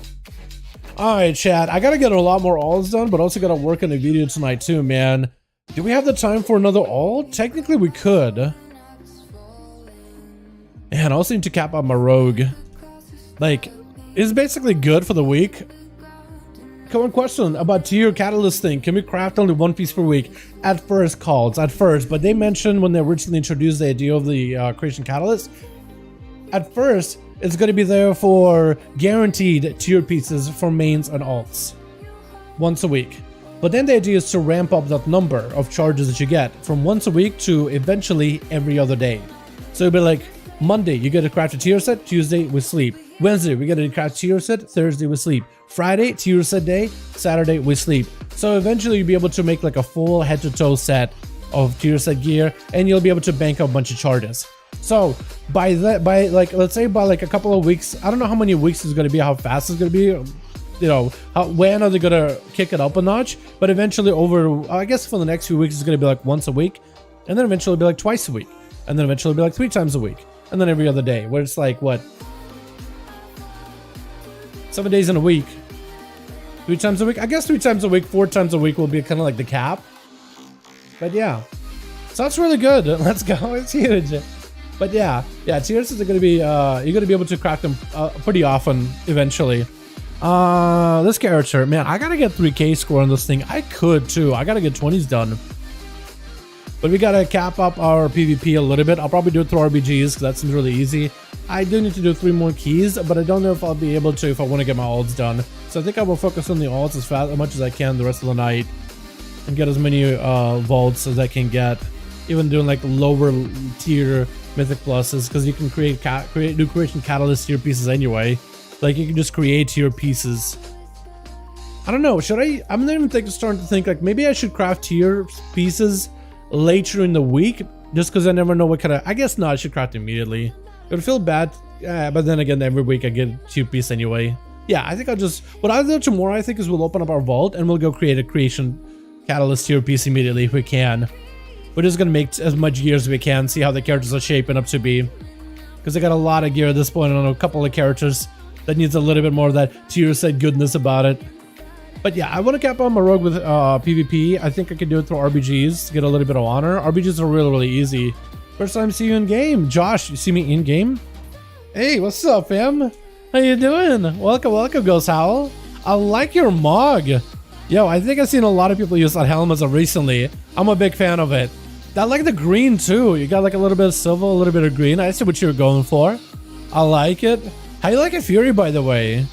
Alright, chat. I gotta get a lot more alts done, but also gotta work on a video tonight too, man. Do we have the time for another alt? Technically, we could. And I also need to cap out my rogue. Like, it's basically good for the week. Common question about tier catalyst thing. Can we craft only one piece per week? At first, calls. At first. But they mentioned when they originally introduced the idea of the creation catalyst, at first, it's going to be there for guaranteed tier pieces for mains and alts. Once a week. But then the idea is to ramp up that number of charges that you get from once a week to eventually every other day. So it'll be like, Monday, you get a craft a tier set. Tuesday, we sleep. Wednesday, we get a craft tier set. Thursday, we sleep. Friday, tier set day. Saturday, we sleep. So eventually you'll be able to make like a full head-to-toe set of tier set gear, and you'll be able to bank up a bunch of charges. So let's say by like a couple of weeks, I don't know how many weeks it's going to be, how fast it's going to be, you know, when are they going to kick it up a notch, but eventually over, I guess for the next few weeks, it's going to be like once a week, and then eventually it'll be like twice a week, and then eventually it'll be like 3 times a week, and then every other day, where it's like, what, 7 days in a week, 3 times a week? I guess 3 times a week, 4 times a week will be kind of like the cap, but yeah. So that's really good. Let's go. It's huge. But yeah, tiers are going to be, you're going to be able to crack them pretty often eventually. This character, man, I got to get 3k score on this thing. I could too. I got to get 20s done. But we got to cap up our PvP a little bit. I'll probably do it through RBGs because that seems really easy. I do need to do 3 more keys, but I don't know if I'll be able to if I want to get my ults done. So I think I will focus on the ults as much as I can the rest of the night. And get as many vaults as I can get. Even doing like lower tier mythic pluses, because you can create new creation catalyst tier pieces anyway. Like you can just create tier pieces. I don't know, should I? I'm not even starting to think like maybe I should craft tier pieces later in the week, just because I never know what kind of. I guess not. I should craft immediately. It would feel bad, but then again, every week I get tier piece anyway. Yeah, I think I'll just. What I'll do tomorrow, I think, is we'll open up our vault and we'll go create a creation catalyst tier piece immediately if we can. We're just gonna make as much gear as we can, see how the characters are shaping up to be, because I got a lot of gear at this point on a couple of characters that needs a little bit more of that tier set goodness about it. But yeah, I want to cap on my rogue with PvP. I think I can do it through RBGs to get a little bit of honor. RBGs are really, really easy. First time see you in game. Josh, you see me in game? Hey, what's up, fam? How you doing? Welcome, welcome, Ghost Howl. I like your mug. Yo, I think I've seen a lot of people use that helm as of recently. I'm a big fan of it. I like the green too. You got like a little bit of silver, a little bit of green. I see what you were going for. I like it. How you like it, Fury, by the way?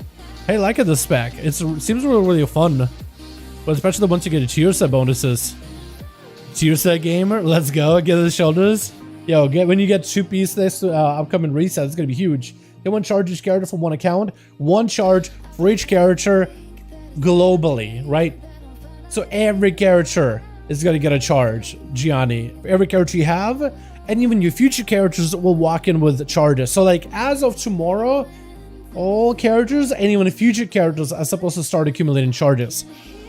Hey, like it, the spec. It seems really, really fun. But especially once you get a tier set bonuses. Tier set gamer, let's go. Get the shoulders. Yo, when you get 2 pieces this upcoming reset, it's gonna be huge. Get 1 charge each character from 1 account. 1 charge for each character globally, right? So every character is gonna get a charge, Gianni. For every character you have, and even your future characters will walk in with charges. So like as of tomorrow, all characters and even future characters are supposed to start accumulating charges.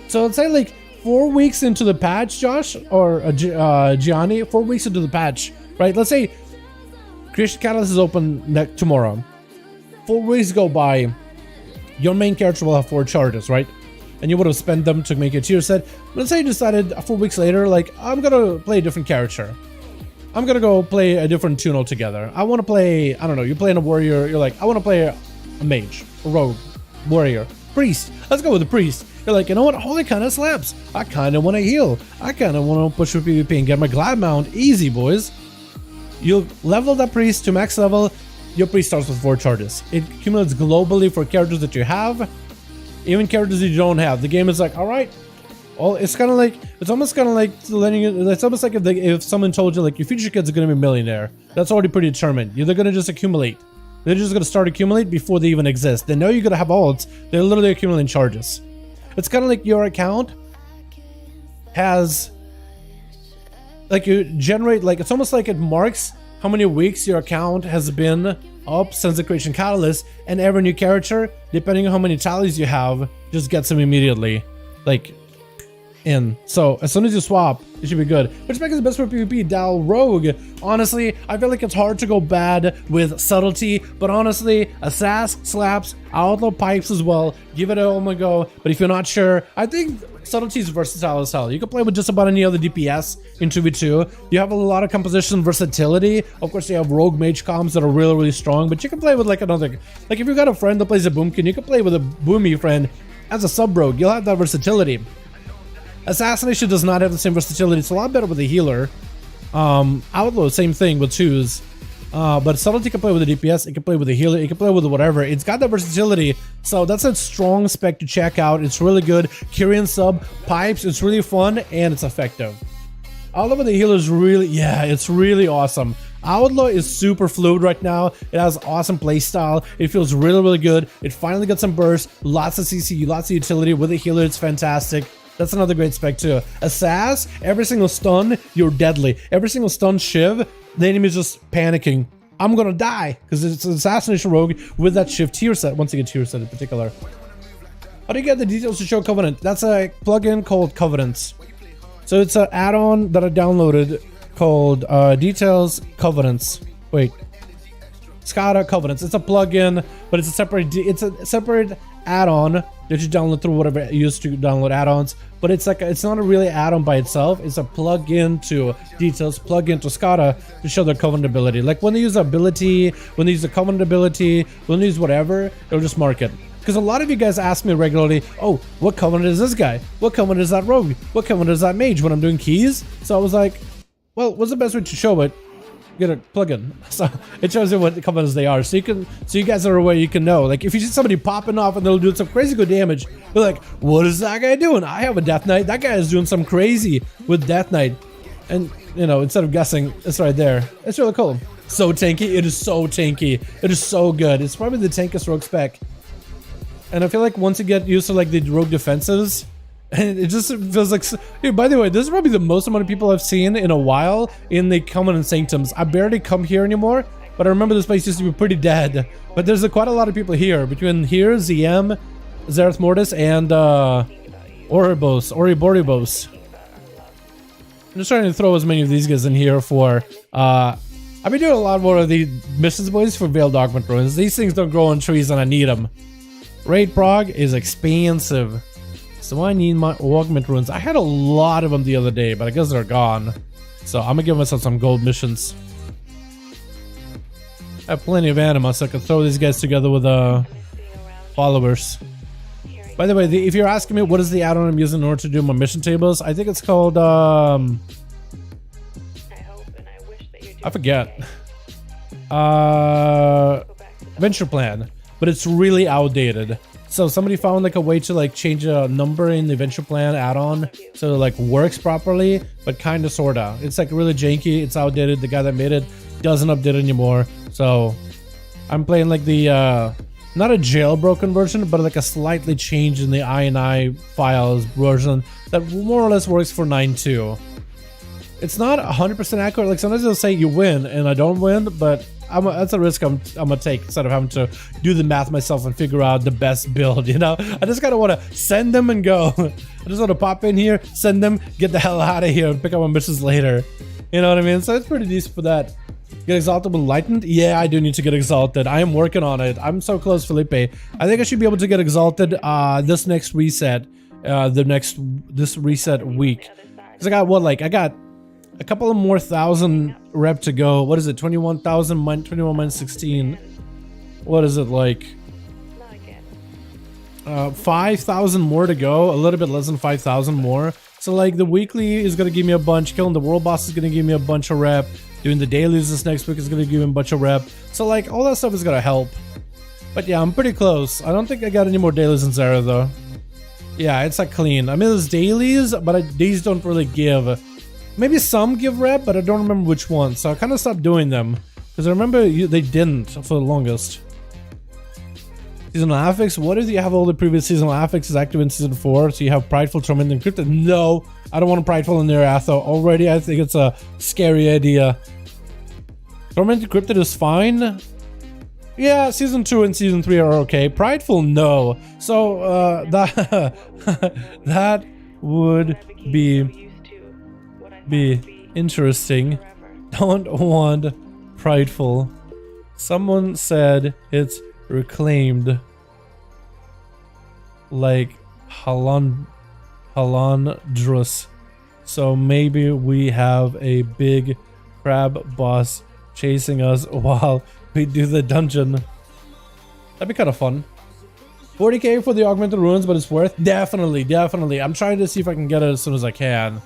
So let's say like 4 weeks into the patch, Josh, or Gianni, 4 weeks into the patch, right? Let's say Creation Catalyst is open tomorrow. 4 weeks go by, your main character will have 4 charges, right? And you would have spent them to make a tier set. Let's say you decided 4 weeks later, like, I'm gonna play a different character. I'm gonna go play a different tune altogether. I want to play, I don't know, you're playing a warrior, you're like, I want to play a mage, a rogue, warrior, priest. Let's go with the priest. You're like, you know what? Holy kind of slaps. I kind of want to heal. I kind of want to push with PvP and get my glad mount. Easy, boys. You'll level that priest to max level. Your priest starts with 4 charges. It accumulates globally for characters that you have, even characters you don't have. The game is like, all right. Well, it's kind of like, it's almost kind of like letting you, it's almost like if someone told you like your future kid's going to be a millionaire. That's already pretty determined. You're going to just accumulate. They're just going to start accumulate before they even exist. They know you're going to have ults. They're literally accumulating charges. It's kind of like your account has, like you generate, like it's almost like it marks how many weeks your account has been up since the Creation Catalyst, and every new character, depending on how many tallies you have, just gets them immediately. Like, in. So as soon as you swap, it should be good. Which spec is the best for PvP? Dal Rogue. Honestly, I feel like it's hard to go bad with subtlety, but honestly, Assassin slaps, Outlaw pipes as well. Give it a oh my go. But if you're not sure, I think subtlety is versatile as hell. You can play with just about any other DPS in 2v2. You have a lot of composition versatility. Of course, you have rogue mage comms that are really, really strong, but you can play with like another, like if you got a friend that plays a boomkin, you can play with a boomy friend as a sub rogue. You'll have that versatility. Assassination does not have the same versatility. It's a lot better with a healer. Outlaw, same thing with 2s. But subtlety can play with the DPS, it can play with the healer, it can play with whatever. It's got that versatility, so that's a strong spec to check out. It's really good. Kyrian sub, pipes, it's really fun, and it's effective. Outlaw with the healer is really, yeah, it's really awesome. Outlaw is super fluid right now. It has awesome playstyle. It feels really, really good. It finally got some burst, lots of CC, lots of utility. With the healer, it's fantastic. That's another great spec too. Assass, every single stun, you're deadly. Every single stun shiv, the enemy is just panicking. I'm gonna die, because it's an assassination rogue with that shiv tier set, once you get tier set in particular. How do you get the details to show Covenant? That's a plugin called Covenants. So it's an add-on that I downloaded called Details Covenants. Wait. SATA Covenants. It's a plugin, but it's a separate add-on that you download through whatever you use to download add-ons. But it's like it's not a really add-on by itself. It's a plug-in to Details, plug-in to SATA to show their Covenant ability. Like when they use ability, when they use the Covenant ability, when they use whatever, it'll just mark it. Because a lot of you guys ask me regularly, oh, what Covenant is this guy? What Covenant is that rogue? What Covenant is that mage when I'm doing keys? So I was like, well, what's the best way to show it? Get a plugin, so it shows you what covenants they are, so you guys are aware, you can know. Like if you see somebody popping off and they'll do some crazy good damage, you're like, what is that guy doing? I have a Death Knight. That guy is doing some crazy with Death Knight, and you know, instead of guessing, it's right there. It's really cool. So tanky. It is so tanky. It is so good. It's probably the tankiest rogue spec. And I feel like once you get used to like the rogue defenses, and it just feels like... Hey, by the way, this is probably the most amount of people I've seen in a while in the Common and Sanctums. I barely come here anymore, but I remember this place used to be pretty dead. But there's quite a lot of people here. Between here, ZM, Zerath Mortis, and Ouroboros. I'm just trying to throw as many of these guys in here for... I've been doing a lot more of the missions, boys, for Veiled Augment Ruins. These things don't grow on trees and I need them. Raid prog is expensive. So I need my augment runes. I had a lot of them the other day, but I guess they're gone. So I'm gonna give myself some gold missions. I have plenty of anima, so I can throw these guys together with followers. By the way, if you're asking me what is the add-on I'm using in order to do my mission tables, I think it's called I forget. Venture Plan, but it's really outdated. So somebody found like a way to like change a number in the Venture Plan add-on so it like works properly, but kind of sorta. It's like really janky, it's outdated. The guy that made it doesn't update it anymore. So I'm playing like the not a jailbroken version, but like a slightly changed in the INI files version that more or less works for 9.2. It's not 100% accurate. Like sometimes they'll say you win and I don't win, but that's a risk I'm gonna take instead of having to do the math myself and figure out the best build, you know? I just kind of want to send them and go. I just want to pop in here, send them, get the hell out of here and pick up my missions later. You know what I mean? So it's pretty decent for that. Get exalted with enlightened? Yeah, I do need to get exalted. I am working on it. I'm so close, Felipe. I think I should be able to get exalted this next reset, this reset week. Because I got what, like I got a couple of more thousand rep to go. What is it? 21,000 21 minus 16. What is it like? 5,000 more to go. A little bit less than 5,000 more. So like the weekly is gonna give me a bunch. Killing the world boss is gonna give me a bunch of rep. Doing the dailies this next week is gonna give me a bunch of rep. So like all that stuff is gonna help. But yeah, I'm pretty close. I don't think I got any more dailies in Zera though. Yeah, it's like clean. I mean, there's dailies, but these don't really give. Maybe some give rep, but I don't remember which one. So I kind of stopped doing them because I remember they didn't for the longest. Seasonal affix. What if you have all the previous seasonal affixes active in season 4? So you have Prideful, Tormented, Encrypted. No, I don't want a Prideful in there, Atho. Already, I think it's a scary idea. Tormented, Encrypted is fine. Yeah, season 2 and season 3 are okay. Prideful, no. So that would be interesting. Don't want Prideful. Someone said it's reclaimed like Halandrus. So maybe we have a big crab boss chasing us while we do the dungeon. That'd be kind of fun. 40k for the augmented ruins, but it's worth. Definitely. I'm trying to see if I can get it as soon as I can.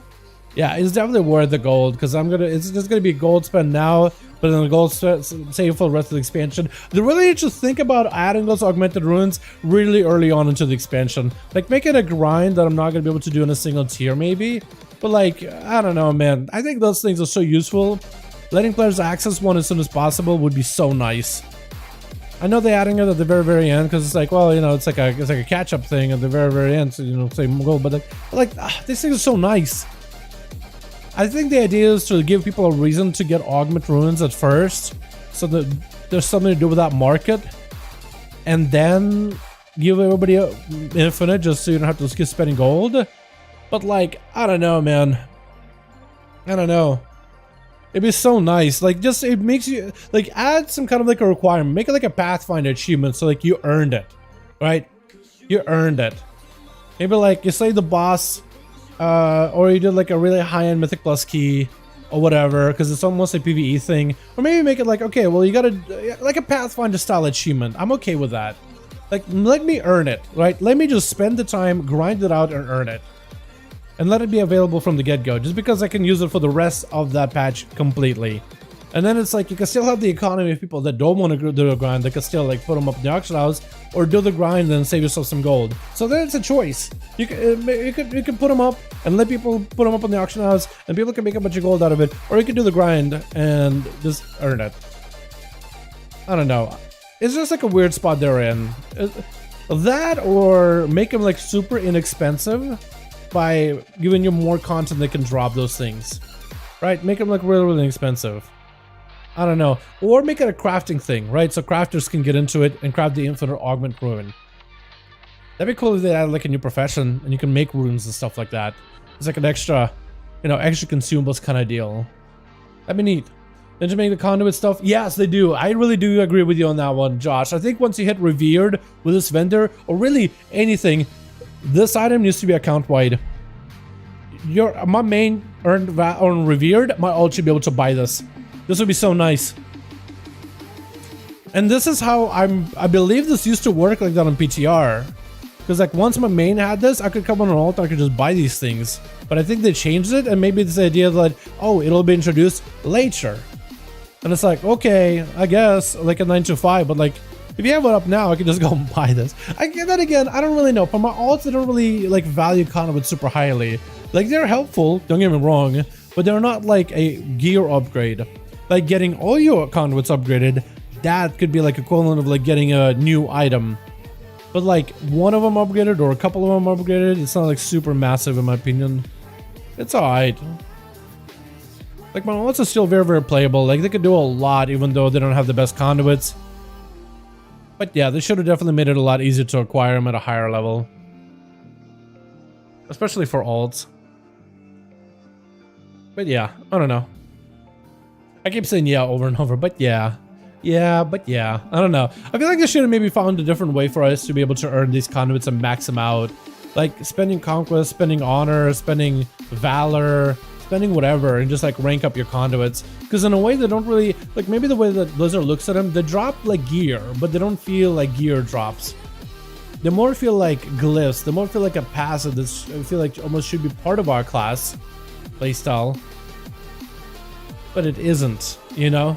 Yeah, it's definitely worth the gold because it's just gonna be gold spend now, but then the gold save for the rest of the expansion. They really need to think about adding those augmented ruins really early on into the expansion. Like make it a grind that I'm not gonna be able to do in a single tier maybe. But like, I don't know, man. I think those things are so useful. Letting players access one as soon as possible would be so nice. I know they're adding it at the very end because it's like, well, you know, it's like a catch-up thing at the very end, so you know, same goal. But these things are so nice. I think the idea is to give people a reason to get augment ruins at first, so that there's something to do with that market, and then give everybody infinite just so you don't have to keep spending gold. But like, I don't know, man. I don't know. It'd be so nice. Like, just it makes you like add some kind of like a requirement. Make it like a Pathfinder achievement, so like you earned it, right? You earned it. Maybe like you slay the boss. Or you did like a really high-end Mythic Plus key or whatever, because it's almost a PvE thing. Or maybe make it like, okay, well, you gotta like a Pathfinder style achievement. I'm okay with that. Like, let me earn it, right? Let me just spend the time, grind it out, and earn it. And let it be available from the get-go, just because I can use it for the rest of that patch completely. And then it's like, you can still have the economy of people that don't want to do the grind. They can still like put them up in the auction house, or do the grind and save yourself some gold. So then it's a choice. You can put them up and let people put them up in the auction house, and people can make a bunch of gold out of it. Or you can do the grind and just earn it. I don't know. It's just like a weird spot they're in. That, or make them like super inexpensive by giving you more content that can drop those things, right? Make them like really inexpensive. I don't know. Or make it a crafting thing, right? So crafters can get into it and craft the infinite augment ruin. That'd be cool if they add like a new profession and you can make runes and stuff like that. It's like an extra, you know, extra consumables kind of deal. That'd be neat. Then to make the conduit stuff, yes, they do. I really do agree with you on that one, Josh. I think once you hit revered with this vendor, or really anything, this item needs to be account wide. My main earned on revered, my alt should be able to buy this. This would be so nice. And this is how I believe this used to work like that on PTR. Because like once my main had this, I could come on an alt, I could just buy these things. But I think they changed it, and maybe it's the idea that, oh, it'll be introduced later. And it's like, okay, I guess like a 9 to 5, but like if you have it up now, I can just go and buy this. Then again, I don't really know. For my alts, I don't really like value conduits super highly. Like they're helpful, don't get me wrong, but they're not like a gear upgrade. Like getting all your conduits upgraded, that could be like equivalent of like getting a new item. But like one of them upgraded or a couple of them upgraded, it's not like super massive in my opinion. It's alright. Like my alts are still very playable. Like they could do a lot even though they don't have the best conduits. But yeah, they should have definitely made it a lot easier to acquire them at a higher level. Especially for alts. But yeah, I don't know. I keep saying yeah over and over, but yeah. Yeah, but yeah, I don't know. I feel like they should have maybe found a different way for us to be able to earn these conduits and max them out. Like spending conquest, spending honor, spending valor, spending whatever, and just like rank up your conduits. Because in a way they don't really, like maybe the way that Blizzard looks at them, they drop like gear, but they don't feel like gear drops. They more feel like glyphs, they more feel like a passive that I feel like almost should be part of our class playstyle. But it isn't, you know?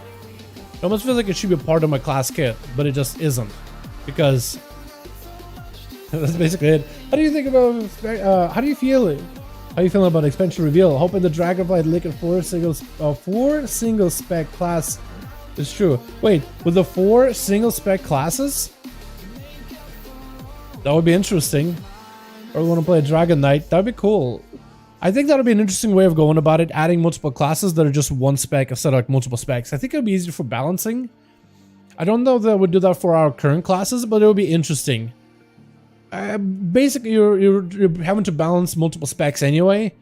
It almost feels like it should be part of my class kit, but it just isn't. Because that's basically it. How do you think about, how do you feel? How are you feeling about expansion reveal? Hoping the Dragonflight Liquid 4 single spec class is true. Wait, with the 4 single spec classes? That would be interesting. Or want to play a Dragon Knight? That would be cool. I think that would be an interesting way of going about it, adding multiple classes that are just one spec instead of like multiple specs. I think it would be easier for balancing. I don't know if that would do that for our current classes, but it would be interesting. Basically, you're having to balance multiple specs anyway,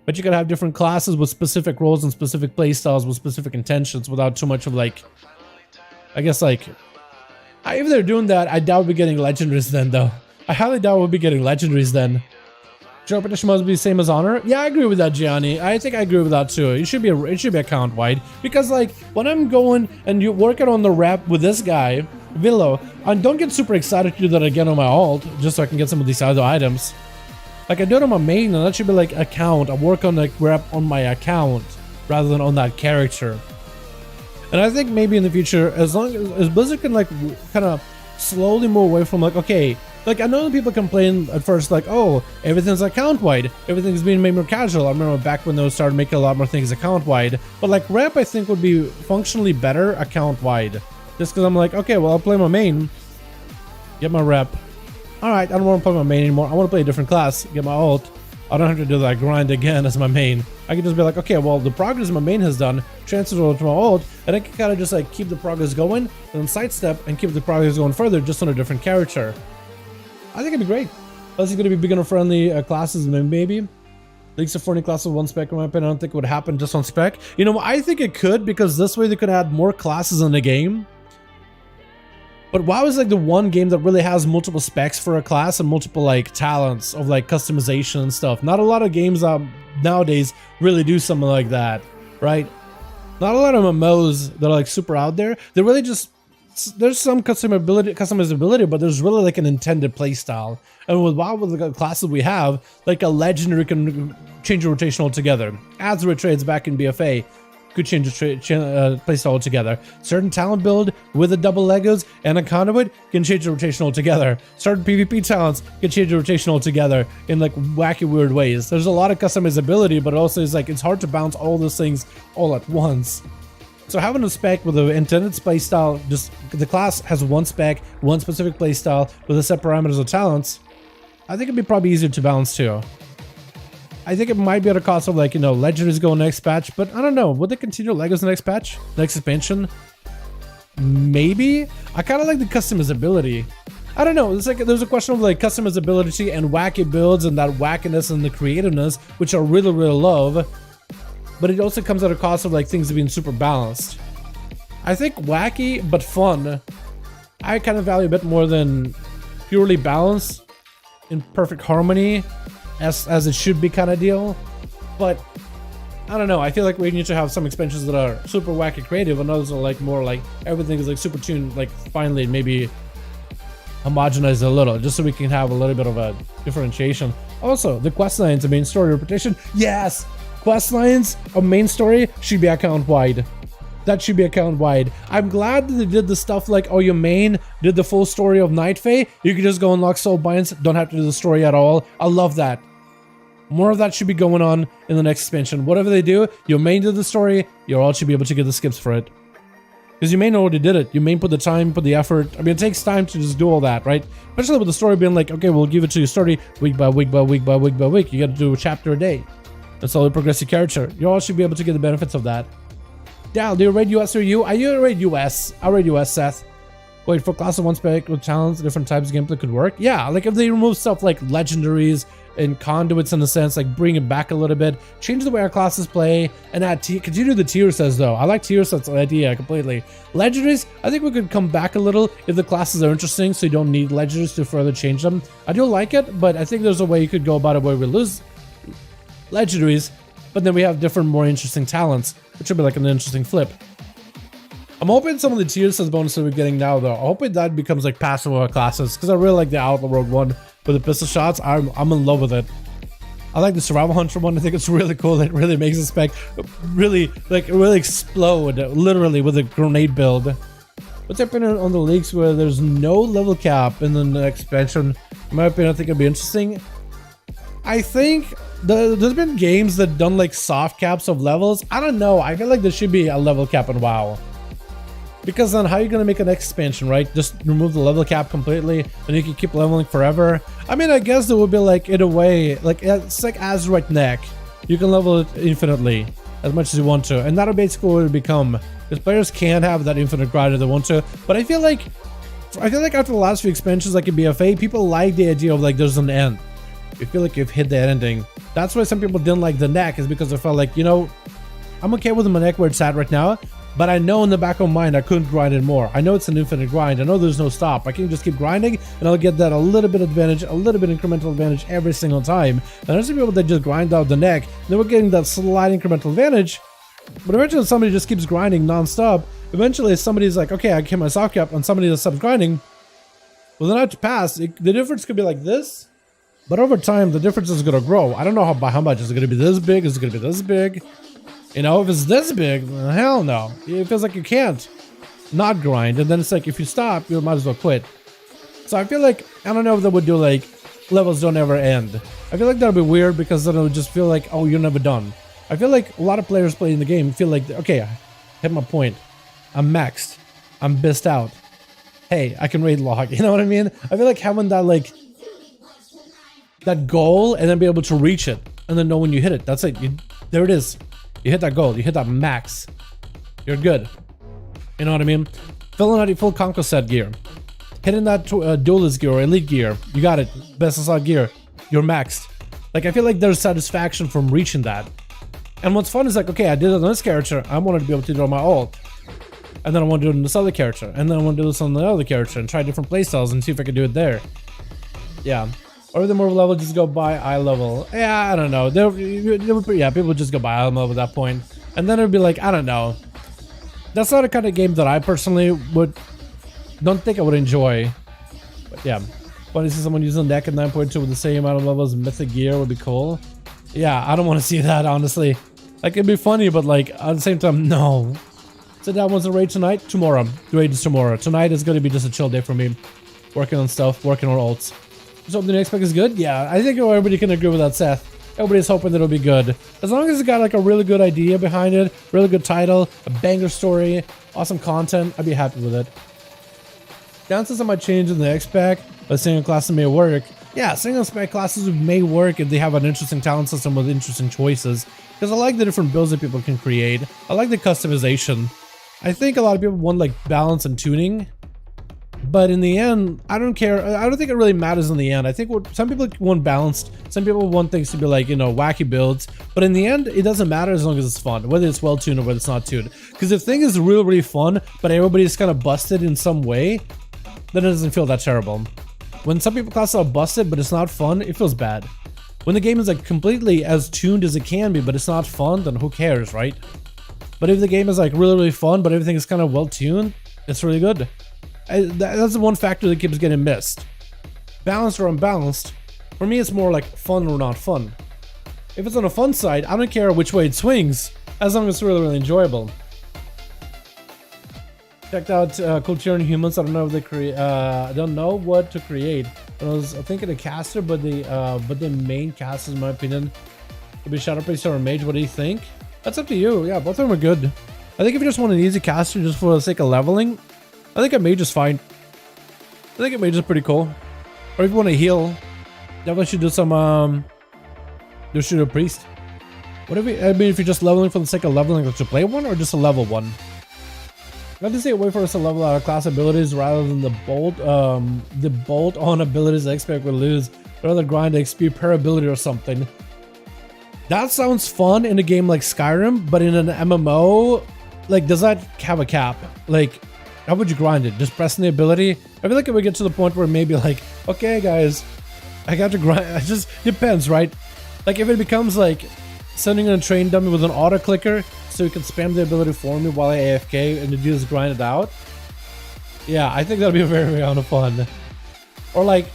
but you could have different classes with specific roles and specific playstyles with specific intentions without too much of like, I guess like, if they're doing that, I doubt we'll be getting legendaries then though. I highly doubt we'll be getting legendaries then. Joe petition must be the same as honor. Yeah, I agree with that, Gianni. I think I agree with that too. It should be account wide, because like when I'm going and you're working on the rep with this guy, Villo, and don't get super excited to do that again on my alt just so I can get some of these other items. Like I do it on my main, and that should be like account. I work on like rep on my account rather than on that character. And I think maybe in the future, as long as Blizzard can like kind of slowly move away from like, okay, like I know that people complain at first like, oh, everything's account wide, everything's being made more casual. I remember back when those started making a lot more things account wide, but like rep I think would be functionally better account wide, just because I'm like, okay, well I'll play my main, get my rep. All right, I don't want to play my main anymore. I want to play a different class, get my ult. I don't have to do that grind again as my main. I can just be like, okay, well the progress my main has done transfers over to my ult, and I can kind of just like keep the progress going, and then sidestep and keep the progress going further just on a different character. I think it'd be great. Plus, it's going to be beginner-friendly classes, maybe. Leaks of 40 classes with one spec, in my opinion. I don't think it would happen just on spec. You know, I think it could, because this way they could add more classes in the game. But WoW is like the one game that really has multiple specs for a class and multiple like talents of like customization and stuff. Not a lot of games nowadays really do something like that, right? Not a lot of MMOs that are like super out there. They really just... There's some customizability, but there's really like an intended playstyle. And with WoW, with the classes we have, like a legendary can change your rotation altogether. Adds the trades back in BFA could change the playstyle altogether. Certain talent build with a double Legos and a conduit can change the rotation altogether. Certain PvP talents can change the rotation altogether in like wacky weird ways. There's a lot of customizability, but also it's like it's hard to bounce all those things all at once. So having a spec with the intended playstyle, just the class has one spec, one specific playstyle with the set parameters of talents, I think it'd be probably easier to balance too. I think it might be at a cost of like, you know, legendaries go next patch, but I don't know. Would they continue Legos next patch? Next expansion? Maybe? I kind of like the customizability. I don't know. It's like there's a question of like customizability and wacky builds and that wackiness and the creativeness, which I really, really love. But it also comes at a cost of like things being super balanced. I think wacky but fun, I kind of value a bit more than purely balanced in perfect harmony as it should be kind of deal. But I don't know, I feel like we need to have some expansions that are super wacky creative and others are like more like everything is like super tuned, like finally maybe homogenize a little, just so we can have a little bit of a differentiation. Also, the quest lines, the main story repetition, yes! Quest lines of main story should be account wide. That should be account wide. I'm glad that they did the stuff like, oh, your main did the full story of Night Fae. You can just go unlock soul binds, don't have to do the story at all. I love that. More of that should be going on in the next expansion. Whatever they do, your main did the story, you all should be able to get the skips for it. Because your main already did it. Your main put the time, put the effort. I mean, it takes time to just do all that, right? Especially with the story being like, okay, we'll give it to you story week by week by week by week by week. You got to do a chapter a day. That's all you progress your character. You all should be able to get the benefits of that. Dal, do you raid US or EU? I raid US. I raid US, Seth. Wait, for class of one spec with talents, different types of gameplay could work? Yeah, like if they remove stuff like legendaries and conduits in a sense, like bring it back a little bit, change the way our classes play, and add continue the tier sets though. I like tier sets idea completely. Legendaries, I think we could come back a little if the classes are interesting, so you don't need legendaries to further change them. I do like it, but I think there's a way you could go about it where we lose legendaries, but then we have different, more interesting talents, which would be like an interesting flip. I'm hoping some of the tier sets bonuses we're getting now though, I hope that becomes like passive over classes, because I really like the Outlaw Rogue one with the pistol shots. I'm in love with it. I like the Survival Hunter one. I think it's really cool. It really makes the spec really explode, literally, with a grenade build. What's your opinion on the leaks where there's no level cap in the expansion? In my opinion, I think it'd be interesting. I think there's been games that done like soft caps of levels. I don't know. I feel like there should be a level cap in WoW. Because then how are you going to make an expansion, right? Just remove the level cap completely and you can keep leveling forever. I mean, I guess there would be like, in a way, like it's like Azurite Neck. You can level it infinitely as much as you want to. And that'll basically what it would become. Because players can have that infinite grind if they want to. But I feel like after the last few expansions like in BFA, people like the idea of like there's an end. You feel like you've hit that ending. That's why some people didn't like the neck, is because they felt like, you know, I'm okay with the neck where it's at right now. But I know in the back of my mind I couldn't grind it more. I know it's an infinite grind. I know there's no stop. I can just keep grinding and I'll get that a little bit advantage, a little bit incremental advantage every single time. And there's some people that just grind out the neck. Then we're getting that slight incremental advantage. But eventually somebody just keeps grinding non-stop. Eventually somebody's like, okay, I hit my soft cap, and somebody that stops grinding. Well, then I have to pass. The difference could be like this. But over time, the difference is going to grow. I don't know by how much. Is it going to be this big? Is it going to be this big? You know, if it's this big, hell no. It feels like you can't not grind. And then it's like, if you stop, you might as well quit. So I feel like, I don't know if that would do like, levels don't ever end. I feel like that would be weird, because then it would just feel like, oh, you're never done. I feel like a lot of players playing the game feel like, okay, I hit my point. I'm maxed. I'm bissed out. Hey, I can raid log. You know what I mean? I feel like having that, like, that goal and then be able to reach it. And then know when you hit it. That's it. There it is. You hit that goal, you hit that max, you're good. You know what I mean? Filling out your full conquest set gear, hitting that duelist gear or elite gear, you got it. Best assault gear, you're maxed. Like, I feel like there's satisfaction from reaching that. And what's fun is like, okay, I did it on this character, I wanted to be able to do it on my ult. And then I want to do it on this other character, and then I want to do this on the other character and try different playstyles and see if I can do it there. Yeah. Or the more level just go by eye level. Yeah, I don't know. Yeah, people would just go by eye level at that point. And then it would be like, I don't know. That's not a kind of game that I personally don't think I would enjoy. But yeah. But to see someone using deck at 9.2 with the same amount of levels and mythic gear would be cool. Yeah, I don't want to see that, honestly. Like, it'd be funny, but like, at the same time, no. So that one's a raid tonight? Tomorrow. The raid is tomorrow. Tonight is going to be just a chill day for me. Working on stuff, working on ults. So the next pack is good? Yeah, I think everybody can agree with that, Seth. everybody's hoping that it'll be good. As long as it's got like a really good idea behind it, really good title, a banger story, awesome content, I'd be happy with it. Downsides I might change in the EXPAC, but single classes may work. Yeah, single spec classes may work if they have an interesting talent system with interesting choices. Because I like the different builds that people can create. I like the customization. I think a lot of people want like balance and tuning. But in the end, I don't care. I don't think it really matters in the end. I think some people want balanced. Some people want things to be like, you know, wacky builds. But in the end, it doesn't matter as long as it's fun. Whether it's well tuned or whether it's not tuned. Because if thing is really, really fun, but everybody's kind of busted in some way, then it doesn't feel that terrible. When some people classes are busted, but it's not fun, it feels bad. When the game is like completely as tuned as it can be, but it's not fun, then who cares, right? But if the game is like really, really fun, but everything is kind of well tuned, it's really good. That's the one factor that keeps getting missed. Balanced or unbalanced, for me it's more like fun or not fun. If it's on a fun side, I don't care which way it swings, as long as it's really, really enjoyable. Checked out Cultural Humans. I don't know if they create. I don't know what to create. I was thinking a caster, but the main caster, in my opinion, would be ShadowPriests or Mage. What do you think? That's up to you. Yeah, both of them are good. I think if you just want an easy caster, just for the sake of leveling, I think a Mage is fine. I think a Mage is pretty cool. Or if you want to heal, definitely should do some. Do shoot a priest. Whatever. I mean, if you're just leveling for the sake of leveling, like to play one or just a level one. I have to say, wait for us to level our class abilities rather than the bolt-on abilities I expect we'll lose. Rather grind XP per ability or something. That sounds fun in a game like Skyrim, but in an MMO, like, does that have a cap? Like, how would you grind it? Just pressing the ability? I feel like it would get to the point where maybe like, okay, guys, I got to grind. It just depends, right? Like, if it becomes like sending in a train dummy with an auto clicker, so you can spam the ability for me while I AFK and just grind it out. Yeah, I think that'll be very, very of fun. Or like,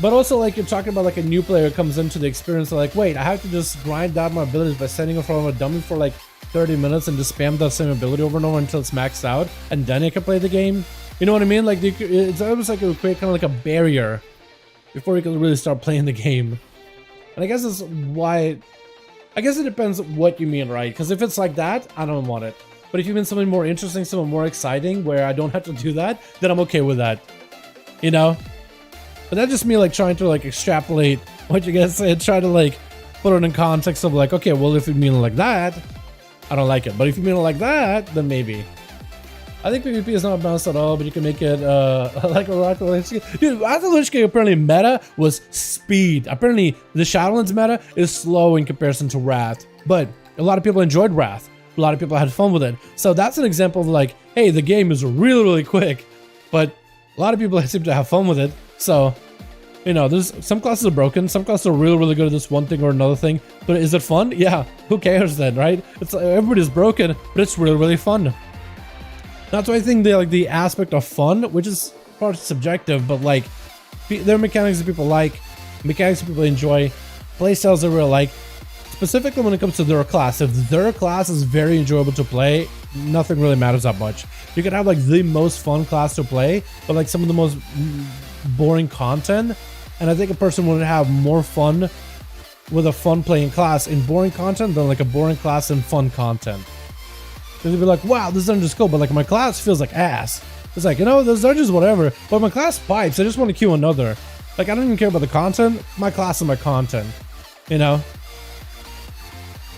but also like you're talking about like a new player comes into the experience like, wait, I have to just grind out my abilities by sending in front of a dummy for like 30 minutes and just spam that same ability over and over until it's maxed out, and then you can play the game. You know what I mean? Like it's almost like it would create kind of like a barrier before you can really start playing the game. And I guess that's why. I guess it depends what you mean, right? Because if it's like that, I don't want it. But if you mean something more interesting, something more exciting, where I don't have to do that, then I'm okay with that. You know? But that's just me like trying to like extrapolate what you guys say and try to like put it in context of like, okay, well, if you mean it like that, I don't like it. But if you mean it like that, then maybe. I think PvP is not balanced at all, but you can make it like a Rocket Lich. Dude, Rocket Lich apparently meta was speed. Apparently the Shadowlands meta is slow in comparison to Wrath, but a lot of people enjoyed Wrath. A lot of people had fun with it. So that's an example of like, hey, the game is really, really quick, but a lot of people seem to have fun with it. So, you know, there's some classes are broken. Some classes are really, really good at this one thing or another thing. But is it fun? Yeah. Who cares then, right? It's everybody's broken, but it's really, really fun. That's why I think the aspect of fun, which is part subjective, but like there are mechanics that people like, mechanics that people enjoy, playstyles they really like. Specifically when it comes to their class, if their class is very enjoyable to play, nothing really matters that much. You can have like the most fun class to play, but like some of the most boring content, and I think a person would have more fun with a fun playing class in boring content than like a boring class in fun content. They'd be like, wow, this dungeon is cool, but like my class feels like ass. It's like, you know, this dungeon's whatever, but my class pipes. I just want to queue another. Like, I don't even care about the content. My class is my content, you know?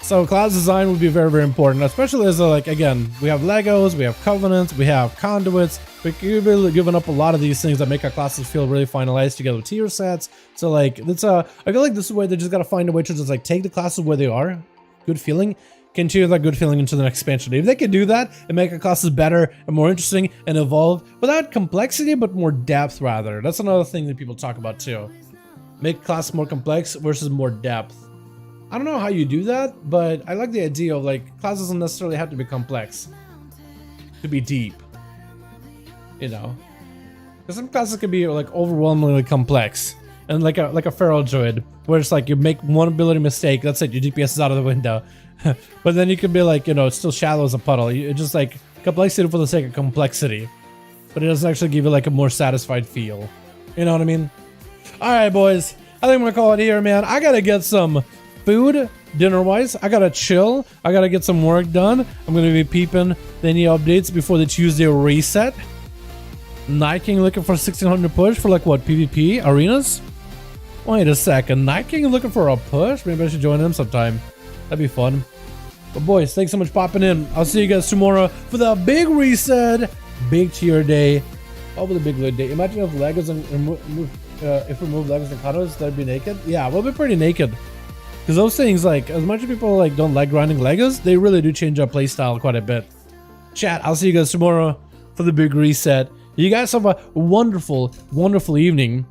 So class design would be very, very important, especially as like, again, we have Legos, we have covenants, we have conduits. We've really given up a lot of these things that make our classes feel really finalized together with tier sets. So like, it's I feel like this is where they just got to find a way to just like take the classes where they are. Good feeling. Continue that good feeling into the next expansion. If they can do that and make our classes better and more interesting and evolve without complexity but more depth rather. That's another thing that people talk about too. Make classes more complex versus more depth. I don't know how you do that, but I like the idea of like classes doesn't necessarily have to be complex to be deep. You know, because some classes can be like overwhelmingly complex and like a feral druid where it's like you make one ability mistake, that's it, your DPS is out of the window. But then you could be like, you know, it's still shallow as a puddle. It's just like complexity for the sake of complexity, but it doesn't actually give you like a more satisfied feel. You know what I mean? All right, boys. I think I'm gonna call it here, man. I gotta get some food, dinner-wise. I gotta chill. I gotta get some work done. I'm gonna be peeping the any updates before the Tuesday reset. Night King looking for 1600 push for like what, PvP arenas? Wait a second, Night King looking for a push? Maybe I should join him sometime. That'd be fun. But boys, thanks so much for popping in. I'll see you guys tomorrow for the big reset, big tier day. Probably the big loot day. Imagine if Legos and if we move Legos and Katos, they'd be naked. Yeah, we'll be pretty naked. Because those things, like, as much as people like don't like grinding Legos, they really do change our playstyle quite a bit. Chat, I'll see you guys tomorrow for the big reset. You guys have a wonderful, wonderful evening.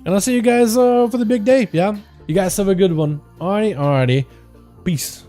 And I'll see you guys for the big day, yeah? You guys have a good one. Alrighty. Peace.